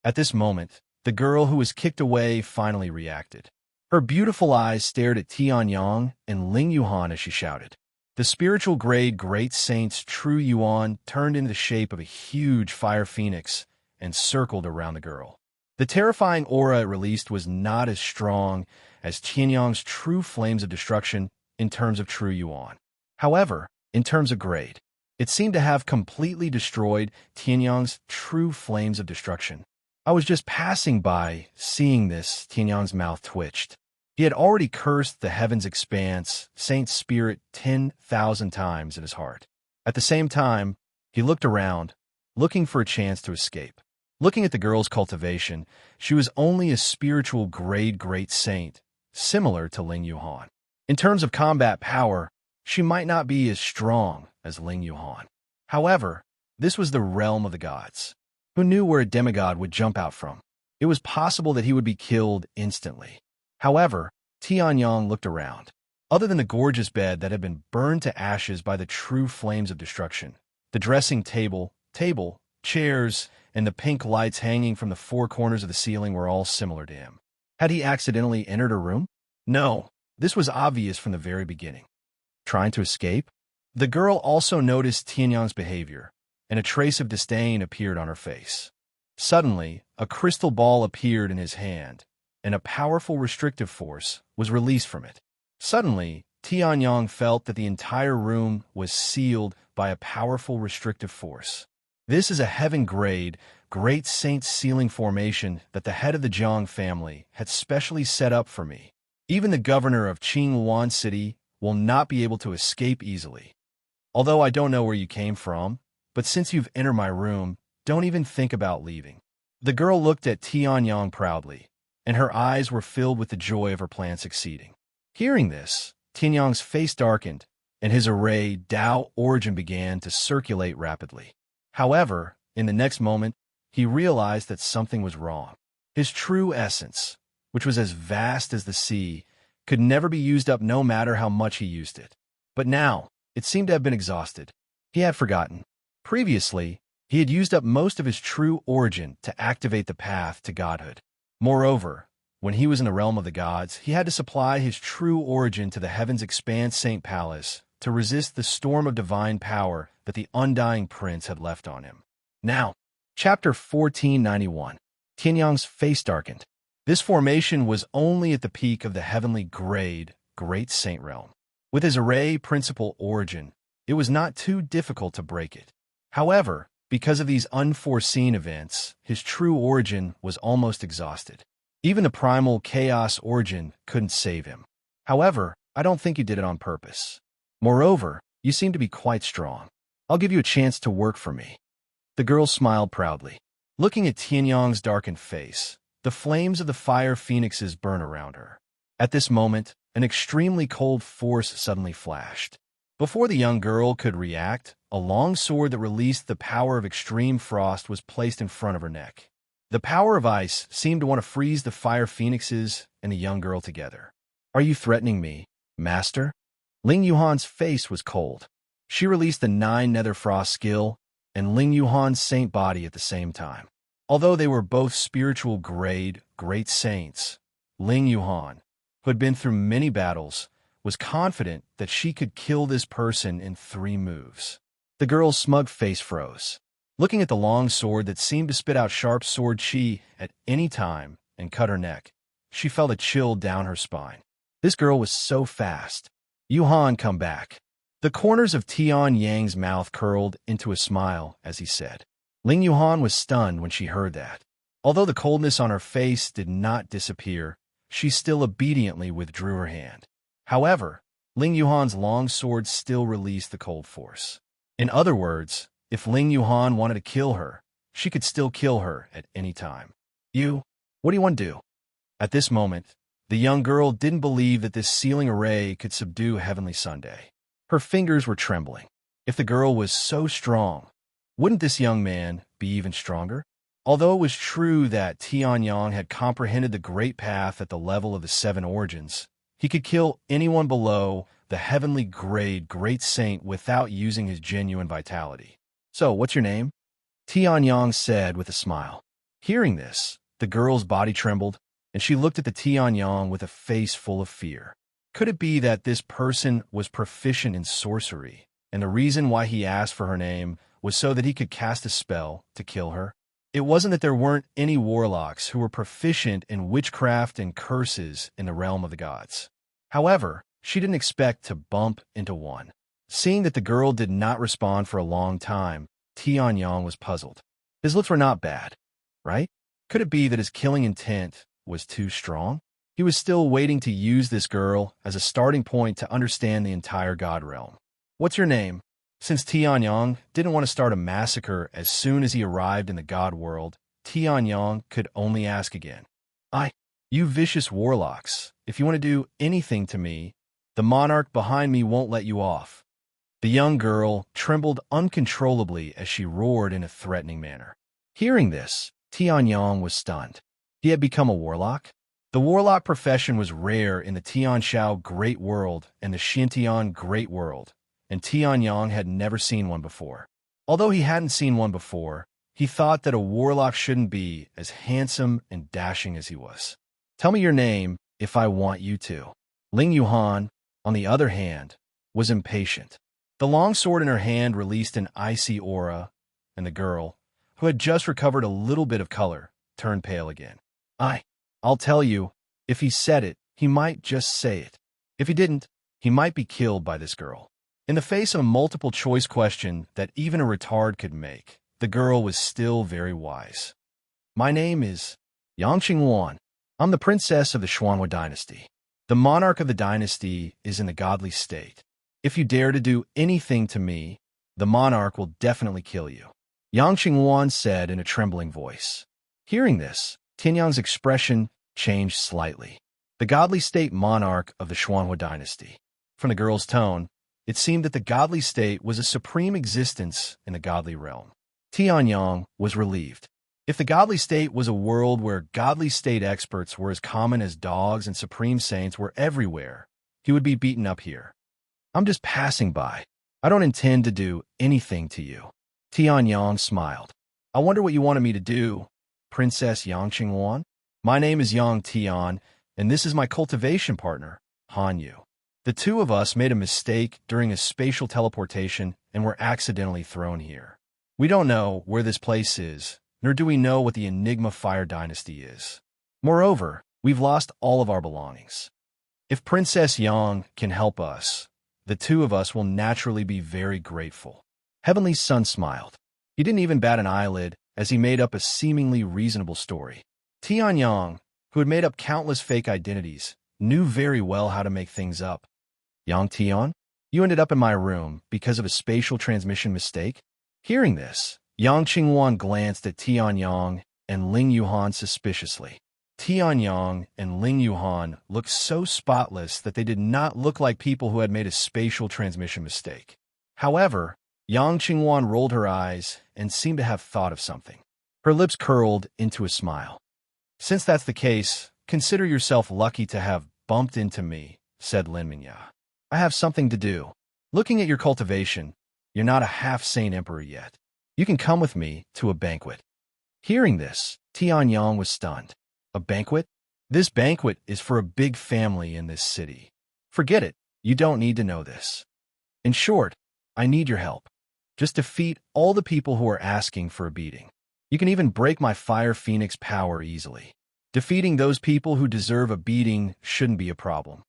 At this moment, the girl who was kicked away finally reacted. Her beautiful eyes stared at Tianyang and Ling Yuhan as she shouted. The spiritual grade Great Saint's true yuan turned into the shape of a huge fire phoenix and circled around the girl. The terrifying aura it released was not as strong as Tianyang's true flames of destruction in terms of true yuan. However, in terms of grade, it seemed to have completely destroyed Tianyang's true flames of destruction. I was just passing by, seeing this. Tianyang's mouth twitched. He had already cursed the Heaven's Expanse Saint Spirit 10,000 times in his heart. At the same time, he looked around, looking for a chance to escape. Looking at the girl's cultivation, she was only a spiritual grade Great Saint, similar to Ling Yuhan. In terms of combat power, she might not be as strong as Ling Yuhan. However, this was the realm of the gods. Who knew where a demigod would jump out from? It was possible that he would be killed instantly. However, Tianyang looked around. Other than the gorgeous bed that had been burned to ashes by the true flames of destruction, the dressing table, chairs, and the pink lights hanging from the four corners of the ceiling were all similar to him. Had he accidentally entered a room? No, this was obvious from the very beginning. Trying to escape? The girl also noticed Tianyang's behavior, and a trace of disdain appeared on her face. Suddenly, a crystal ball appeared in his hand, and a powerful restrictive force was released from it. Suddenly, Tianyang felt that the entire room was sealed by a powerful restrictive force. This is a heaven-grade, Great Saint sealing formation that the head of the Jiang family had specially set up for me. Even the governor of Qingwan City will not be able to escape easily. Although I don't know where you came from, but since you've entered my room, don't even think about leaving. The girl looked at Tianyang proudly, and her eyes were filled with the joy of her plan succeeding. Hearing this, Tianyang's face darkened, and his array Tao origin began to circulate rapidly. However, in the next moment, he realized that something was wrong. His true essence, which was as vast as the sea, could never be used up no matter how much he used it. But now, It seemed to have been exhausted. He had forgotten. Previously, he had used up most of his true origin to activate the path to godhood. Moreover, when he was in the realm of the gods, he had to supply his true origin to the heavens' expanse Saint Palace to resist the storm of divine power that the undying prince had left on him. Now, Chapter 1491. Tianyang's face darkened. This formation was only at the peak of the heavenly grade, Great Saint realm. With his array principal origin, it was not too difficult to break it. However, because of these unforeseen events, his true origin was almost exhausted. Even the primal chaos origin couldn't save him. However, I don't think you did it on purpose. Moreover, you seem to be quite strong. I'll give you a chance to work for me. The girl smiled proudly. Looking at Tianyang's darkened face, the flames of the fire phoenixes burned around her. At this moment, an extremely cold force suddenly flashed. Before the young girl could react, a long sword that released the power of extreme frost was placed in front of her neck. The power of ice seemed to want to freeze the fire phoenixes and the young girl together. Are you threatening me, master? Ling Yuhan's face was cold. She released the 9 nether frost skill and Ling Yuhan's saint body at the same time. Although they were both spiritual grade, great saints, Ling Yuhan, who had been through many battles, was confident that she could kill this person in 3 moves. The girl's smug face froze. Looking at the long sword that seemed to spit out sharp sword chi at any time and cut her neck, she felt a chill down her spine. This girl was so fast. Yuhan, come back. The corners of Tianyang's mouth curled into a smile as he said. Ling Yuhan was stunned when she heard that. Although the coldness on her face did not disappear, she still obediently withdrew her hand. However, Ling Yuhan's long sword still released the cold force. In other words, if Ling Yuhan wanted to kill her, she could still kill her at any time. What do you want to do? At this moment, the young girl didn't believe that this sealing array could subdue Heavenly Sunday. Her fingers were trembling. If the girl was so strong, wouldn't this young man be even stronger? Although it was true that Tianyang had comprehended the great path at the level of the 7 origins, he could kill anyone below the heavenly grade great saint without using his genuine vitality. So, what's your name? Tianyang said with a smile. Hearing this, the girl's body trembled, and she looked at the Tianyang with a face full of fear. Could it be that this person was proficient in sorcery, and the reason why he asked for her name was so that he could cast a spell to kill her? It wasn't that there weren't any warlocks who were proficient in witchcraft and curses in the realm of the gods. However, she didn't expect to bump into one. Seeing that the girl did not respond for a long time, Tianyang was puzzled. His looks were not bad, right? Could it be that his killing intent was too strong? He was still waiting to use this girl as a starting point to understand the entire god realm. What's your name? Since Tianyang didn't want to start a massacre as soon as he arrived in the god world, Tianyang could only ask again. You vicious warlocks, if you want to do anything to me, the monarch behind me won't let you off. The young girl trembled uncontrollably as she roared in a threatening manner. Hearing this, Tianyang was stunned. He had become a warlock? The warlock profession was rare in the Tianshao Great World and the Xintian Great World, and Tianyang had never seen one before. Although he hadn't seen one before, he thought that a warlock shouldn't be as handsome and dashing as he was. Tell me your name if I want you to. Ling Yuhan, on the other hand, was impatient. The long sword in her hand released an icy aura, and the girl, who had just recovered a little bit of color, turned pale again. I'll tell you, if he said it, he might just say it. If he didn't, he might be killed by this girl. In the face of a multiple-choice question that even a retard could make, the girl was still very wise. My name is Yang Qingwan. I'm the princess of the Xuanhua dynasty. The monarch of the dynasty is in the godly state. If you dare to do anything to me, the monarch will definitely kill you. Yang Qingwan said in a trembling voice. Hearing this, Tianyang's expression changed slightly. The godly state monarch of the Xuanhua dynasty. From the girl's tone, it seemed that the godly state was a supreme existence in the godly realm. Tianyang was relieved. If the godly state was a world where godly state experts were as common as dogs and supreme saints were everywhere, he would be beaten up here. I'm just passing by. I don't intend to do anything to you. Tianyang smiled. I wonder what you wanted me to do, Princess Yang Qingwan? My name is Yang Tian, and this is my cultivation partner, Han Yu. The two of us made a mistake during a spatial teleportation and were accidentally thrown here. We don't know where this place is, nor do we know what the Enigma Fire Dynasty is. Moreover, we've lost all of our belongings. If Princess Yang can help us, the two of us will naturally be very grateful. Heavenly Sun smiled. He didn't even bat an eyelid as he made up a seemingly reasonable story. Tianyang, who had made up countless fake identities, knew very well how to make things up. Yang Tian, you ended up in my room because of a spatial transmission mistake? Hearing this, Yang Qingwan glanced at Tianyang and Ling Yuhan suspiciously. Tianyang and Ling Yuhan looked so spotless that they did not look like people who had made a spatial transmission mistake. However, Yang Qingwan rolled her eyes and seemed to have thought of something. Her lips curled into a smile. Since that's the case, consider yourself lucky to have bumped into me, said Lin Minya. I have something to do. Looking at your cultivation, you're not a half-sane emperor yet. You can come with me to a banquet. Hearing this, Tianyang was stunned. A banquet? This banquet is for a big family in this city. Forget it. You don't need to know this. In short, I need your help. Just defeat all the people who are asking for a beating. You can even break my Fire Phoenix power easily. Defeating those people who deserve a beating shouldn't be a problem.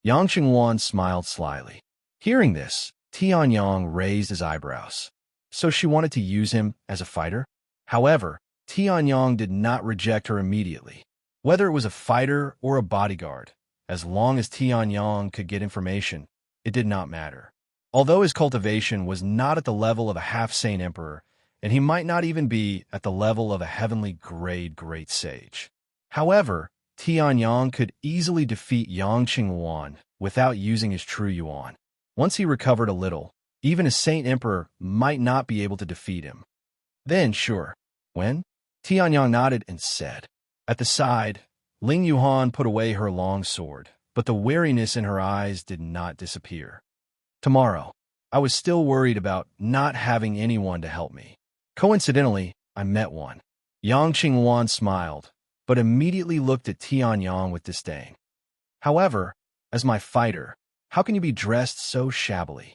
Yang Qingwan smiled slyly. Hearing this, Tianyang raised his eyebrows. So she wanted to use him as a fighter? However, Tianyang did not reject her immediately. Whether it was a fighter or a bodyguard, as long as Tianyang could get information, it did not matter. Although his cultivation was not at the level of a half-sane emperor, and he might not even be at the level of a heavenly grade great sage. However, Tianyang could easily defeat Yang Qingwan without using his true yuan. Once he recovered a little, even a saint emperor might not be able to defeat him. Then, sure. When? Tianyang nodded and said. At the side, Ling Yuhan put away her long sword, but the wariness in her eyes did not disappear. Tomorrow, I was still worried about not having anyone to help me. Coincidentally, I met one. Yang Qingwan smiled, but immediately looked at Tianyang with disdain. However, as my fighter, how can you be dressed so shabbily?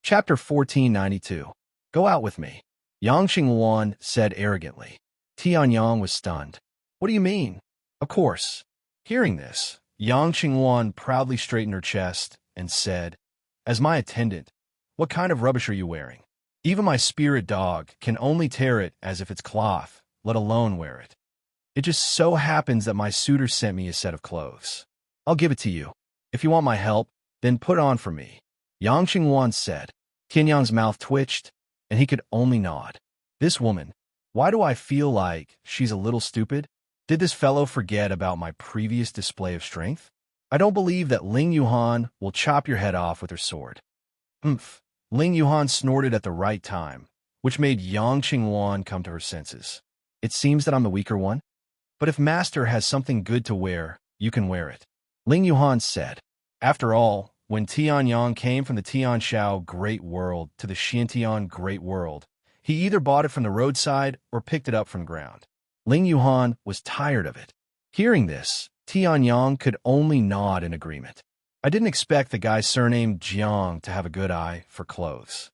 Chapter 1492. Go out with me. Yang Qingwan said arrogantly. Tianyang was stunned. What do you mean? Of course. Hearing this, Yang Qingwan proudly straightened her chest and said, As my attendant, what kind of rubbish are you wearing? Even my spirit dog can only tear it as if it's cloth, let alone wear it. It just so happens that my suitor sent me a set of clothes. I'll give it to you. If you want my help, then put it on for me. Yang Qingwan said. Tianyang's mouth twitched, and he could only nod. This woman, why do I feel like she's a little stupid? Did this fellow forget about my previous display of strength? I don't believe that Ling Yuhan will chop your head off with her sword. Humph. Ling Yuhan snorted at the right time, which made Yang Qingwan come to her senses. It seems that I'm the weaker one. But if Master has something good to wear, you can wear it. Ling Yuhan said. After all, when Tianyang came from the Tianshao Great World to the Xintian Great World, he either bought it from the roadside or picked it up from the ground. Ling Yuhan was tired of it. Hearing this, Tianyang could only nod in agreement. I didn't expect the guy surnamed Jiang to have a good eye for clothes.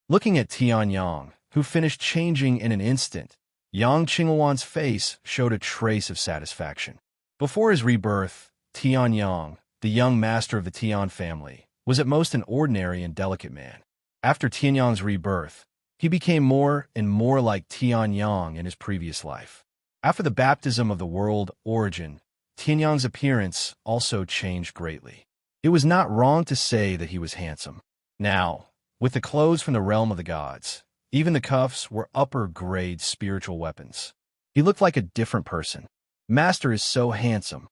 Looking at Tianyang, who finished changing in an instant, Yang Qingwan's face showed a trace of satisfaction. Before his rebirth, Tianyang, the young master of the Tian family, was at most an ordinary and delicate man. After Tianyang's rebirth, he became more and more like Tianyang in his previous life. After the baptism of the world origin, Tianyang's appearance also changed greatly. It was not wrong to say that he was handsome. Now, with the clothes from the realm of the gods, even the cuffs were upper-grade spiritual weapons. He looked like a different person. Master is so handsome.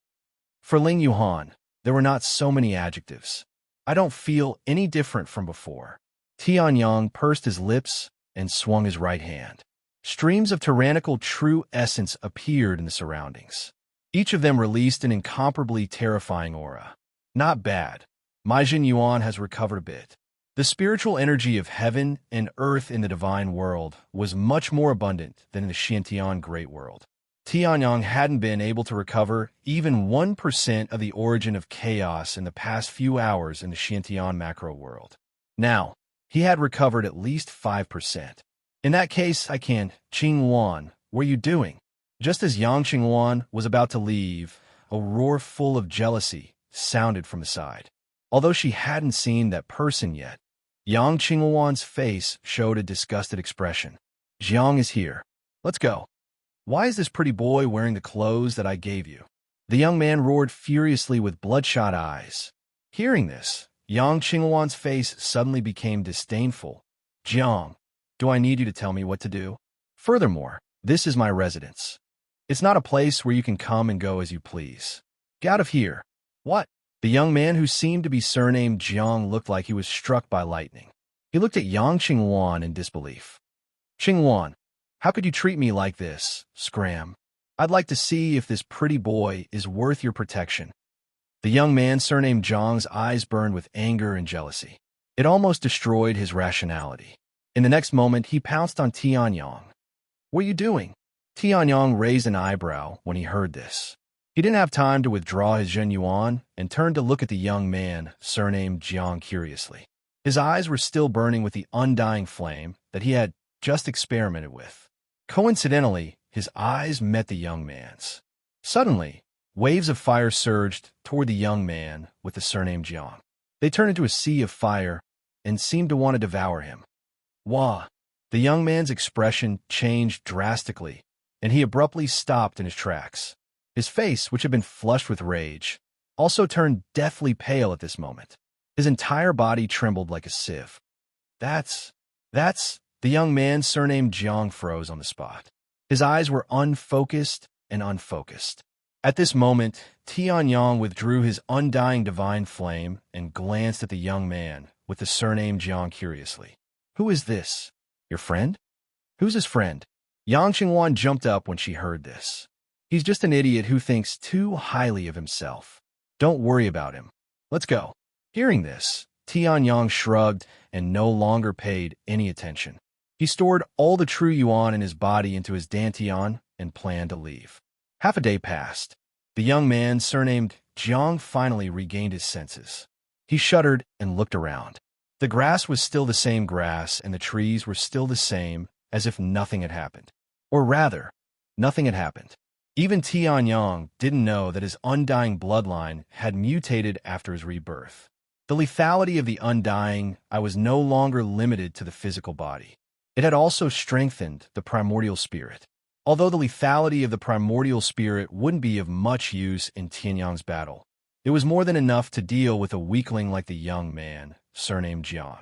For Ling Yuhan, there were not so many adjectives. I don't feel any different from before. Tianyang pursed his lips and swung his right hand. Streams of tyrannical true essence appeared in the surroundings. Each of them released an incomparably terrifying aura. Not bad. Mai Jin Yuan has recovered a bit. The spiritual energy of heaven and earth in the divine world was much more abundant than in the Xiantian Great World. Tianyang hadn't been able to recover even 1% of the origin of chaos in the past few hours in the Xiantian macro world. Now, he had recovered at least 5%. In that case, I can. Qingwan, what are you doing? Just as Yang Qingwan was about to leave, a roar full of jealousy sounded from the side. Although she hadn't seen that person yet, Yang Qingwan's face showed a disgusted expression. Jiang is here. Let's go. Why is this pretty boy wearing the clothes that I gave you? The young man roared furiously with bloodshot eyes. Hearing this, Yang Qingwan's face suddenly became disdainful. Jiang, do I need you to tell me what to do? Furthermore, this is my residence. It's not a place where you can come and go as you please. Get out of here. What? The young man, who seemed to be surnamed Jiang, looked like he was struck by lightning. He looked at Yang Qingwan in disbelief. Qingwan, how could you treat me like this? Scram. I'd like to see if this pretty boy is worth your protection. The young man surnamed Jiang's eyes burned with anger and jealousy. It almost destroyed his rationality. In the next moment, he pounced on Tianyang. What are you doing? Tianyang raised an eyebrow when he heard this. He didn't have time to withdraw his Zhenyuan and turned to look at the young man, surnamed Jiang, curiously. His eyes were still burning with the undying flame that he had just experimented with. Coincidentally, his eyes met the young man's. Suddenly, waves of fire surged toward the young man with the surname Jiang. They turned into a sea of fire and seemed to want to devour him. Wah! The young man's expression changed drastically, and he abruptly stopped in his tracks. His face, which had been flushed with rage, also turned deathly pale at this moment. His entire body trembled like a sieve. That's... The young man, surnamed Jiang, froze on the spot. His eyes were unfocused and unfocused. At this moment, Tianyang withdrew his undying divine flame and glanced at the young man with the surname Jiang curiously. Who is this? Your friend? Who's his friend? Yang Qingwan jumped up when she heard this. He's just an idiot who thinks too highly of himself. Don't worry about him. Let's go. Hearing this, Tianyang shrugged and no longer paid any attention. He stored all the true yuan in his body into his dantian and planned to leave. Half a day passed. The young man, surnamed Jiang, finally regained his senses. He shuddered and looked around. The grass was still the same grass, and the trees were still the same, as if nothing had happened. Or rather, nothing had happened. Even Tianyang didn't know that his undying bloodline had mutated after his rebirth. The lethality of the undying I was no longer limited to the physical body. It had also strengthened the primordial spirit. Although the lethality of the primordial spirit wouldn't be of much use in Tianyang's battle, it was more than enough to deal with a weakling like the young man, surnamed Jiang.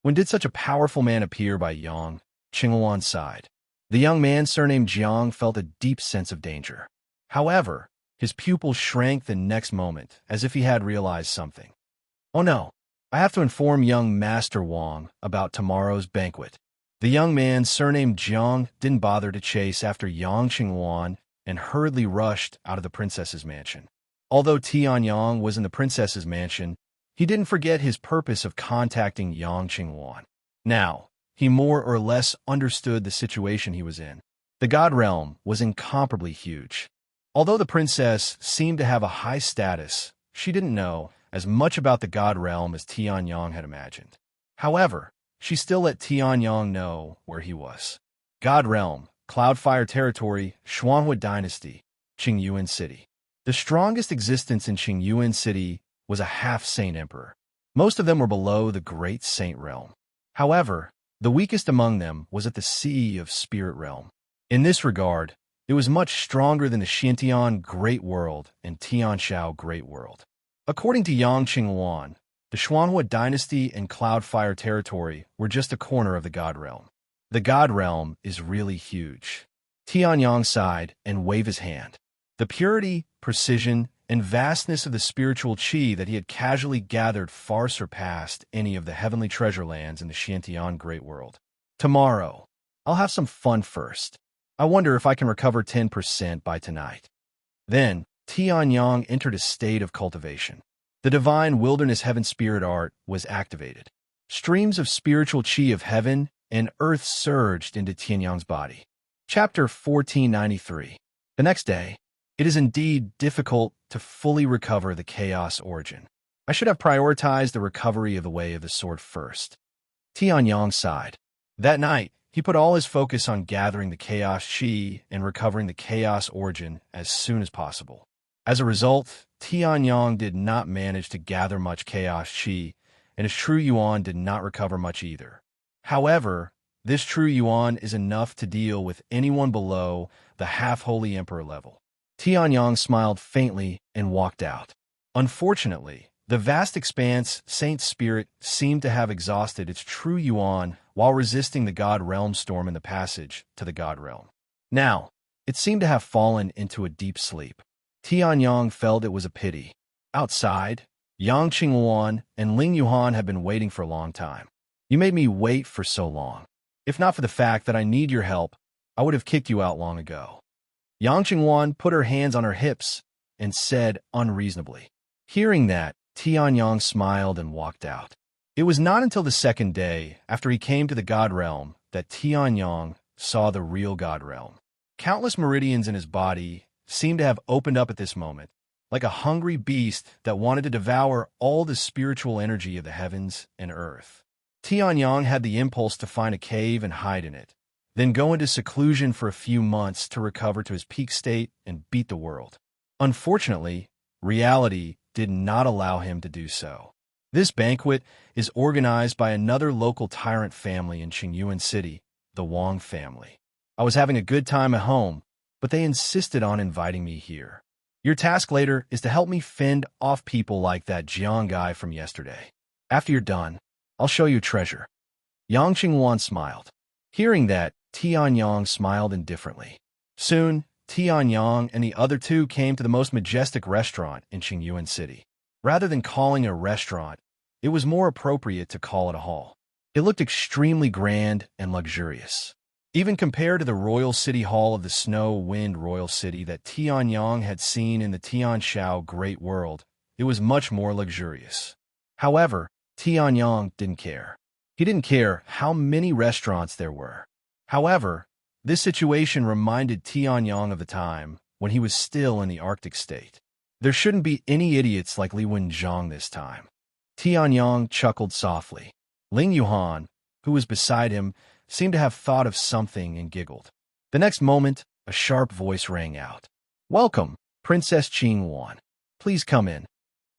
When did such a powerful man appear by Yang Qingwan's side? The young man, surnamed Jiang, felt a deep sense of danger. However, his pupils shrank the next moment, as if he had realized something. Oh no, I have to inform young Master Wang about tomorrow's banquet. The young man, surnamed Jiang, didn't bother to chase after Yang Qingwan and hurriedly rushed out of the princess's mansion. Although Tianyang was in the princess's mansion, he didn't forget his purpose of contacting Yang Qingwan. Now, he more or less understood the situation he was in. The God Realm was incomparably huge. Although the princess seemed to have a high status, she didn't know as much about the God Realm as Tianyang had imagined. However, she still let Tianyang know where he was. God Realm, Cloudfire Territory, Xuanhua Dynasty, Qingyuan City. The strongest existence in Qingyuan City was a half-saint emperor. Most of them were below the Great Saint Realm. However, the weakest among them was at the Sea of Spirit Realm. In this regard, it was much stronger than the Xiantian Great World and Tianshao Great World. According to Yang Qingwan, the Xuanhua Dynasty and Cloudfire Territory were just a corner of the God Realm. The God Realm is really huge. Tianyang sighed and waved his hand. The purity, precision, and vastness of the spiritual qi that he had casually gathered far surpassed any of the heavenly treasure lands in the Xiantian Great World. Tomorrow, I'll have some fun first. I wonder if I can recover 10% by tonight. Then, Tianyang entered a state of cultivation. The divine wilderness heaven spirit art was activated. Streams of spiritual chi of heaven and earth surged into Tianyang's body. Chapter 1493. The next day, it is indeed difficult to fully recover the chaos origin. I should have prioritized the recovery of the way of the sword first. Tianyang sighed. That night, he put all his focus on gathering the chaos chi and recovering the chaos origin as soon as possible. As a result, Tianyang did not manage to gather much chaos chi, and his true yuan did not recover much either. However, this true yuan is enough to deal with anyone below the half-holy emperor level. Tianyang smiled faintly and walked out. Unfortunately, the vast expanse Saint Spirit seemed to have exhausted its true yuan while resisting the God Realm storm in the passage to the God Realm. Now, it seemed to have fallen into a deep sleep. Tianyang felt it was a pity. Outside, Yang Qinghuan and Ling Yuhan had been waiting for a long time. You made me wait for so long. If not for the fact that I need your help, I would have kicked you out long ago. Yang Qinghuan put her hands on her hips and said unreasonably. Hearing that, Tianyang smiled and walked out. It was not until the second day, after he came to the God Realm, that Tianyang saw the real God Realm. Countless meridians in his body seemed to have opened up at this moment, like a hungry beast that wanted to devour all the spiritual energy of the heavens and earth. Tianyang had the impulse to find a cave and hide in it, then go into seclusion for a few months to recover to his peak state and beat the world. Unfortunately, reality did not allow him to do so. This banquet is organized by another local tyrant family in Qingyuan City, the Wang family. I was having a good time at home, but they insisted on inviting me here. Your task later is to help me fend off people like that Jiang guy from yesterday. After you're done, I'll show you treasure. Yang Qinghuan smiled. Hearing that, Tianyang smiled indifferently. Soon, Tianyang and the other two came to the most majestic restaurant in Qingyuan City. Rather than calling it a restaurant, it was more appropriate to call it a hall. It looked extremely grand and luxurious. Even compared to the royal city hall of the Snow Wind Royal City that Tianyang had seen in the Tianshao Great World, it was much more luxurious. However, Tianyang didn't care. He didn't care how many restaurants there were. However, this situation reminded Tianyang of the time when he was still in the Arctic state. There shouldn't be any idiots like Li Wenjiang this time. Tianyang chuckled softly. Ling Yuhan, who was beside him, seemed to have thought of something and giggled. The next moment, a sharp voice rang out. "Welcome, Princess Qinghuan. Please come in."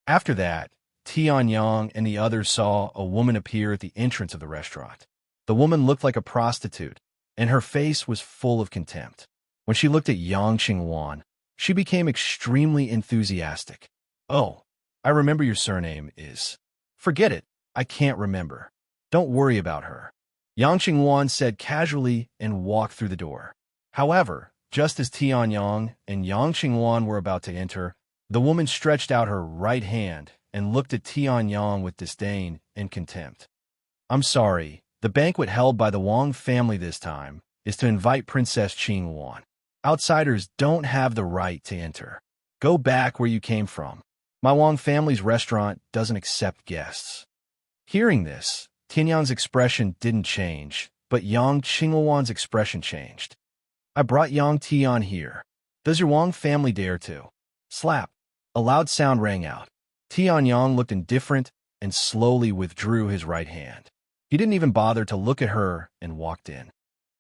After that, Tianyang and the others saw a woman appear at the entrance of the restaurant. The woman looked like a prostitute, and her face was full of contempt. When she looked at Yang Qinghuan, she became extremely enthusiastic. "Oh, I remember your surname is." "Forget it, I can't remember. Don't worry about her," Yang Qinghuan said casually and walked through the door. However, just as Tianyang and Yang Qinghuan were about to enter, the woman stretched out her right hand and looked at Tianyang with disdain and contempt. "I'm sorry, the banquet held by the Wang family this time is to invite Princess Qinghuan. Outsiders don't have the right to enter. Go back where you came from. My Wang family's restaurant doesn't accept guests." Hearing this, Tianyang's expression didn't change, but Yang Qinghuan's expression changed. "I brought Yang Tian here. Does your Wang family dare to?" Slap! A loud sound rang out. Tianyang looked indifferent and slowly withdrew his right hand. He didn't even bother to look at her and walked in.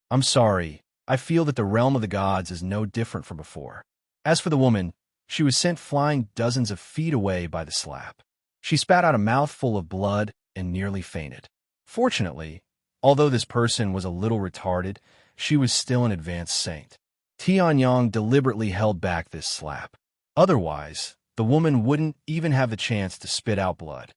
"I'm sorry, I feel that the realm of the gods is no different from before." As for the woman, she was sent flying dozens of feet away by the slap. She spat out a mouthful of blood and nearly fainted. Fortunately, although this person was a little retarded, she was still an advanced saint. Tianyang deliberately held back this slap. Otherwise, the woman wouldn't even have the chance to spit out blood.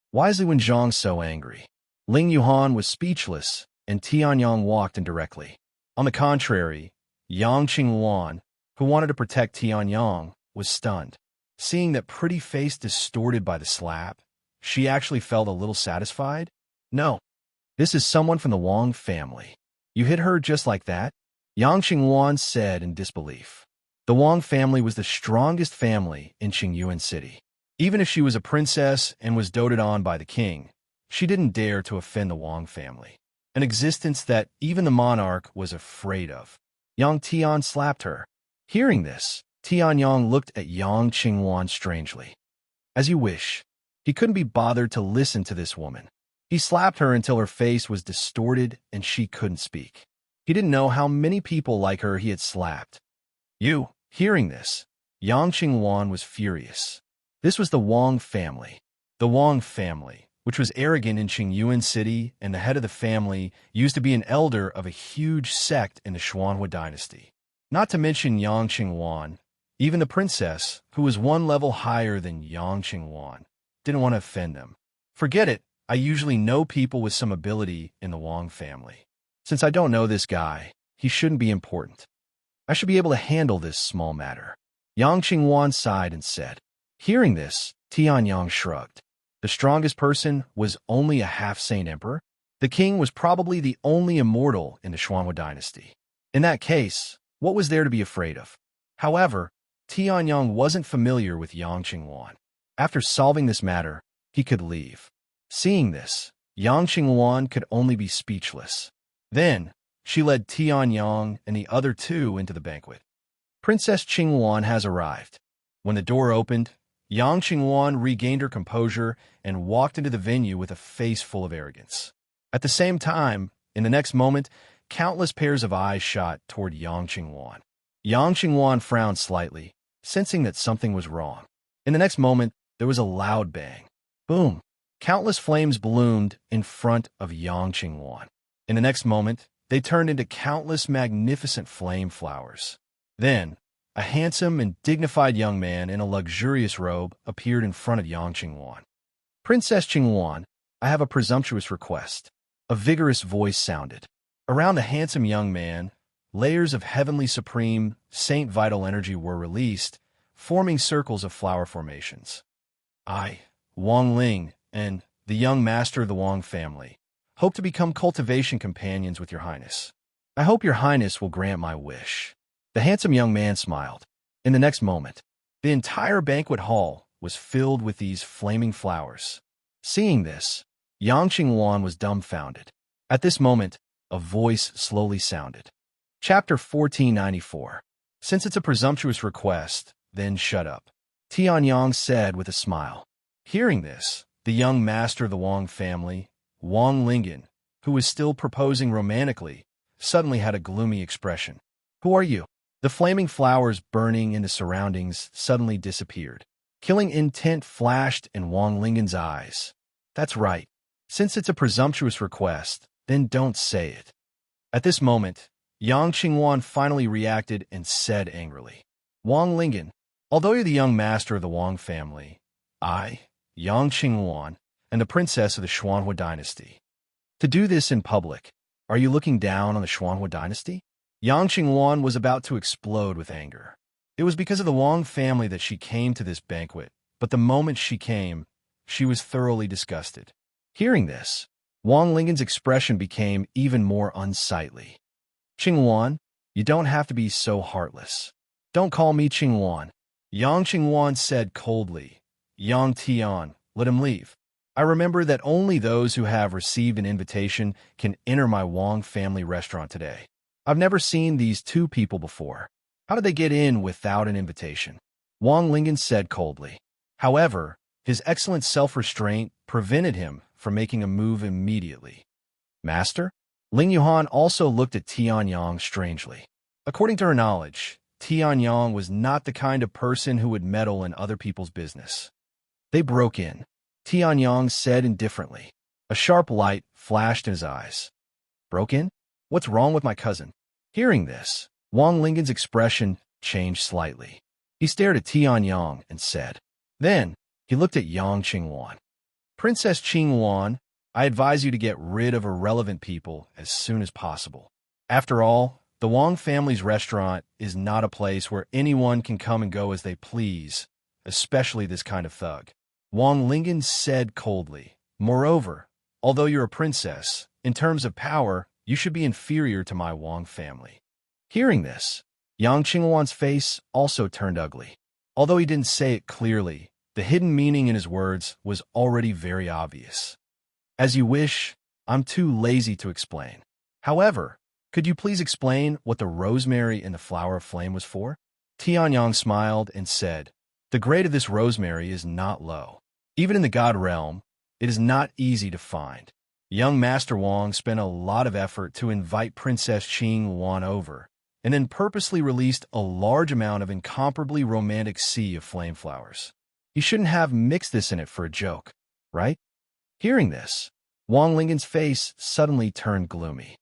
Why is Li Wenjiang so angry? Ling Yuhan was speechless, and Tianyang walked in directly. On the contrary, Yang Qinghuan, who wanted to protect Tianyang, was stunned. Seeing that pretty face distorted by the slap, she actually felt a little satisfied. "No, this is someone from the Wang family. You hit her just like that?" Yang Qinghuan said in disbelief. The Wang family was the strongest family in Qingyuan City. Even if she was a princess and was doted on by the king, She didn't dare to offend the Wang family, an existence that even the monarch was afraid of. Yang Tian slapped her. Hearing this, Tianyang looked at Yang Qingwan strangely. As you wish. He couldn't be bothered to listen to this woman. He slapped her until her face was distorted and she couldn't speak. He didn't know how many people like her he had slapped. You, hearing this, Yang Qingwan was furious. This was the Wang family. The Wang family, which was arrogant in Qingyuan City, and the head of the family used to be an elder of a huge sect in the Xuanhua dynasty. Not to mention Yang Qingwan, even the princess, who was one level higher than Yang Qingwan, didn't want to offend them. Forget it, I usually know people with some ability in the Wang family. Since I don't know this guy, he shouldn't be important. I should be able to handle this small matter. Yang Qingwan sighed and said. Hearing this, Tianyang shrugged. The strongest person was only a half-saint emperor? The king was probably the only immortal in the Xuanhua dynasty. In that case, what was there to be afraid of? However, Tianyang wasn't familiar with Yang Qingwan. After solving this matter, he could leave. Seeing this, Yang Qingwan could only be speechless. Then, she led Tianyang and the other two into the banquet. Princess Qingwan has arrived. When the door opened, Yang Qingwan regained her composure and walked into the venue with a face full of arrogance. At the same time, in the next moment, countless pairs of eyes shot toward Yang Qingwan. Yang Qingwan frowned slightly, sensing that something was wrong. In the next moment, there was a loud bang. Boom! Countless flames bloomed in front of Yang Qingwan. In the next moment, they turned into countless magnificent flame flowers. Then, a handsome and dignified young man in a luxurious robe appeared in front of Yang Qingwan. Princess Qingwan, I have a presumptuous request. A vigorous voice sounded. Around the handsome young man, layers of heavenly supreme, saint vital energy were released, forming circles of flower formations. I, Wang Ling, and the young master of the Wang family, hope to become cultivation companions with your highness. I hope your highness will grant my wish. The handsome young man smiled. In the next moment, the entire banquet hall was filled with these flaming flowers. Seeing this, Yang Qingwan was dumbfounded. At this moment, a voice slowly sounded. Chapter 1494. Since it's a presumptuous request, then shut up. Tianyang said with a smile. Hearing this, the young master of the Wang family, Wang Lingen, who was still proposing romantically, suddenly had a gloomy expression. Who are you? The flaming flowers burning in the surroundings suddenly disappeared. Killing intent flashed in Wang Lingen's eyes. That's right. Since it's a presumptuous request, then don't say it. At this moment, Yang Qingwan finally reacted and said angrily. Wang Lingen, although you're the young master of the Wang family, I, Yang Qingwan, am the princess of the Xuanhua dynasty. To do this in public, are you looking down on the Xuanhua dynasty? Yang Qingwan was about to explode with anger. It was because of the Wang family that she came to this banquet, but the moment she came, she was thoroughly disgusted. Hearing this, Wang Lingen's expression became even more unsightly. Qingwan, you don't have to be so heartless. Don't call me Qingwan. Yang Qingwan said coldly. Yang Tian, let him leave. I remember that only those who have received an invitation can enter my Wang family restaurant today. I've never seen these two people before. How did they get in without an invitation? Wang Lingen said coldly. However, his excellent self-restraint prevented him from making a move immediately. Master? Ling Yuhan also looked at Tianyang strangely. According to her knowledge, Tianyang was not the kind of person who would meddle in other people's business. They broke in. Tianyang said indifferently. A sharp light flashed in his eyes. Broke in? What's wrong with my cousin? Hearing this, Wang Lingen's expression changed slightly. He stared at Tianyang and said. Then, he looked at Yang Qingwan. Princess Qingwan, I advise you to get rid of irrelevant people as soon as possible. After all, the Wang family's restaurant is not a place where anyone can come and go as they please, especially this kind of thug. Wang Lingen said coldly. Moreover, although you're a princess, in terms of power, you should be inferior to my Wang family. Hearing this, Yang Qingwan's face also turned ugly. Although he didn't say it clearly, the hidden meaning in his words was already very obvious. As you wish, I'm too lazy to explain. However, could you please explain what the rosemary in the flower of flame was for? Tianyang smiled and said, the grade of this rosemary is not low. Even in the god realm, it is not easy to find. Young Master Wang spent a lot of effort to invite Princess Qing Yuan over, and then purposely released a large amount of incomparably romantic sea of flame flowers. He shouldn't have mixed this in it for a joke, right? Hearing this, Wang Lingen's face suddenly turned gloomy.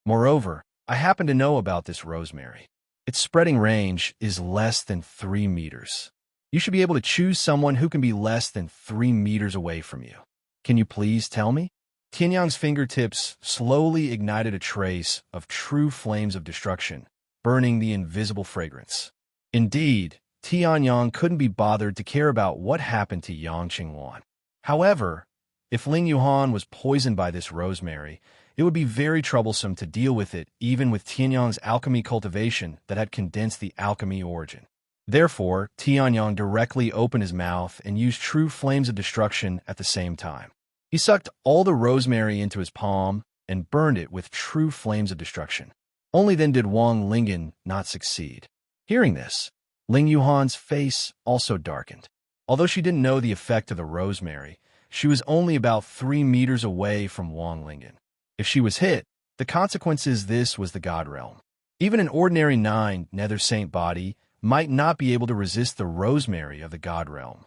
Moreover, I happen to know about this rosemary. Its spreading range is less than 3 meters. You should be able to choose someone who can be less than 3 meters away from you. Can you please tell me? Tianyang's fingertips slowly ignited a trace of true flames of destruction, burning the invisible fragrance. Indeed, Tianyang couldn't be bothered to care about what happened to Yang Qingwan. However, if Ling Yuhan was poisoned by this rosemary, it would be very troublesome to deal with it even with Tianyang's alchemy cultivation that had condensed the alchemy origin. Therefore, Tianyang directly opened his mouth and used true flames of destruction at the same time. He sucked all the rosemary into his palm and burned it with true flames of destruction. Only then did Wang Lingen not succeed. Hearing this, Ling Yuhan's face also darkened. Although she didn't know the effect of the rosemary, she was only about 3 meters away from Wang Lingen. If she was hit, the consequences this was the god realm. Even an ordinary 9 nether saint body might not be able to resist the rosemary of the god realm.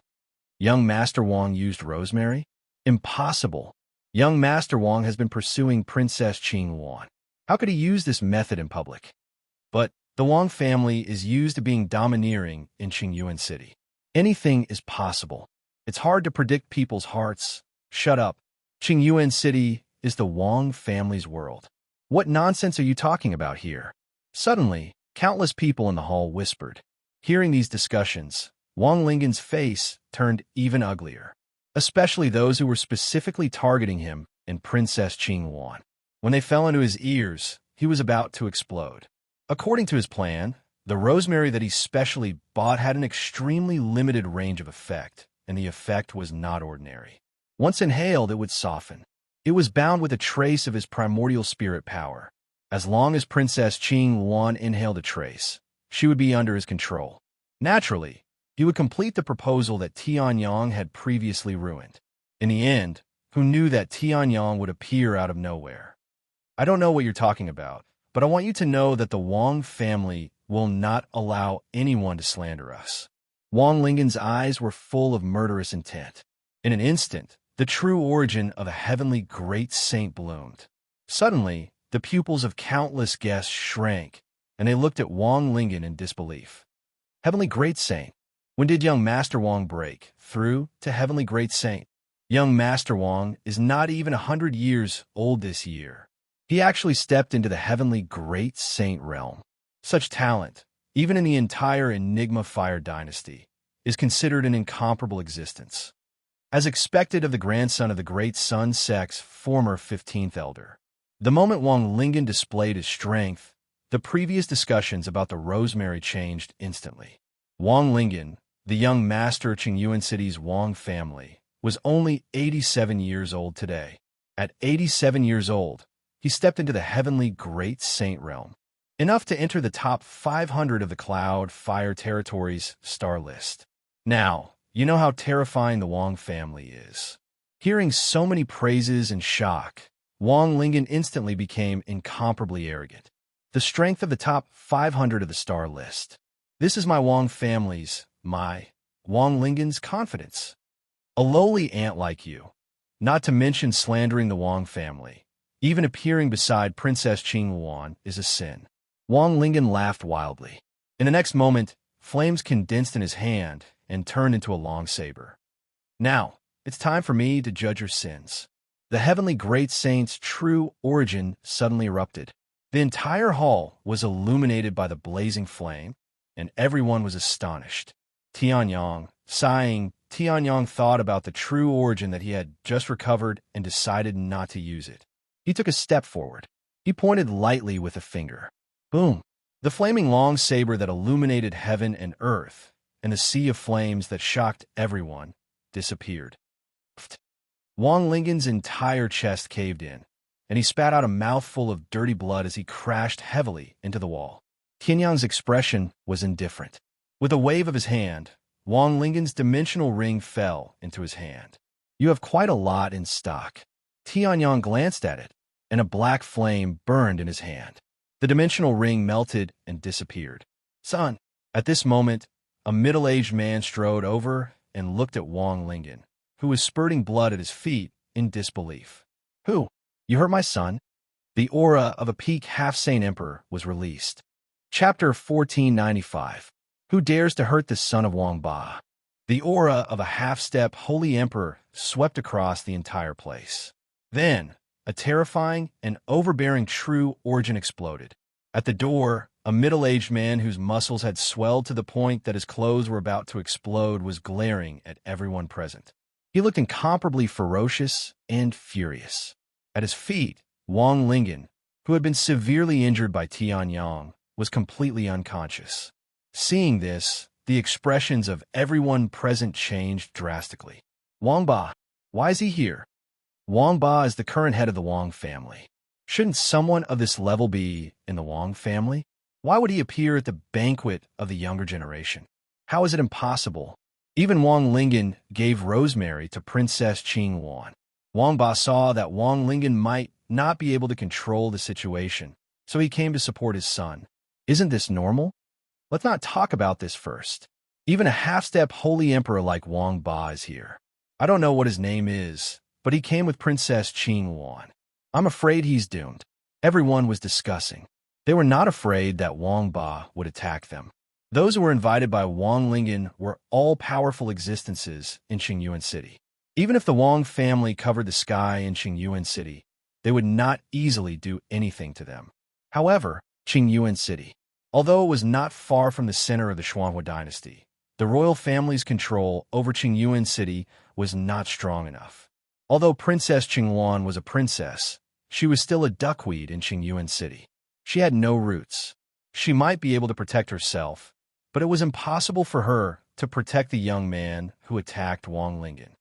Young Master Wang used rosemary? Impossible. Young Master Wang has been pursuing Princess Qing Yuan. How could he use this method in public? But the Wang family is used to being domineering in Qingyuan City. Anything is possible. It's hard to predict people's hearts. Shut up. Qingyuan City is the Wang family's world. What nonsense are you talking about here? Suddenly, countless people in the hall whispered. Hearing these discussions, Wang Lingen's face turned even uglier, especially those who were specifically targeting him and Princess Qing Yuan. When they fell into his ears, he was about to explode. According to his plan, the rosemary that he specially bought had an extremely limited range of effect, and the effect was not ordinary. Once inhaled, it would soften. It was bound with a trace of his primordial spirit power. As long as Princess Qing Yuan inhaled a trace, she would be under his control. Naturally, he would complete the proposal that Tianyang had previously ruined. In the end, who knew that Tianyang would appear out of nowhere? I don't know what you're talking about, but I want you to know that the Wang family will not allow anyone to slander us. Wang Lingen's eyes were full of murderous intent. In an instant, the true origin of a heavenly great saint bloomed. Suddenly, the pupils of countless guests shrank, and they looked at Wang Lingen in disbelief. Heavenly Great Saint. When did young Master Wang break through to Heavenly Great Saint? Young Master Wang is not even 100 years old this year. He actually stepped into the Heavenly Great Saint realm. Such talent, even in the entire Enigma Fire dynasty, is considered an incomparable existence. As expected of the grandson of the Great Sun Sect's former 15th elder. The moment Wang Lingen displayed his strength, the previous discussions about the rosemary changed instantly. Wang Lingen, the young master of Qingyuan City's Wang family, was only 87 years old today. At 87 years old, he stepped into the Heavenly Great Saint realm, enough to enter the top 500 of the Cloud Fire Territories star list. Now, you know how terrifying the Wang family is. Hearing so many praises and shock, Wang Lingen instantly became incomparably arrogant. The strength of the top 500 of the star list. This is my Wang family's, my Wang Lingen's confidence. A lowly ant like you, not to mention slandering the Wang family, even appearing beside Princess Qing Yuan is a sin. Wang Lingen laughed wildly. In the next moment, flames condensed in his hand and turned into a long saber. Now, it's time for me to judge your sins. The Heavenly Great Saint's true origin suddenly erupted. The entire hall was illuminated by the blazing flame, and everyone was astonished. Tianyang, sighing, Tianyang thought about the true origin that he had just recovered and decided not to use it. He took a step forward. He pointed lightly with a finger. Boom! The flaming long saber that illuminated heaven and earth, and the sea of flames that shocked everyone, disappeared. Wang Lingen's entire chest caved in, and he spat out a mouthful of dirty blood as he crashed heavily into the wall. Tianyang's expression was indifferent. With a wave of his hand, Wang Lingen's dimensional ring fell into his hand. "You have quite a lot in stock." Tianyang glanced at it, and a black flame burned in his hand. The dimensional ring melted and disappeared. "Son." At this moment, a middle-aged man strode over and looked at Wang Lingen, who was spurting blood at his feet in disbelief. "Who? You hurt my son?" The aura of a peak half-sane emperor was released. Chapter 1495. Who dares to hurt the son of Wang Ba? The aura of a half-step holy emperor swept across the entire place. Then, a terrifying and overbearing true origin exploded. At the door, a middle-aged man whose muscles had swelled to the point that his clothes were about to explode was glaring at everyone present. He looked incomparably ferocious and furious. At his feet, Wang Lingen, who had been severely injured by Tianyang, was completely unconscious. Seeing this, the expressions of everyone present changed drastically. "Wang Ba, why is he here?" Wang Ba is the current head of the Wang family. Shouldn't someone of this level be in the Wang family? Why would he appear at the banquet of the younger generation? How is it impossible? Even Wang Lingen gave rosemary to Princess Qingwan. Wang Ba saw that Wang Lingen might not be able to control the situation, so he came to support his son. Isn't this normal? Let's not talk about this first. Even a half-step holy emperor like Wang Ba is here. I don't know what his name is, but he came with Princess Qingwan. I'm afraid he's doomed. Everyone was discussing. They were not afraid that Wang Ba would attack them. Those who were invited by Wang Lingen were all-powerful existences in Qingyuan City. Even if the Wang family covered the sky in Qingyuan City, they would not easily do anything to them. However, Qingyuan City, although it was not far from the center of the Xuanhua dynasty, the royal family's control over Qingyuan City was not strong enough. Although Princess Qingwan was a princess, she was still a duckweed in Qingyuan City. She had no roots. She might be able to protect herself, but it was impossible for her to protect the young man who attacked Wang Lingen.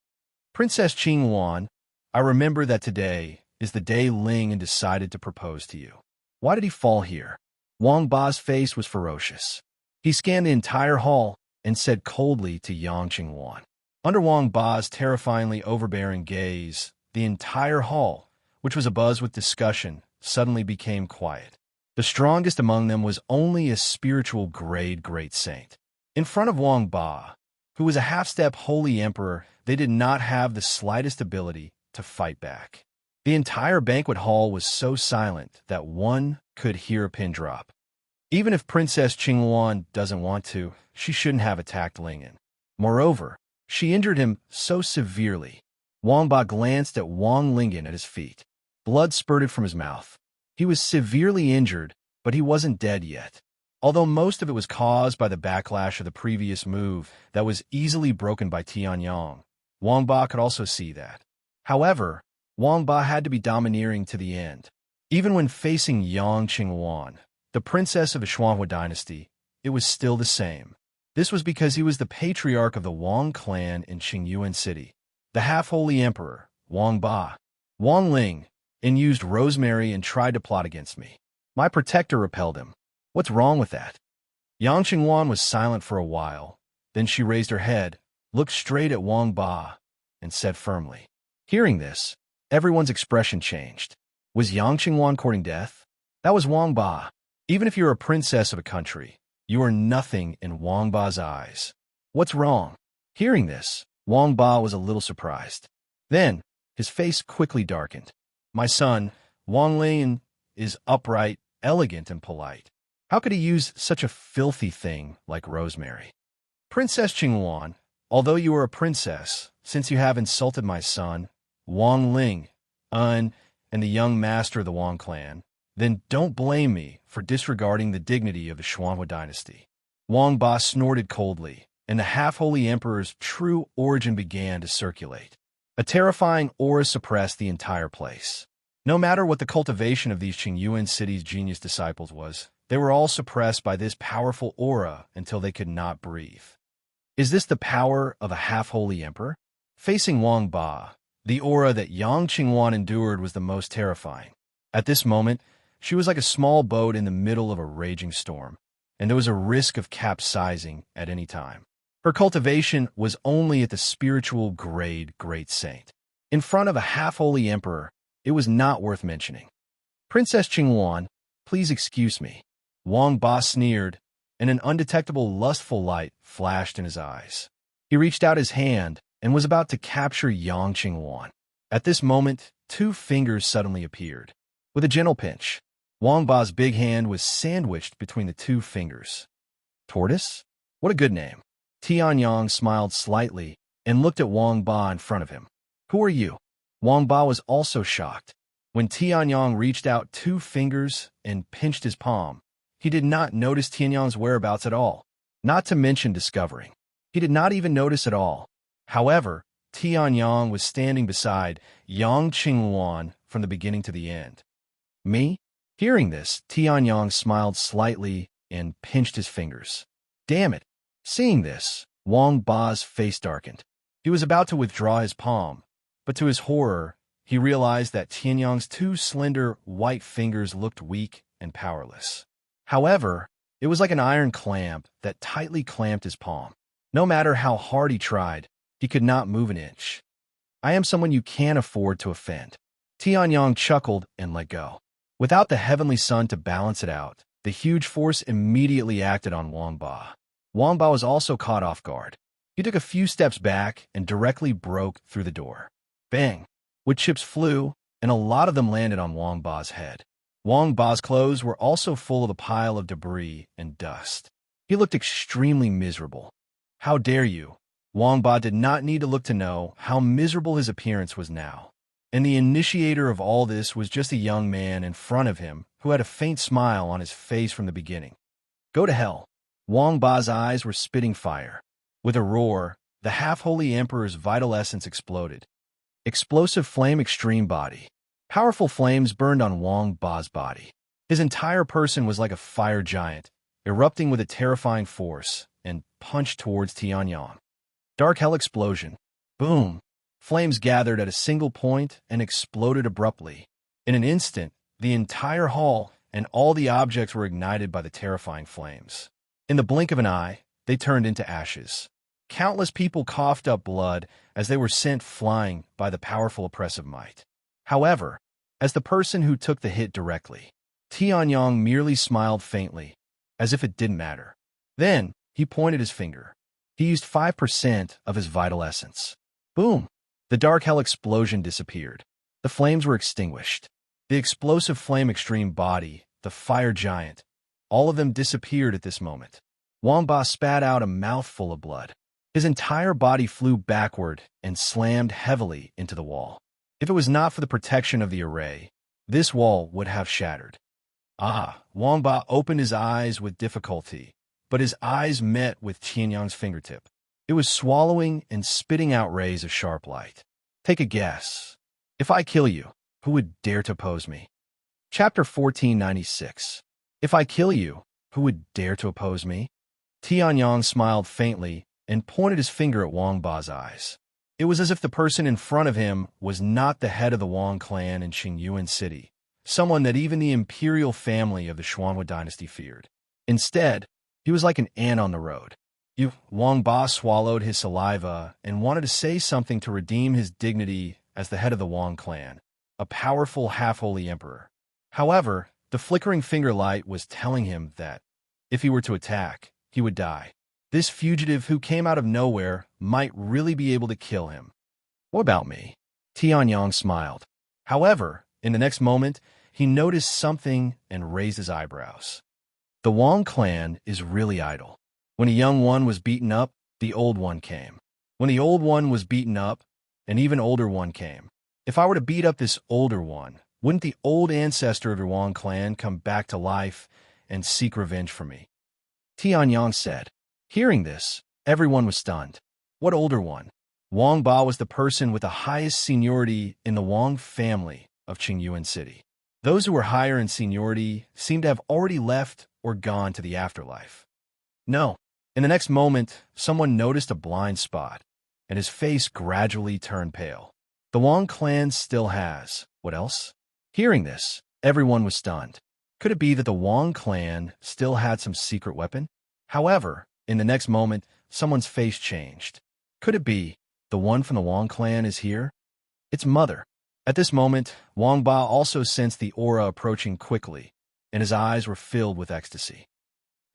"Princess Qingwan, I remember that today is the day Lingen decided to propose to you. Why did he fall here?" Wang Ba's face was ferocious. He scanned the entire hall and said coldly to Yang Qingwan. Under Wang Ba's terrifyingly overbearing gaze, the entire hall, which was abuzz with discussion, suddenly became quiet. The strongest among them was only a spiritual-grade great saint. In front of Wang Ba, who was a half-step holy emperor, they did not have the slightest ability to fight back. The entire banquet hall was so silent that one could hear a pin drop. Even if Princess Qingwan doesn't want to, she shouldn't have attacked Lingen. Moreover, she injured him so severely. Wang Ba glanced at Wang Lingen at his feet. Blood spurted from his mouth. He was severely injured, but he wasn't dead yet. Although most of it was caused by the backlash of the previous move that was easily broken by Tianyang, Wang Ba could also see that. However, Wang Ba had to be domineering to the end. Even when facing Yang Qingwan, the princess of the Xuanhua dynasty, it was still the same. This was because he was the patriarch of the Wang clan in Qingyuan City, the half-holy emperor, Wang Ba. Wang Ling, and used rosemary and tried to plot against me. My protector repelled him. What's wrong with that? Yang Qingwan was silent for a while. Then she raised her head, looked straight at Wang Ba, and said firmly. Hearing this, everyone's expression changed. Was Yang Qingwan courting death? That was Wang Ba. Even if you're a princess of a country, you are nothing in Wang Ba's eyes. What's wrong? Hearing this, Wang Ba was a little surprised. Then, his face quickly darkened. My son, Wang Ling, is upright, elegant, and polite. How could he use such a filthy thing like rosemary? Princess Qingwan, although you are a princess, since you have insulted my son, Wang Ling, and the young master of the Wang clan, then don't blame me for disregarding the dignity of the Xuanhua dynasty. Wang Ba snorted coldly, and the half-holy emperor's true origin began to circulate. A terrifying aura suppressed the entire place. No matter what the cultivation of these Qingyuan city's genius disciples was, they were all suppressed by this powerful aura until they could not breathe. Is this the power of a half-holy emperor? Facing Wang Ba, The aura that Yang Qingwan endured was the most terrifying. At this moment, she was like a small boat in the middle of a raging storm, and there was a risk of capsizing at any time. Her cultivation was only at the spiritual grade great saint. In front of a half-holy emperor, it was not worth mentioning. Princess Qingwan, please excuse me. Wang Ba sneered, and an undetectable lustful light flashed in his eyes. He reached out his hand and was about to capture Yang Qingwan. At this moment, two fingers suddenly appeared. With a gentle pinch, Wang Ba's big hand was sandwiched between the two fingers. Tortoise? What a good name. Tianyang smiled slightly and looked at Wang Ba in front of him. Who are you? Wang Ba was also shocked. When Tianyang reached out two fingers and pinched his palm, he did not notice Tianyang's whereabouts at all, not to mention discovering. He did not even notice at all. However, Tianyang was standing beside Yang Qingwan from the beginning to the end. Me? Hearing this, Tianyang smiled slightly and pinched his fingers. Damn it! Seeing this, Wang Ba's face darkened. He was about to withdraw his palm, but to his horror, he realized that Tianyang's two slender, white fingers looked weak and powerless. However, it was like an iron clamp that tightly clamped his palm. No matter how hard he tried, he could not move an inch. I am someone you can't afford to offend. Tianyang chuckled and let go. Without the heavenly sun to balance it out, the huge force immediately acted on Wang Ba. Wang Ba was also caught off guard. He took a few steps back and directly broke through the door. Bang! Wood chips flew, and a lot of them landed on Wang Ba's head. Wang Ba's clothes were also full of a pile of debris and dust. He looked extremely miserable. How dare you? Wang Ba did not need to look to know how miserable his appearance was now. And the initiator of all this was just a young man in front of him who had a faint smile on his face from the beginning. Go to hell. Wang Ba's eyes were spitting fire. With a roar, the half-holy emperor's vital essence exploded. Explosive flame extreme body. Powerful flames burned on Wang Ba's body. His entire person was like a fire giant, erupting with a terrifying force, and punched towards Tianyang. Dark hell explosion. Boom! Flames gathered at a single point and exploded abruptly. In an instant, the entire hall and all the objects were ignited by the terrifying flames. In the blink of an eye, they turned into ashes. Countless people coughed up blood as they were sent flying by the powerful oppressive might. However, as the person who took the hit directly, Tianyang merely smiled faintly, as if it didn't matter. Then, he pointed his finger. He used 5% of his vital essence. Boom! The dark hell explosion disappeared. The flames were extinguished. The explosive flame extreme body, the fire giant, all of them disappeared at this moment. Wang Ba spat out a mouthful of blood. His entire body flew backward and slammed heavily into the wall. If it was not for the protection of the array, this wall would have shattered. Wang Ba opened his eyes with difficulty, but his eyes met with Tianyang's fingertip. It was swallowing and spitting out rays of sharp light. Take a guess. If I kill you, who would dare to oppose me? Chapter 1496. If I kill you, who would dare to oppose me? Tianyang smiled faintly and pointed his finger at Wang Ba's eyes. It was as if the person in front of him was not the head of the Wang clan in Qingyuan City, someone that even the imperial family of the Xuanhua dynasty feared. Instead, he was like an ant on the road. Wang Ba swallowed his saliva and wanted to say something to redeem his dignity as the head of the Wang clan, a powerful half-holy emperor. However, the flickering finger light was telling him that, if he were to attack, he would die. This fugitive who came out of nowhere might really be able to kill him. What about me? Tianyang smiled. However, in the next moment, he noticed something and raised his eyebrows. The Wang clan is really idle. When a young one was beaten up, the old one came. When the old one was beaten up, an even older one came. If I were to beat up this older one, wouldn't the old ancestor of the Wang clan come back to life and seek revenge for me? Tianyang said. Hearing this, everyone was stunned. What older one? Wang Ba was the person with the highest seniority in the Wang family of Qingyuan City. Those who were higher in seniority seemed to have already left or gone to the afterlife. No. In the next moment, someone noticed a blind spot, and his face gradually turned pale. The Wang clan still has. What else? Hearing this, everyone was stunned. Could it be that the Wang clan still had some secret weapon? However, in the next moment, someone's face changed. Could it be the one from the Wang clan is here? Its mother. At this moment, Wang Ba also sensed the aura approaching quickly, and his eyes were filled with ecstasy.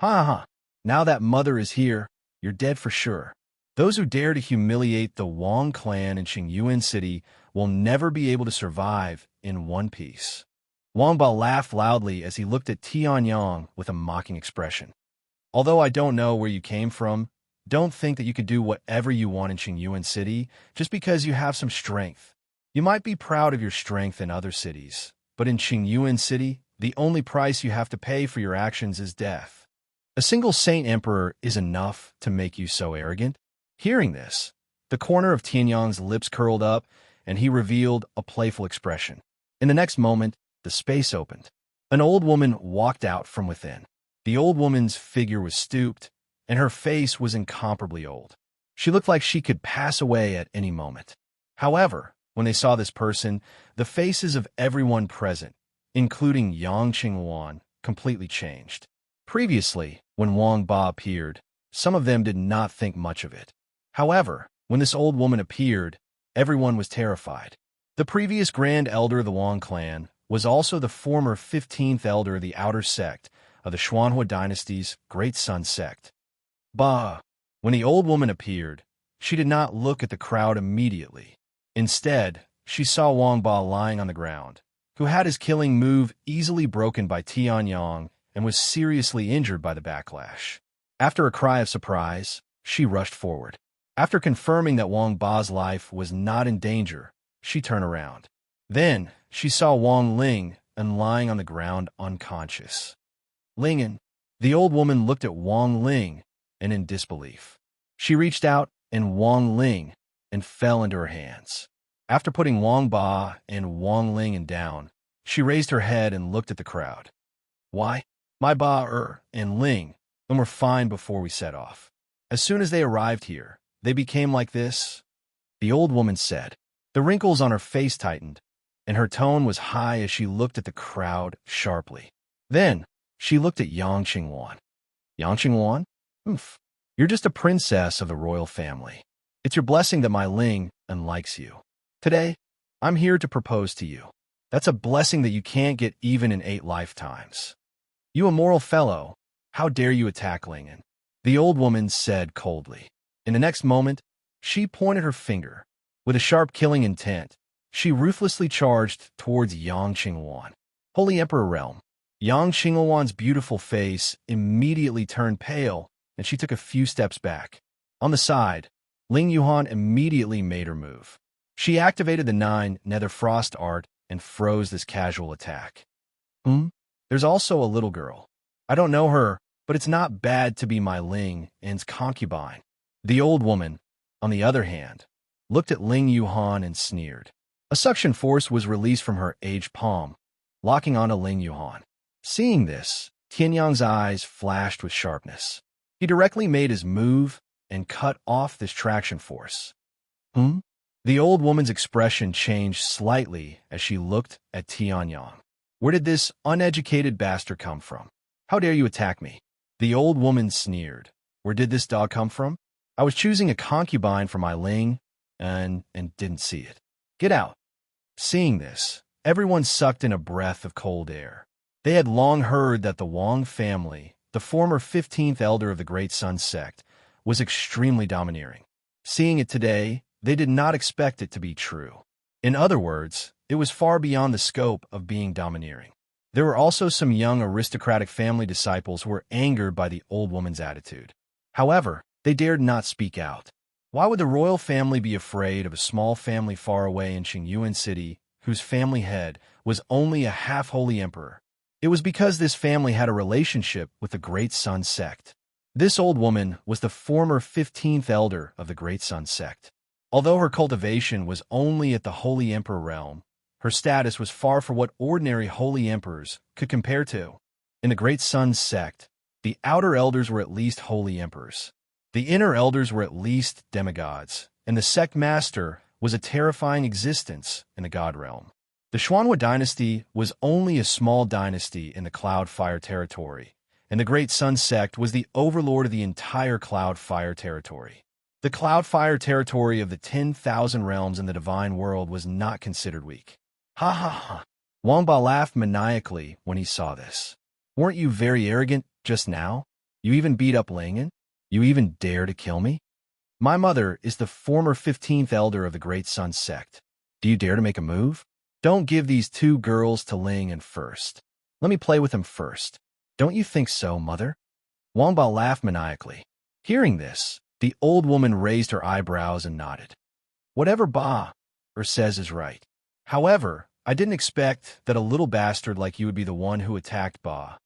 Ha ha! Now that mother is here, you're dead for sure. Those who dare to humiliate the Wang clan in Qingyuan City will never be able to survive in one piece. Wang Ba laughed loudly as he looked at Tianyang with a mocking expression. Although I don't know where you came from, don't think that you could do whatever you want in Qingyuan City just because you have some strength. You might be proud of your strength in other cities, but in Qingyuan City, the only price you have to pay for your actions is death. A single Saint Emperor is enough to make you so arrogant. Hearing this, the corner of Tianyang's lips curled up, and he revealed a playful expression. In the next moment, the space opened. An old woman walked out from within. The old woman's figure was stooped, and her face was incomparably old. She looked like she could pass away at any moment. However, when they saw this person, the faces of everyone present, including Yang Qingwan, completely changed. Previously, when Wang Ba appeared, some of them did not think much of it. However, when this old woman appeared, everyone was terrified. The previous Grand Elder of the Wang clan was also the former 15th Elder of the Outer Sect of the Xuanhua Dynasty's Great Sun Sect. Bah! When the old woman appeared, she did not look at the crowd immediately. Instead, she saw Wang Ba lying on the ground, who had his killing move easily broken by Tianyang and was seriously injured by the backlash. After a cry of surprise, she rushed forward. After confirming that Wang Ba's life was not in danger, she turned around. Then, she saw Wang Ling lying on the ground unconscious. Lingen. The old woman looked at Wang Ling and in disbelief. She reached out and Wang Ling and fell into her hands. After putting Wang Ba and Wang Ling down, she raised her head and looked at the crowd. Why? My Ba and Ling were fine before we set off. As soon as they arrived here, they became like this, the old woman said. The wrinkles on her face tightened, and her tone was high as she looked at the crowd sharply. Then, she looked at Yang Qingwan. Yang Qingwan? You're just a princess of the royal family. It's your blessing that my Ling likes you. Today, I'm here to propose to you. That's a blessing that you can't get even in 8 lifetimes. You immoral fellow, how dare you attack Lingen? The old woman said coldly. In the next moment, she pointed her finger. With a sharp killing intent, she ruthlessly charged towards Yang Qingwan. Holy Emperor Realm. Yang Qingwan's beautiful face immediately turned pale, and she took a few steps back. On the side, Ling Yuhan immediately made her move. She activated the 9 Nether Frost art and froze this casual attack. There's also a little girl. I don't know her, but it's not bad to be my Ling and's concubine. The old woman, on the other hand, looked at Ling Yuhan and sneered. A suction force was released from her aged palm, locking onto Ling Yuhan. Seeing this, Tianyang's eyes flashed with sharpness. He directly made his move and cut off this traction force. The old woman's expression changed slightly as she looked at Tianyang. Where did this uneducated bastard come from? How dare you attack me? The old woman sneered. Where did this dog come from? I was choosing a concubine for my Ling, and didn't see it. Get out. Seeing this, everyone sucked in a breath of cold air. They had long heard that the Wang family, the former 15th elder of the Great Sun Sect, was extremely domineering. Seeing it today, they did not expect it to be true. In other words, it was far beyond the scope of being domineering. There were also some young aristocratic family disciples who were angered by the old woman's attitude. However, they dared not speak out. Why would the royal family be afraid of a small family far away in Qingyuan City whose family head was only a half-holy emperor? It was because this family had a relationship with the Great Sun Sect. This old woman was the former 15th elder of the Great Sun Sect. Although her cultivation was only at the Holy Emperor realm, her status was far from what ordinary holy emperors could compare to. In the Great Sun Sect, the outer elders were at least holy emperors. The inner elders were at least demigods, and the sect master was a terrifying existence in the god realm. The Xuanhua dynasty was only a small dynasty in the Cloud Fire territory, and the Great Sun sect was the overlord of the entire Cloud Fire territory. The Cloud Fire territory of the 10,000 realms in the divine world was not considered weak. Ha ha ha. Wang Ba laughed maniacally when he saw this. Weren't you very arrogant just now? You even beat up Langan? You even dare to kill me? My mother is the former 15th elder of the Great Sun sect. Do you dare to make a move? Don't give these two girls to Langan first. Let me play with them first. Don't you think so, mother? Wang Ba laughed maniacally. Hearing this, the old woman raised her eyebrows and nodded. Whatever Ba says is right. However, I didn't expect that a little bastard like you would be the one who attacked Ba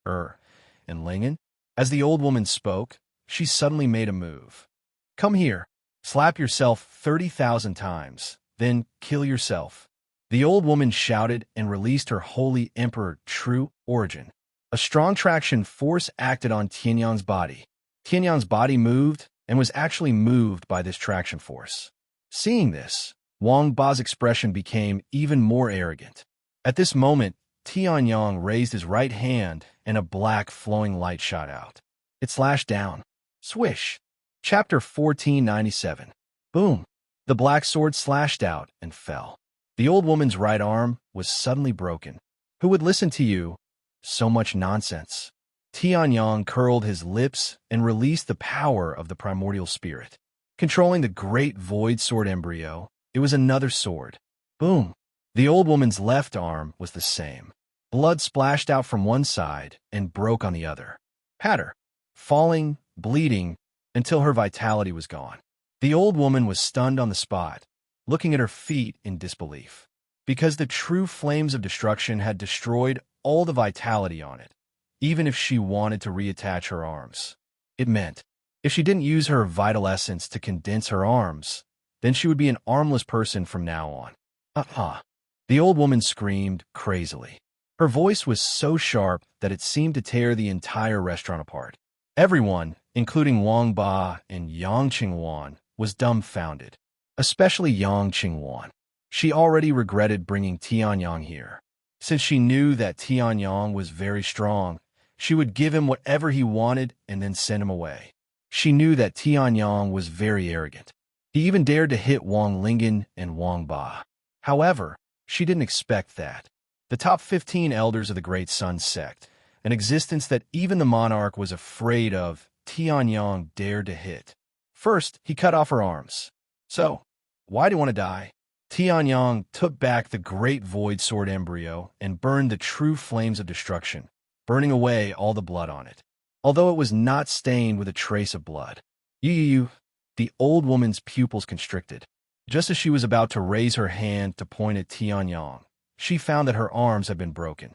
and Langan. As the old woman spoke, she suddenly made a move. Come here. Slap yourself 30,000 times, then kill yourself. The old woman shouted and released her holy emperor true origin. A strong traction force acted on Tianyang's body. Tianyang's body moved and was actually moved by this traction force. Seeing this, Wang Ba's expression became even more arrogant. At this moment, Tianyang raised his right hand and a black flowing light shot out. It slashed down. Swish. Chapter 1497. Boom. The black sword slashed out and fell. The old woman's right arm was suddenly broken. Who would listen to you? So much nonsense. Tianyang curled his lips and released the power of the primordial spirit. Controlling the great void sword embryo, it was another sword. Boom. The old woman's left arm was the same. Blood splashed out from one side and broke on the other. Patter. Falling, bleeding, until her vitality was gone. The old woman was stunned on the spot, looking at her feet in disbelief. Because the true flames of destruction had destroyed all the vitality on it, even if she wanted to reattach her arms. It meant, if she didn't use her vital essence to condense her arms, then she would be an armless person from now on. The old woman screamed crazily. Her voice was so sharp that it seemed to tear the entire restaurant apart. Everyone, including Wang Ba and Yang Qingwan, was dumbfounded, especially Yang Qingwan. She already regretted bringing Tianyang here. Since she knew that Tianyang was very strong, she would give him whatever he wanted and then send him away. She knew that Tianyang was very arrogant. He even dared to hit Wang Lingen and Wang Ba. However, she didn't expect that. The top 15 elders of the Great Sun sect, an existence that even the monarch was afraid of, Tianyang dared to hit. First, he cut off her arms. So, why do you want to die? Tianyang took back the great void sword embryo and burned the true flames of destruction, burning away all the blood on it, although it was not stained with a trace of blood. The old woman's pupils constricted. Just as she was about to raise her hand to point at Tianyang, she found that her arms had been broken.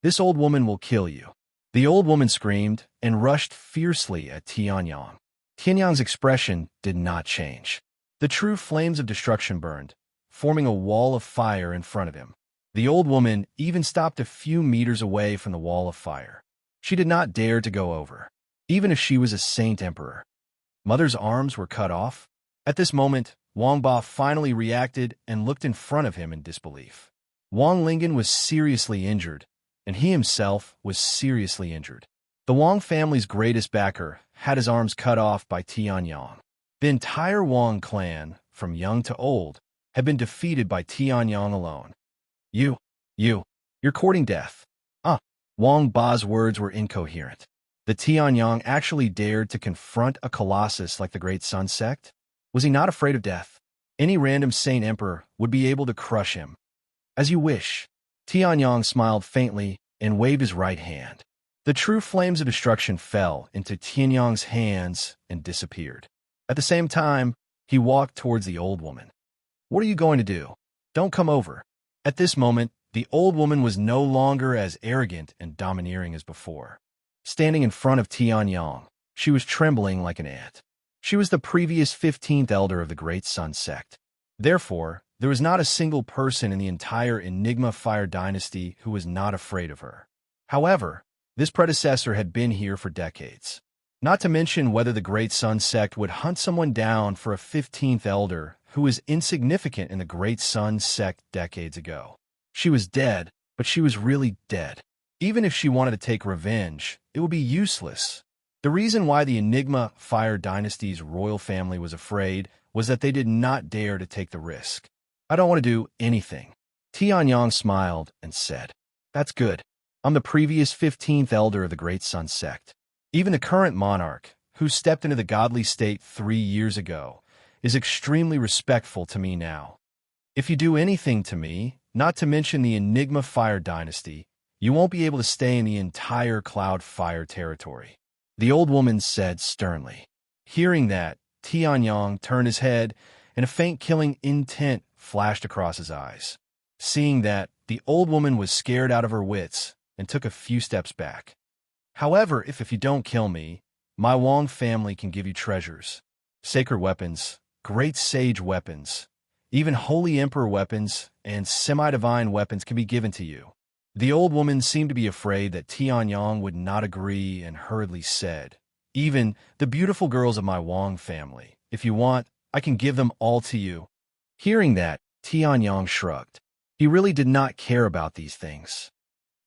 This old woman will kill you. The old woman screamed and rushed fiercely at Tianyang. Tianyang's expression did not change. The true flames of destruction burned, forming a wall of fire in front of him. The old woman even stopped a few meters away from the wall of fire. She did not dare to go over, even if she was a saint emperor. Mother's arms were cut off. At this moment, Wang Ba finally reacted and looked in front of him in disbelief. Wang Lingen was seriously injured, and he himself was seriously injured. The Wang family's greatest backer had his arms cut off by Tianyang. The entire Wang clan, from young to old, had been defeated by Tianyang alone. You're courting death. Wang Ba's words were incoherent. The Tianyang actually dared to confront a colossus like the Great Sun sect? Was he not afraid of death? Any random saint emperor would be able to crush him. As you wish. Tianyang smiled faintly and waved his right hand. The true flames of destruction fell into Tianyang's hands and disappeared. At the same time, he walked towards the old woman. What are you going to do? Don't come over. At this moment, the old woman was no longer as arrogant and domineering as before. Standing in front of Tianyang, she was trembling like an ant. She was the previous 15th elder of the Great Sun sect. Therefore, there was not a single person in the entire Enigma Fire dynasty who was not afraid of her. However, this predecessor had been here for decades. Not to mention whether the Great Sun sect would hunt someone down for a 15th elder who was insignificant in the Great Sun sect decades ago. She was dead, but she was really dead. Even if she wanted to take revenge, it would be useless. The reason why the Enigma Fire Dynasty's royal family was afraid was that they did not dare to take the risk. I don't want to do anything. Tianyang smiled and said, "That's good. I'm the previous 15th elder of the Great Sun sect. Even the current monarch, who stepped into the godly state 3 years ago, is extremely respectful to me now. If you do anything to me, not to mention the Enigma Fire Dynasty, you won't be able to stay in the entire Cloud Fire territory," the old woman said sternly. Hearing that, Tianyang turned his head, and a faint killing intent flashed across his eyes. Seeing that, the old woman was scared out of her wits and took a few steps back. "However, if you don't kill me, my Wang family can give you treasures, sacred weapons, great sage weapons, even holy emperor weapons, and semi-divine weapons can be given to you." The old woman seemed to be afraid that Tianyang would not agree and hurriedly said, "Even the beautiful girls of my Wang family. If you want, I can give them all to you." Hearing that, Tianyang shrugged. He really did not care about these things.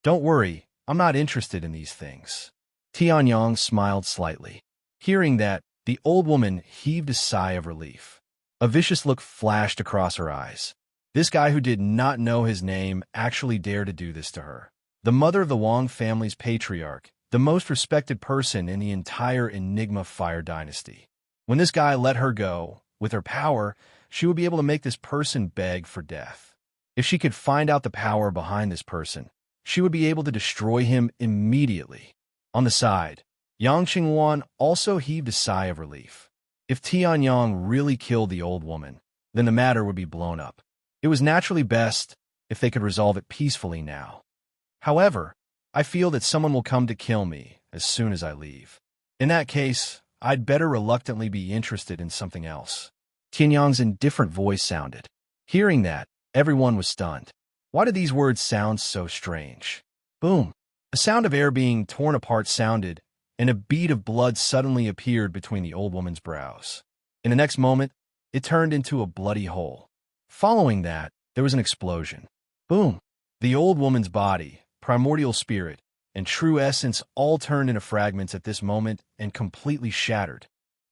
"Don't worry, I'm not interested in these things." Tianyang smiled slightly. Hearing that, the old woman heaved a sigh of relief. A vicious look flashed across her eyes. This guy who did not know his name actually dared to do this to her. The mother of the Wang family's patriarch, the most respected person in the entire Enigma Fire Dynasty. When this guy let her go, with her power, she would be able to make this person beg for death. If she could find out the power behind this person, she would be able to destroy him immediately. On the side, Yang Qingwan also heaved a sigh of relief. If Tianyang really killed the old woman, then the matter would be blown up. It was naturally best if they could resolve it peacefully now. However, I feel that someone will come to kill me as soon as I leave. In that case, I'd better reluctantly be interested in something else." Tianyang's indifferent voice sounded. Hearing that, everyone was stunned. Why did these words sound so strange? Boom! A sound of air being torn apart sounded, and a bead of blood suddenly appeared between the old woman's brows. In the next moment, it turned into a bloody hole. Following that, there was an explosion. Boom! The old woman's body, primordial spirit, and true essence all turned into fragments at this moment and completely shattered.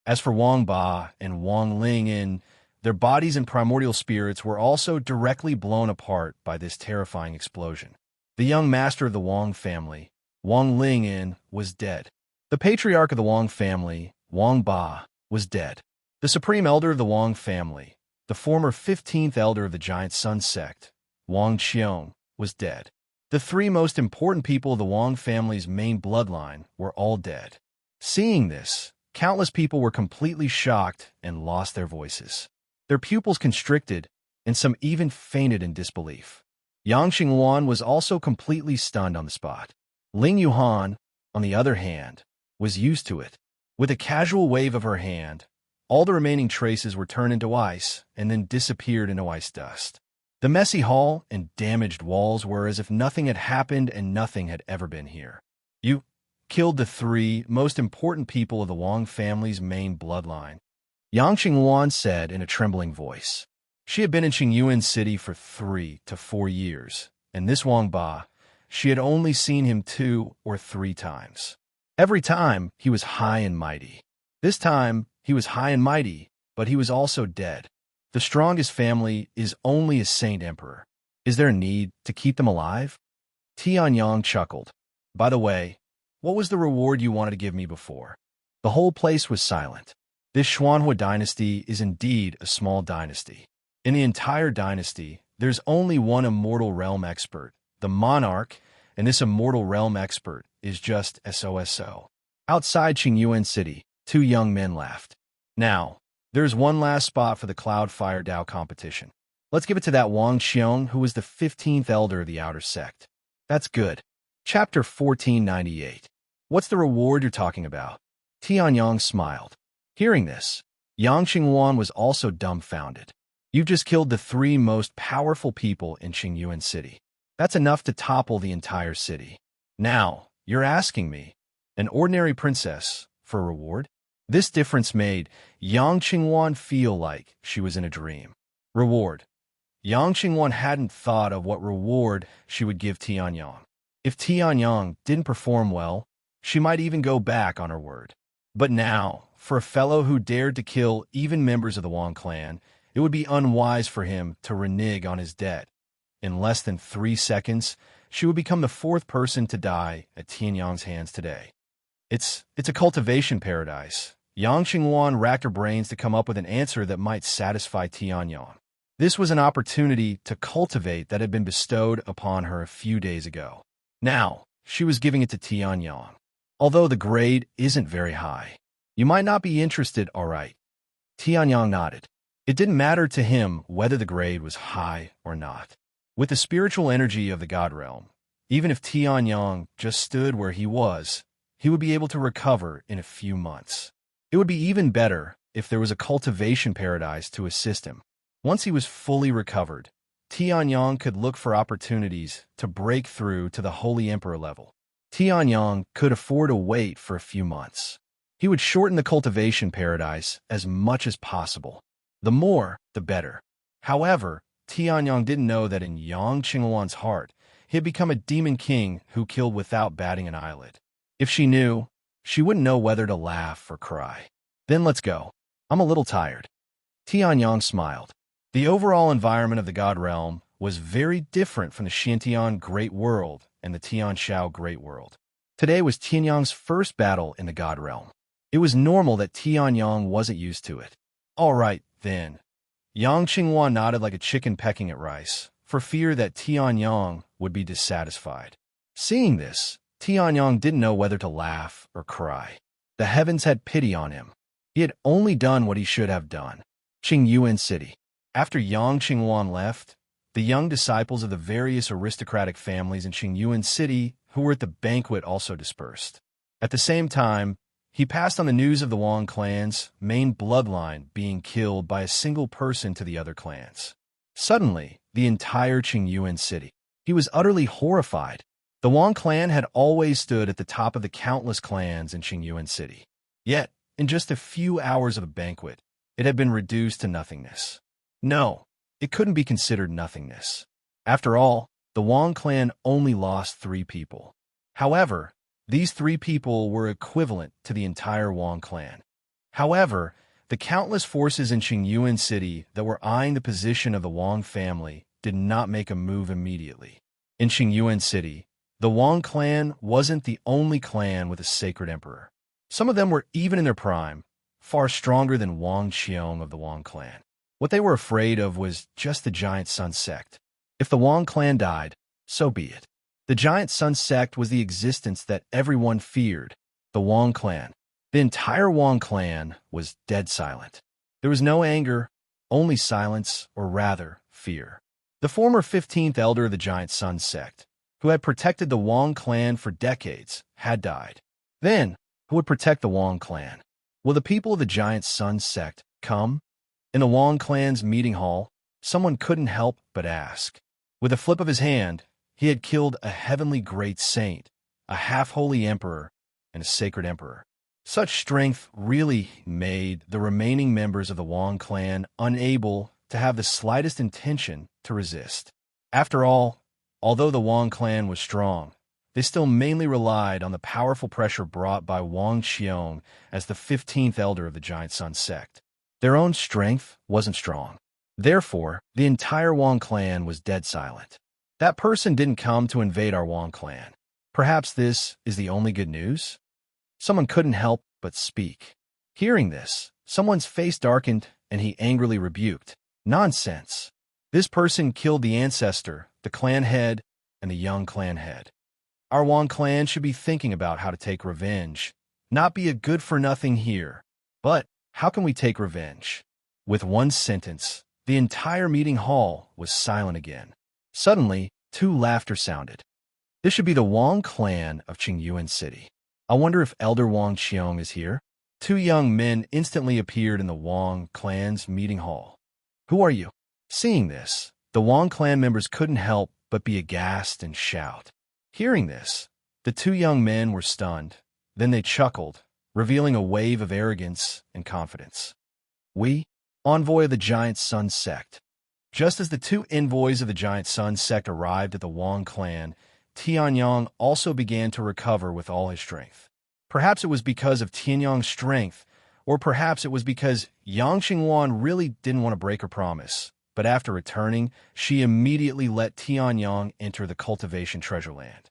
As for Wang Ba and Wang Ling, their bodies and primordial spirits were also directly blown apart by this terrifying explosion. The young master of the Wang family, Wang Ling, was dead. The patriarch of the Wang family, Wang Ba, was dead. The supreme elder of the Wang family, the former 15th elder of the Giant Sun sect, Wang Qiong, was dead. The 3 most important people of the Wang family's main bloodline were all dead. Seeing this, countless people were completely shocked and lost their voices. Their pupils constricted, and some even fainted in disbelief. Yang Xingwan was also completely stunned on the spot. Ling Yuhan, on the other hand, was used to it. With a casual wave of her hand, all the remaining traces were turned into ice and then disappeared into ice dust. The messy hall and damaged walls were as if nothing had happened and nothing had ever been here. "You killed the 3 most important people of the Wang family's main bloodline," Yang Xingwan said in a trembling voice. She had been in Qingyuan City for 3 to 4 years, and this Wang Ba, she had only seen him 2 or 3 times. Every time, he was high and mighty. This time, he was high and mighty, but he was also dead. The strongest family is only a saint emperor. Is there a need to keep them alive? Tianyang chuckled. "By the way, what was the reward you wanted to give me before?" The whole place was silent. This Xuanhua dynasty is indeed a small dynasty. In the entire dynasty, there's only one immortal realm expert, the monarch, and this immortal realm expert is just SOSO. Outside Qingyuan City, 2 young men laughed. "Now, there's one last spot for the Cloud Fire Dao competition. Let's give it to that Wang Qiong who was the 15th elder of the outer sect." "That's good." Chapter 1498. "What's the reward you're talking about?" Tianyang smiled. Hearing this, Yang Xingwan was also dumbfounded. "You've just killed the 3 most powerful people in Qingyuan City. That's enough to topple the entire city. Now, you're asking me, an ordinary princess, for a reward? This difference made Yang Qingwan feel like she was in a dream. Reward. Yang Qingwan hadn't thought of what reward she would give Tianyang. If Tianyang didn't perform well, she might even go back on her word. But now, for a fellow who dared to kill even members of the Wang clan, it would be unwise for him to renege on his debt. In less than 3 seconds, she would become the 4th person to die at Tianyang's hands today. It's a cultivation paradise. Yang Qingwan racked her brains to come up with an answer that might satisfy Tianyang. This was an opportunity to cultivate that had been bestowed upon her a few days ago. Now, she was giving it to Tianyang. Although the grade isn't very high. You might not be interested, all right. Tianyang nodded. It didn't matter to him whether the grade was high or not. With the spiritual energy of the God realm, even if Tianyang just stood where he was, he would be able to recover in a few months. It would be even better if there was a cultivation paradise to assist him. Once he was fully recovered, Tianyang could look for opportunities to break through to the Holy Emperor level. Tianyang could afford to wait for a few months. He would shorten the cultivation paradise as much as possible. The more, the better. However, Tianyang didn't know that in Yang Qingwan's heart, he had become a demon king who killed without batting an eyelid. If she knew, she wouldn't know whether to laugh or cry. Then let's go. I'm a little tired. Tianyang smiled. The overall environment of the God realm was very different from the Xintian Great World and the Tianshao Great World. Today was Tianyang's first battle in the God realm. It was normal that Tianyang wasn't used to it. All right, then. Yang Qingwan nodded like a chicken pecking at rice, for fear that Tianyang would be dissatisfied. Seeing this, Tianyang didn't know whether to laugh or cry. The heavens had pity on him. He had only done what he should have done. Qingyuan City. After Yang Qingwan left, the young disciples of the various aristocratic families in Qingyuan City who were at the banquet also dispersed. At the same time, he passed on the news of the Wang clan's main bloodline being killed by a single person to the other clans. Suddenly, the entire Qingyuan City. He was utterly horrified. The Wang clan had always stood at the top of the countless clans in Qingyuan City. Yet, in just a few hours of the banquet, it had been reduced to nothingness. No, it couldn't be considered nothingness. After all, the Wang clan only lost 3 people. However, these 3 people were equivalent to the entire Wang clan. However, the countless forces in Qingyuan City that were eyeing the position of the Wang family did not make a move immediately. In Qingyuan City, the Wang clan wasn't the only clan with a sacred emperor. Some of them were even in their prime, far stronger than Wang Qiong of the Wang clan. What they were afraid of was just the Giant Sun sect. If the Wang clan died, so be it. The Giant Sun sect was the existence that everyone feared, the Wang clan. The entire Wang clan was dead silent. There was no anger, only silence, or rather, fear. The former 15th elder of the Giant Sun sect, who had protected the Wang clan for decades, had died. Then, who would protect the Wang clan? Will the people of the Giant Sun sect come? In the Wang clan's meeting hall, someone couldn't help but ask. With a flip of his hand, he had killed a heavenly great saint, a half-holy emperor, and a sacred emperor. Such strength really made the remaining members of the Wang clan unable to have the slightest intention to resist. After all, although the Wang clan was strong, they still mainly relied on the powerful pressure brought by Wang Qiong as the 15th elder of the Giant Sun sect. Their own strength wasn't strong. Therefore, the entire Wang clan was dead silent. That person didn't come to invade our Wang clan. Perhaps this is the only good news? Someone couldn't help but speak. Hearing this, someone's face darkened and he angrily rebuked. Nonsense. This person killed the ancestor, the clan head, and the young clan head. Our Wang clan should be thinking about how to take revenge, not be a good-for-nothing here. But how can we take revenge? With one sentence, the entire meeting hall was silent again. Suddenly, 2 laughter sounded. This should be the Wang clan of Qingyuan City. I wonder if Elder Wang Qiong is here? 2 young men instantly appeared in the Wang clan's meeting hall. Who are you? Seeing this, the Wang clan members couldn't help but be aghast and shout. Hearing this, the 2 young men were stunned. Then they chuckled, revealing a wave of arrogance and confidence. We, envoy of the Giant Sun Sect. Just as the two envoys of the Giant Sun Sect arrived at the Wang clan, Tianyang also began to recover with all his strength. Perhaps it was because of Tianyang's strength, or perhaps it was because Yang Xingwan really didn't want to break her promise. But after returning, she immediately let Tianyang enter the cultivation treasure land.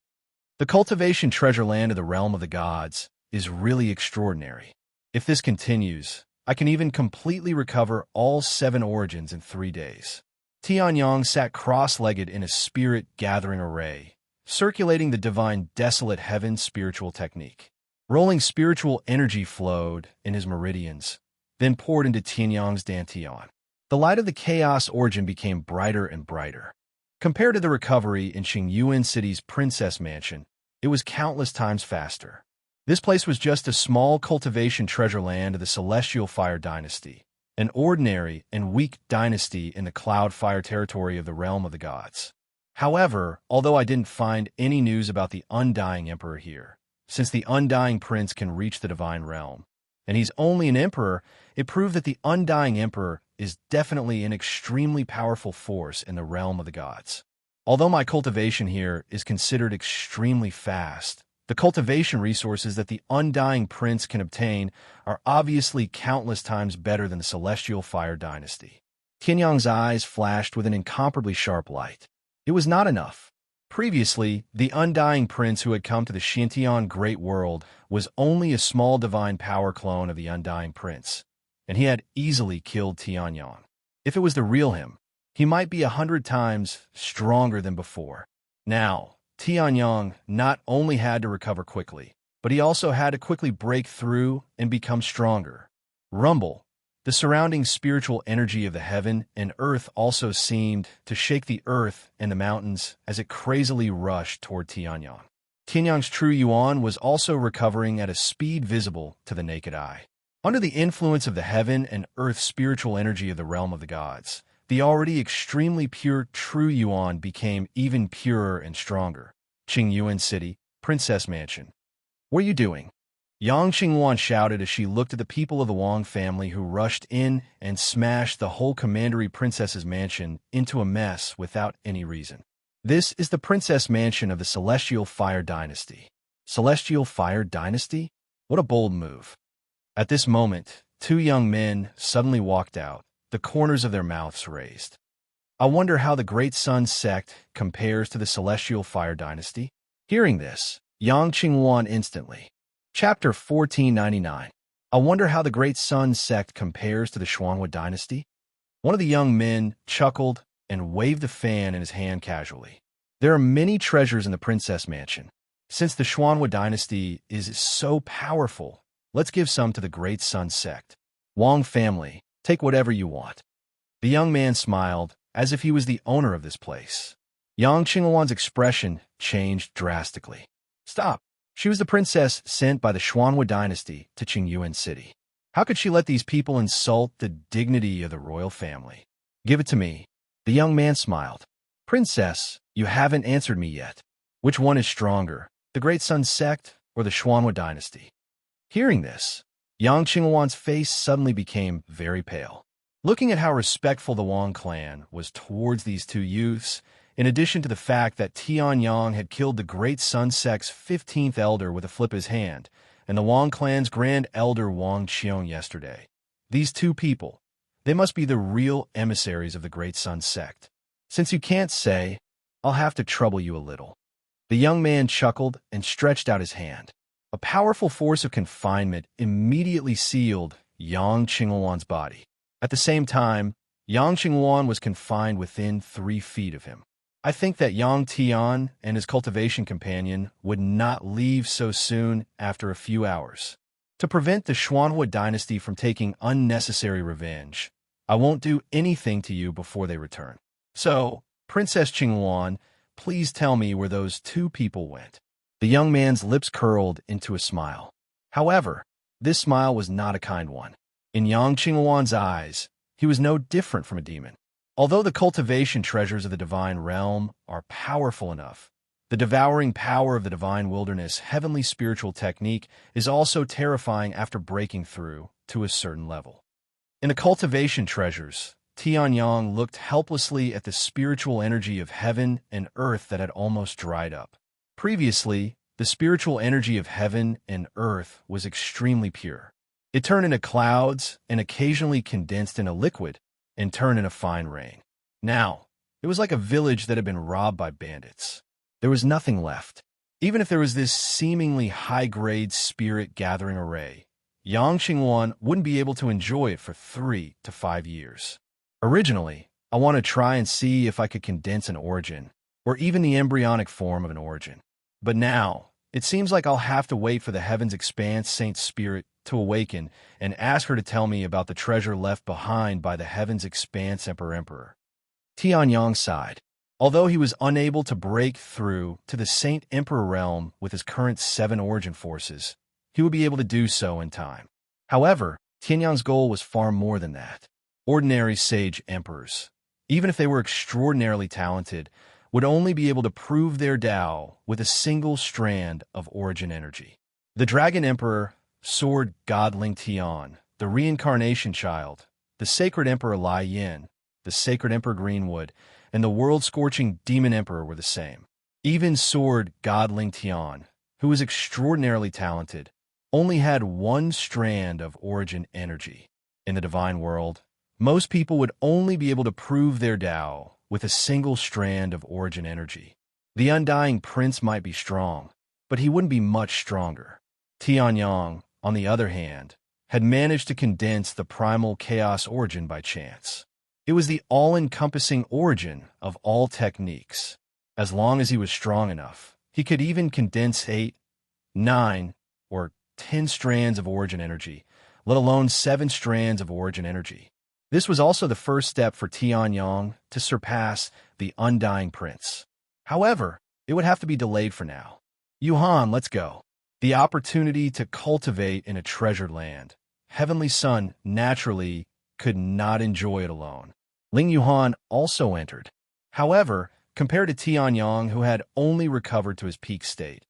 The cultivation treasure land of the realm of the gods is really extraordinary. If this continues, I can even completely recover all 7 origins in 3 days. Tianyang sat cross-legged in a spirit-gathering array, circulating the divine desolate heaven spiritual technique. Rolling spiritual energy flowed in his meridians, then poured into Tianyang's dantian. The light of the chaos origin became brighter and brighter. Compared to the recovery in Qingyuan City's princess mansion, it was countless times faster. This place was just a small cultivation treasure land of the Celestial Fire Dynasty, an ordinary and weak dynasty in the Cloud Fire territory of the realm of the gods. However, although I didn't find any news about the Undying Emperor here, since the Undying Prince can reach the Divine Realm, and he's only an emperor, it proved that the Undying Emperor is definitely an extremely powerful force in the realm of the gods. Although my cultivation here is considered extremely fast, the cultivation resources that the Undying Prince can obtain are obviously countless times better than the Celestial Fire Dynasty. Tianyang's eyes flashed with an incomparably sharp light. It was not enough. Previously, the Undying Prince who had come to the Xintian Great World was only a small divine power clone of the Undying Prince, and he had easily killed Tianyang. If it was the real him, he might be 100 times stronger than before. Now, Tianyang not only had to recover quickly, but he also had to quickly break through and become stronger. Rumble, the surrounding spiritual energy of the heaven and earth also seemed to shake the earth and the mountains as it crazily rushed toward Tianyang. Tianyang's true yuan was also recovering at a speed visible to the naked eye. Under the influence of the heaven and earth spiritual energy of the realm of the gods, the already extremely pure true yuan became even purer and stronger. Qingyuan City, Princess Mansion. What are you doing? Yang Xingwan shouted as she looked at the people of the Wang family who rushed in and smashed the whole commandery princess's mansion into a mess without any reason. This is the princess mansion of the Celestial Fire Dynasty. Celestial Fire Dynasty? What a bold move. At this moment, 2 young men suddenly walked out, the corners of their mouths raised. I wonder how the Great Sun Sect compares to the Celestial Fire Dynasty? Hearing this, Yang Qingwan instantly. Chapter 1499. I wonder how the Great Sun Sect compares to the Xuanhua Dynasty? One of the young men chuckled and waved the fan in his hand casually. There are many treasures in the Princess Mansion. Since the Xuanhua Dynasty is so powerful, let's give some to the Great Sun Sect. Wang family, take whatever you want. The young man smiled, as if he was the owner of this place. Yang Qingwan's expression changed drastically. Stop. She was the princess sent by the Xuanhua Dynasty to Qingyuan City. How could she let these people insult the dignity of the royal family? Give it to me. The young man smiled. Princess, you haven't answered me yet. Which one is stronger, the Great Sun Sect or the Xuanhua Dynasty? Hearing this, Yang Qingwan's face suddenly became very pale. Looking at how respectful the Wang clan was towards these 2 youths, in addition to the fact that Tianyang had killed the Great Sun Sect's 15th elder with a flip of his hand, and the Wang clan's grand elder Wang Qiong yesterday. These 2 people, they must be the real emissaries of the Great Sun Sect. Since you can't say, I'll have to trouble you a little. The young man chuckled and stretched out his hand. A powerful force of confinement immediately sealed Yang Qingwan's body. At the same time, Yang Qingwan was confined within 3 feet of him. I think that Yang Tian and his cultivation companion would not leave so soon after a few hours. To prevent the Xuanhua Dynasty from taking unnecessary revenge, I won't do anything to you before they return. So, Princess Qingwan, please tell me where those 2 people went. The young man's lips curled into a smile. However, this smile was not a kind one. In Yang Qingwan's eyes, he was no different from a demon. Although the cultivation treasures of the divine realm are powerful enough, The devouring power of the divine wilderness, heavenly spiritual technique, is also terrifying after breaking through to a certain level. In the cultivation treasures, Tianyang looked helplessly at the spiritual energy of heaven and earth that had almost dried up. Previously, the spiritual energy of heaven and earth was extremely pure. It turned into clouds and occasionally condensed into liquid and turned into fine rain. Now, it was like a village that had been robbed by bandits. There was nothing left. Even if there was this seemingly high-grade spirit-gathering array, Yang Qingwan wouldn't be able to enjoy it for 3 to 5 years. Originally, I want to try and see if I could condense an origin, or even the embryonic form of an origin. But now, it seems like I'll have to wait for the Heaven's Expanse Saint Spirit to awaken and ask her to tell me about the treasure left behind by the Heaven's Expanse Emperor. Tianyang sighed. Although he was unable to break through to the Saint Emperor realm with his current 7 origin forces, he would be able to do so in time. However, Tianyang's goal was far more than that. Ordinary sage emperors, even if they were extraordinarily talented, would only be able to prove their Tao with a single strand of origin energy. The Dragon Emperor, Sword God Ling Tian, the Reincarnation Child, the Sacred Emperor Lai Yin, the Sacred Emperor Greenwood, and the world-scorching Demon Emperor were the same. Even Sword God Ling Tian, who was extraordinarily talented, only had 1 strand of origin energy. In the divine world, most people would only be able to prove their Tao with a single strand of origin energy. The Undying Prince might be strong, but he wouldn't be much stronger. Tianyang, on the other hand, had managed to condense the primal chaos origin by chance. It was the all-encompassing origin of all techniques. As long as he was strong enough, he could even condense 8, 9, or 10 strands of origin energy, let alone 7 strands of origin energy. This was also the first step for Tianyang to surpass the Undying Prince. However, it would have to be delayed for now. Yuhan, let's go. The opportunity to cultivate in a treasured land. Heavenly Sun naturally could not enjoy it alone. Ling Yuhan also entered. However, compared to Tianyang, who had only recovered to his peak state,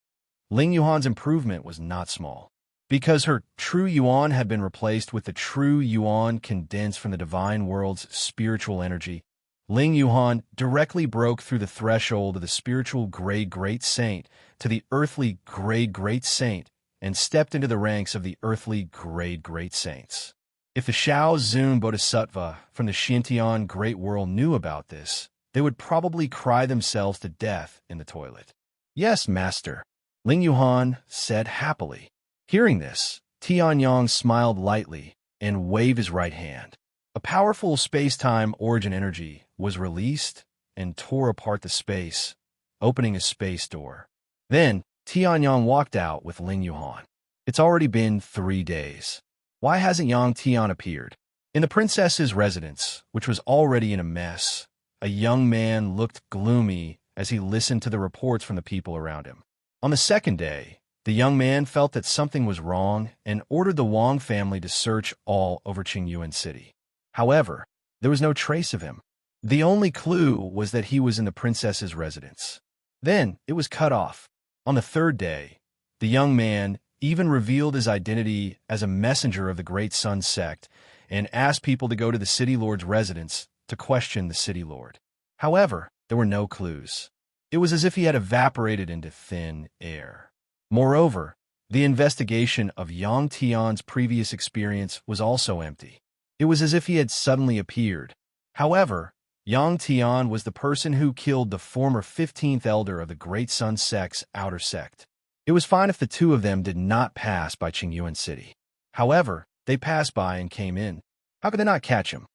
Ling Yuhan's improvement was not small. Because her true Yuan had been replaced with the true Yuan condensed from the divine world's spiritual energy, Ling Yuhan directly broke through the threshold of the spiritual grade Great Saint to the earthly grade Great Saint and stepped into the ranks of the earthly grade Great Saints. If the Shao Zun Bodhisattva from the Xintian Great World knew about this, they would probably cry themselves to death in the toilet. Yes, Master, Ling Yuhan said happily. Hearing this, Tianyang smiled lightly and waved his right hand. A powerful space-time origin energy was released and tore apart the space, opening a space door. Then, Tianyang walked out with Ling Yuhan. It's already been 3 days. Why hasn't Yang Tian appeared? In the princess's residence, which was already in a mess, a young man looked gloomy as he listened to the reports from the people around him. On the 2nd day, the young man felt that something was wrong and ordered the Wang family to search all over Qingyuan City. However, there was no trace of him. The only clue was that he was in the princess's residence. Then it was cut off. On the 3rd day, the young man even revealed his identity as a messenger of the Great Sun sect and asked people to go to the city lord's residence to question the city lord. However, there were no clues. It was as if he had evaporated into thin air. Moreover, the investigation of Yang Tian's previous experience was also empty. It was as if he had suddenly appeared. However, Yang Tian was the person who killed the former 15th elder of the Great Sun sect's outer sect. It was fine if the 2 of them did not pass by Qingyuan City. However, they passed by and came in. How could they not catch him?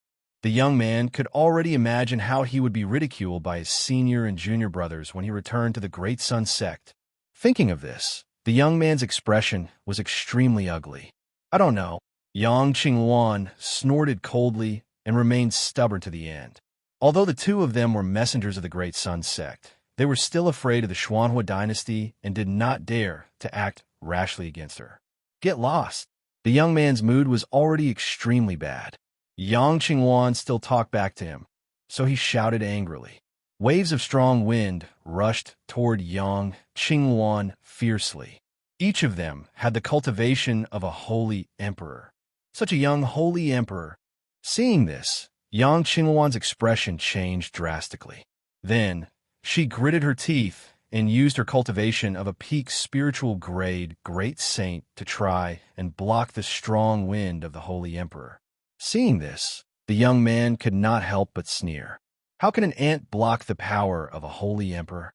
The young man could already imagine how he would be ridiculed by his senior and junior brothers when he returned to the Great Sun sect. Thinking of this, the young man's expression was extremely ugly. I don't know. Yang Qingwan snorted coldly and remained stubborn to the end. Although the 2 of them were messengers of the Great Sun sect, they were still afraid of the Xuanhua dynasty and did not dare to act rashly against her. Get lost. The young man's mood was already extremely bad. Yang Qingwan still talked back to him, so he shouted angrily. Waves of strong wind rushed toward Yang Qingluan fiercely. Each of them had the cultivation of a holy emperor. Such a young holy emperor. Seeing this, Yang Qingluan's expression changed drastically. Then, she gritted her teeth and used her cultivation of a peak spiritual grade great saint to try and block the strong wind of the holy emperor. Seeing this, the young man could not help but sneer. How can an ant block the power of a holy emperor?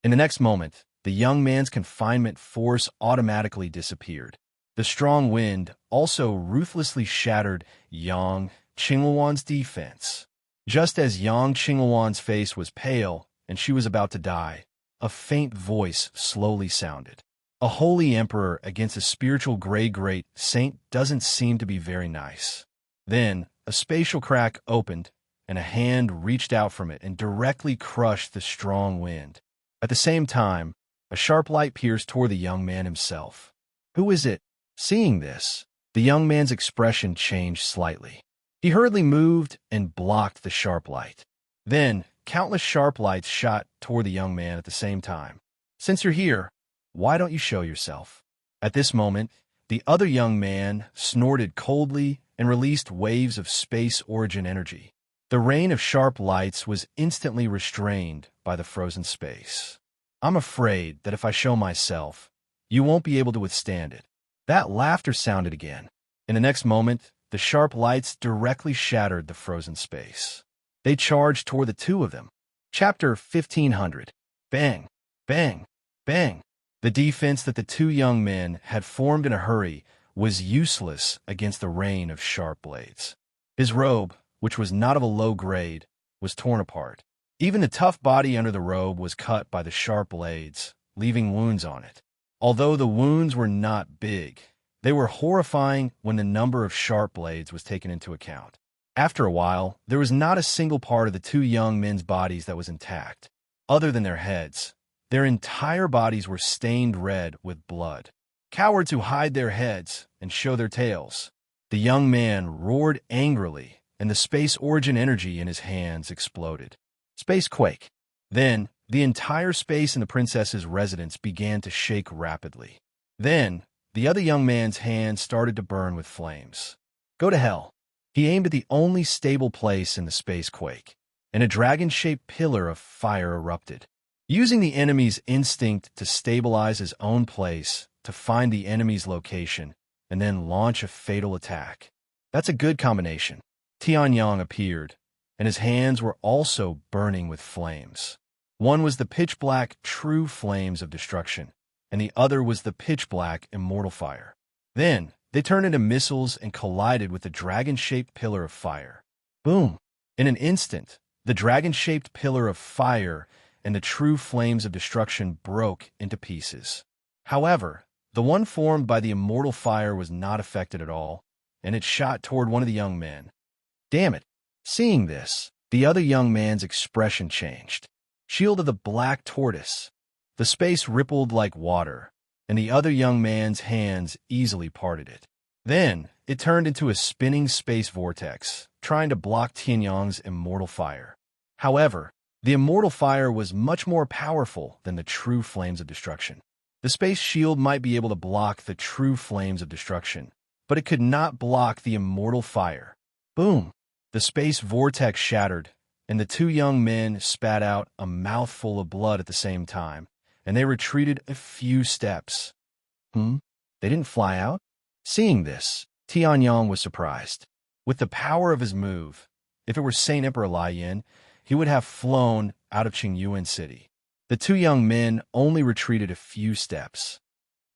In the next moment, the young man's confinement force automatically disappeared. The strong wind also ruthlessly shattered Yang Qingluan's defense. Just as Yang Qingluan's face was pale and she was about to die, a faint voice slowly sounded. A holy emperor against a spiritual grade great saint doesn't seem to be very nice. Then, a spatial crack opened, and a hand reached out from it and directly crushed the strong wind. At the same time, a sharp light pierced toward the young man himself. Who is it? Seeing this, the young man's expression changed slightly. He hurriedly moved and blocked the sharp light. Then, countless sharp lights shot toward the young man at the same time. Since you're here, why don't you show yourself? At this moment, the other young man snorted coldly and released waves of space origin energy. The rain of sharp lights was instantly restrained by the frozen space. I'm afraid that if I show myself, you won't be able to withstand it. That laughter sounded again. In the next moment, the sharp lights directly shattered the frozen space. They charged toward the two of them. Chapter 1500. Bang, bang, bang. The defense that the two young men had formed in a hurry was useless against the rain of sharp blades. His robe, which was not of a low grade, was torn apart. Even the tough body under the robe was cut by the sharp blades, leaving wounds on it. Although the wounds were not big, they were horrifying when the number of sharp blades was taken into account. After a while, there was not a single part of the two young men's bodies that was intact, other than their heads. Their entire bodies were stained red with blood. Cowards who hide their heads and show their tails. The young man roared angrily, and the space origin energy in his hands exploded. Space quake. Then, the entire space in the princess's residence began to shake rapidly. Then, the other young man's hands started to burn with flames. Go to hell. He aimed at the only stable place in the space quake, and a dragon-shaped pillar of fire erupted. Using the enemy's instinct to stabilize his own place, to find the enemy's location, and then launch a fatal attack. That's a good combination. Tianyang appeared, and his hands were also burning with flames. One was the pitch-black true flames of destruction, and the other was the pitch-black immortal fire. Then, they turned into missiles and collided with the dragon-shaped pillar of fire. Boom! In an instant, the dragon-shaped pillar of fire and the true flames of destruction broke into pieces. However, the one formed by the immortal fire was not affected at all, and it shot toward one of the young men. Damn it! Seeing this, the other young man's expression changed. Shield of the Black Tortoise. The space rippled like water, and the other young man's hands easily parted it. Then, it turned into a spinning space vortex, trying to block Tianyang's immortal fire. However, the immortal fire was much more powerful than the true flames of destruction. The space shield might be able to block the true flames of destruction, but it could not block the immortal fire. Boom! The space vortex shattered, and the two young men spat out a mouthful of blood at the same time, and they retreated a few steps. They didn't fly out? Seeing this, Tianyang was surprised. With the power of his move, if it were Saint Emperor Lai Yin, he would have flown out of Qingyuan City. The two young men only retreated a few steps.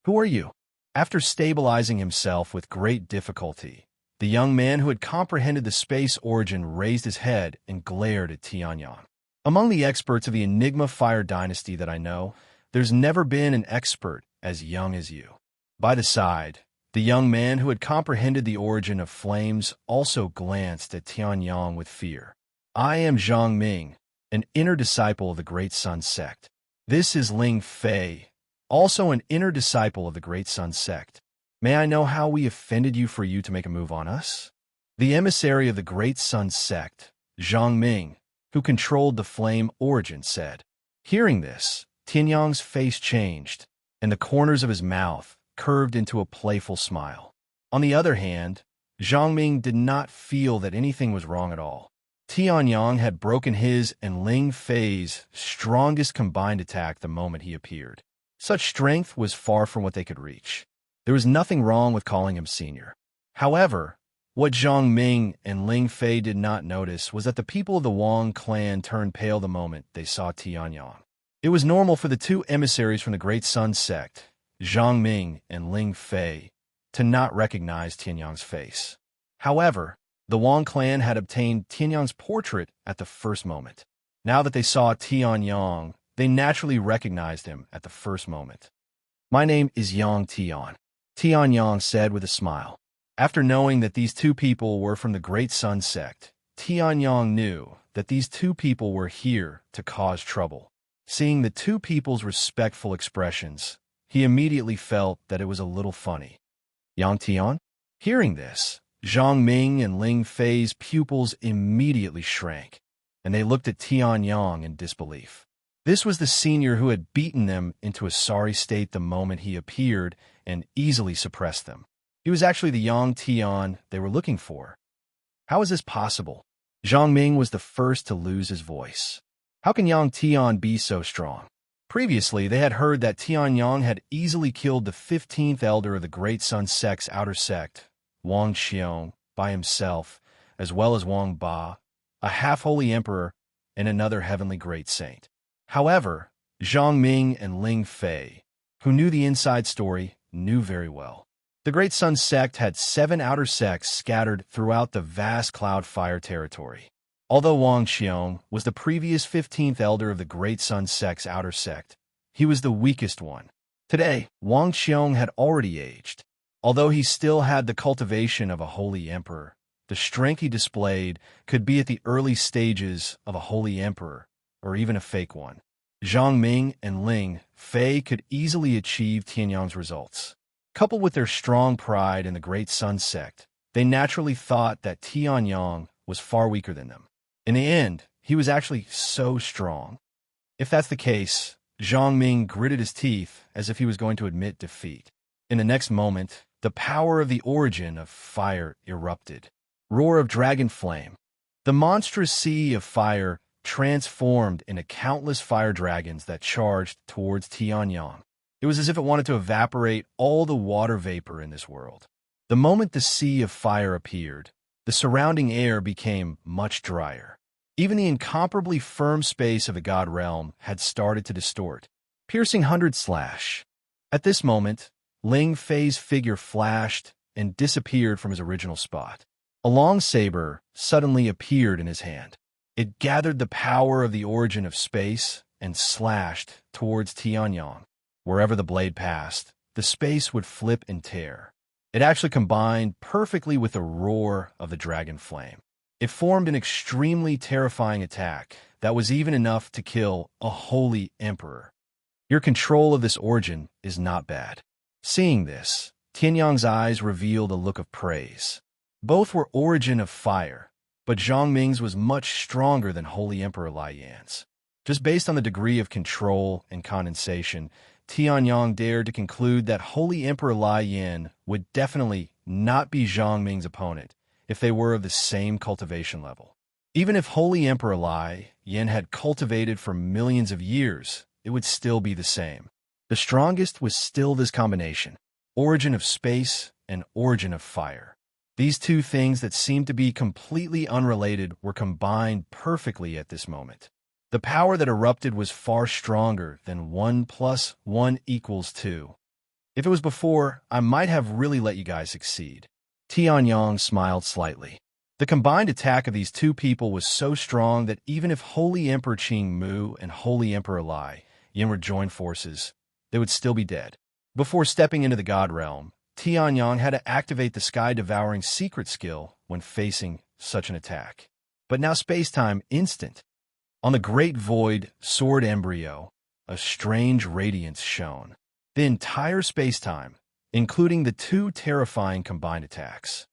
Who are you? After stabilizing himself with great difficulty, the young man who had comprehended the space origin raised his head and glared at Tianyang. Among the experts of the Enigma Fire Dynasty that I know, there's never been an expert as young as you. By the side, the young man who had comprehended the origin of flames also glanced at Tianyang with fear. I am Zhang Ming, an inner disciple of the Great Sun Sect. This is Ling Fei, also an inner disciple of the Great Sun Sect. May I know how we offended you for you to make a move on us? The emissary of the Great Sun Sect, Zhang Ming, who controlled the flame origin, said. Hearing this, Tianyang's face changed, and the corners of his mouth curved into a playful smile. On the other hand, Zhang did not feel that anything was wrong at all. Tianyang had broken his and Ling Fei's strongest combined attack the moment he appeared. Such strength was far from what they could reach. There was nothing wrong with calling him senior. However, what Zhang Ming and Ling Fei did not notice was that the people of the Wang clan turned pale the moment they saw Tianyang. It was normal for the two emissaries from the Great Sun sect, Zhang Ming and Ling Fei, to not recognize Tianyang's face. However, the Wang clan had obtained Tianyang's portrait at the first moment. Now that they saw Tianyang, they naturally recognized him at the first moment. My name is Yang Tian, Tianyang said with a smile. After knowing that these two people were from the Great Sun sect, Tianyang knew that these two people were here to cause trouble. Seeing the two people's respectful expressions, he immediately felt that it was a little funny. Yang Tian? Hearing this, Zhang Ming and Ling Fei's pupils immediately shrank, and they looked at Tianyang in disbelief. This was the senior who had beaten them into a sorry state the moment he appeared and easily suppressed them. He was actually the Yang Tian they were looking for. How is this possible? Zhang Ming was the first to lose his voice. How can Yang Tian be so strong? Previously, they had heard that Tianyang had easily killed the 15th elder of the Great Sun sect's outer sect, Wang Xiong, by himself, as well as Wang Ba, a half-holy emperor, and another heavenly great saint. However, Zhang Ming and Ling Fei, who knew the inside story, knew very well. The Great Sun sect had 7 outer sects scattered throughout the vast Cloud Fire territory. Although Wang Xiong was the previous 15th elder of the Great Sun sect's outer sect, he was the weakest one. Today, Wang Xiong had already aged. Although he still had the cultivation of a holy emperor, the strength he displayed could be at the early stages of a holy emperor, or even a fake one. Zhang Ming and Ling Fei could easily achieve Tianyang's results. Coupled with their strong pride in the Great Sun sect, they naturally thought that Tianyang was far weaker than them. In the end, he was actually so strong. If that's the case, Zhang Ming gritted his teeth as if he was going to admit defeat. In the next moment, the power of the origin of fire erupted. Roar of dragon flame. The monstrous sea of fire transformed into countless fire dragons that charged towards Tianyang. It was as if it wanted to evaporate all the water vapor in this world. The moment the sea of fire appeared, the surrounding air became much drier. Even the incomparably firm space of the God realm had started to distort, piercing 100/. At this moment, Ling Fei's figure flashed and disappeared from his original spot. A long saber suddenly appeared in his hand. It gathered the power of the origin of space and slashed towards Tianyang. Wherever the blade passed, the space would flip and tear. It actually combined perfectly with the roar of the dragon flame. It formed an extremely terrifying attack that was even enough to kill a holy emperor. Your control of this origin is not bad. Seeing this, Tianyang's eyes revealed a look of praise. Both were origin of fire, but Zhang Ming's was much stronger than Holy Emperor Lai Yan's. Just based on the degree of control and condensation, Tianyang dared to conclude that Holy Emperor Lai Yan would definitely not be Zhang Ming's opponent if they were of the same cultivation level. Even if Holy Emperor Lai Yan had cultivated for millions of years, it would still be the same. The strongest was still this combination, origin of space and origin of fire. These two things that seemed to be completely unrelated were combined perfectly at this moment. The power that erupted was far stronger than 1 + 1 = 2. If it was before, I might have really let you guys succeed. Tianyang smiled slightly. The combined attack of these two people was so strong that even if Holy Emperor Qing Mu and Holy Emperor Lai Yan were joined forces, they would still be dead. Before stepping into the God realm, Tianyang had to activate the sky-devouring secret skill when facing such an attack. But now space-time instant. On the great void sword embryo, a strange radiance shone. The entire space-time, including the two terrifying combined attacks.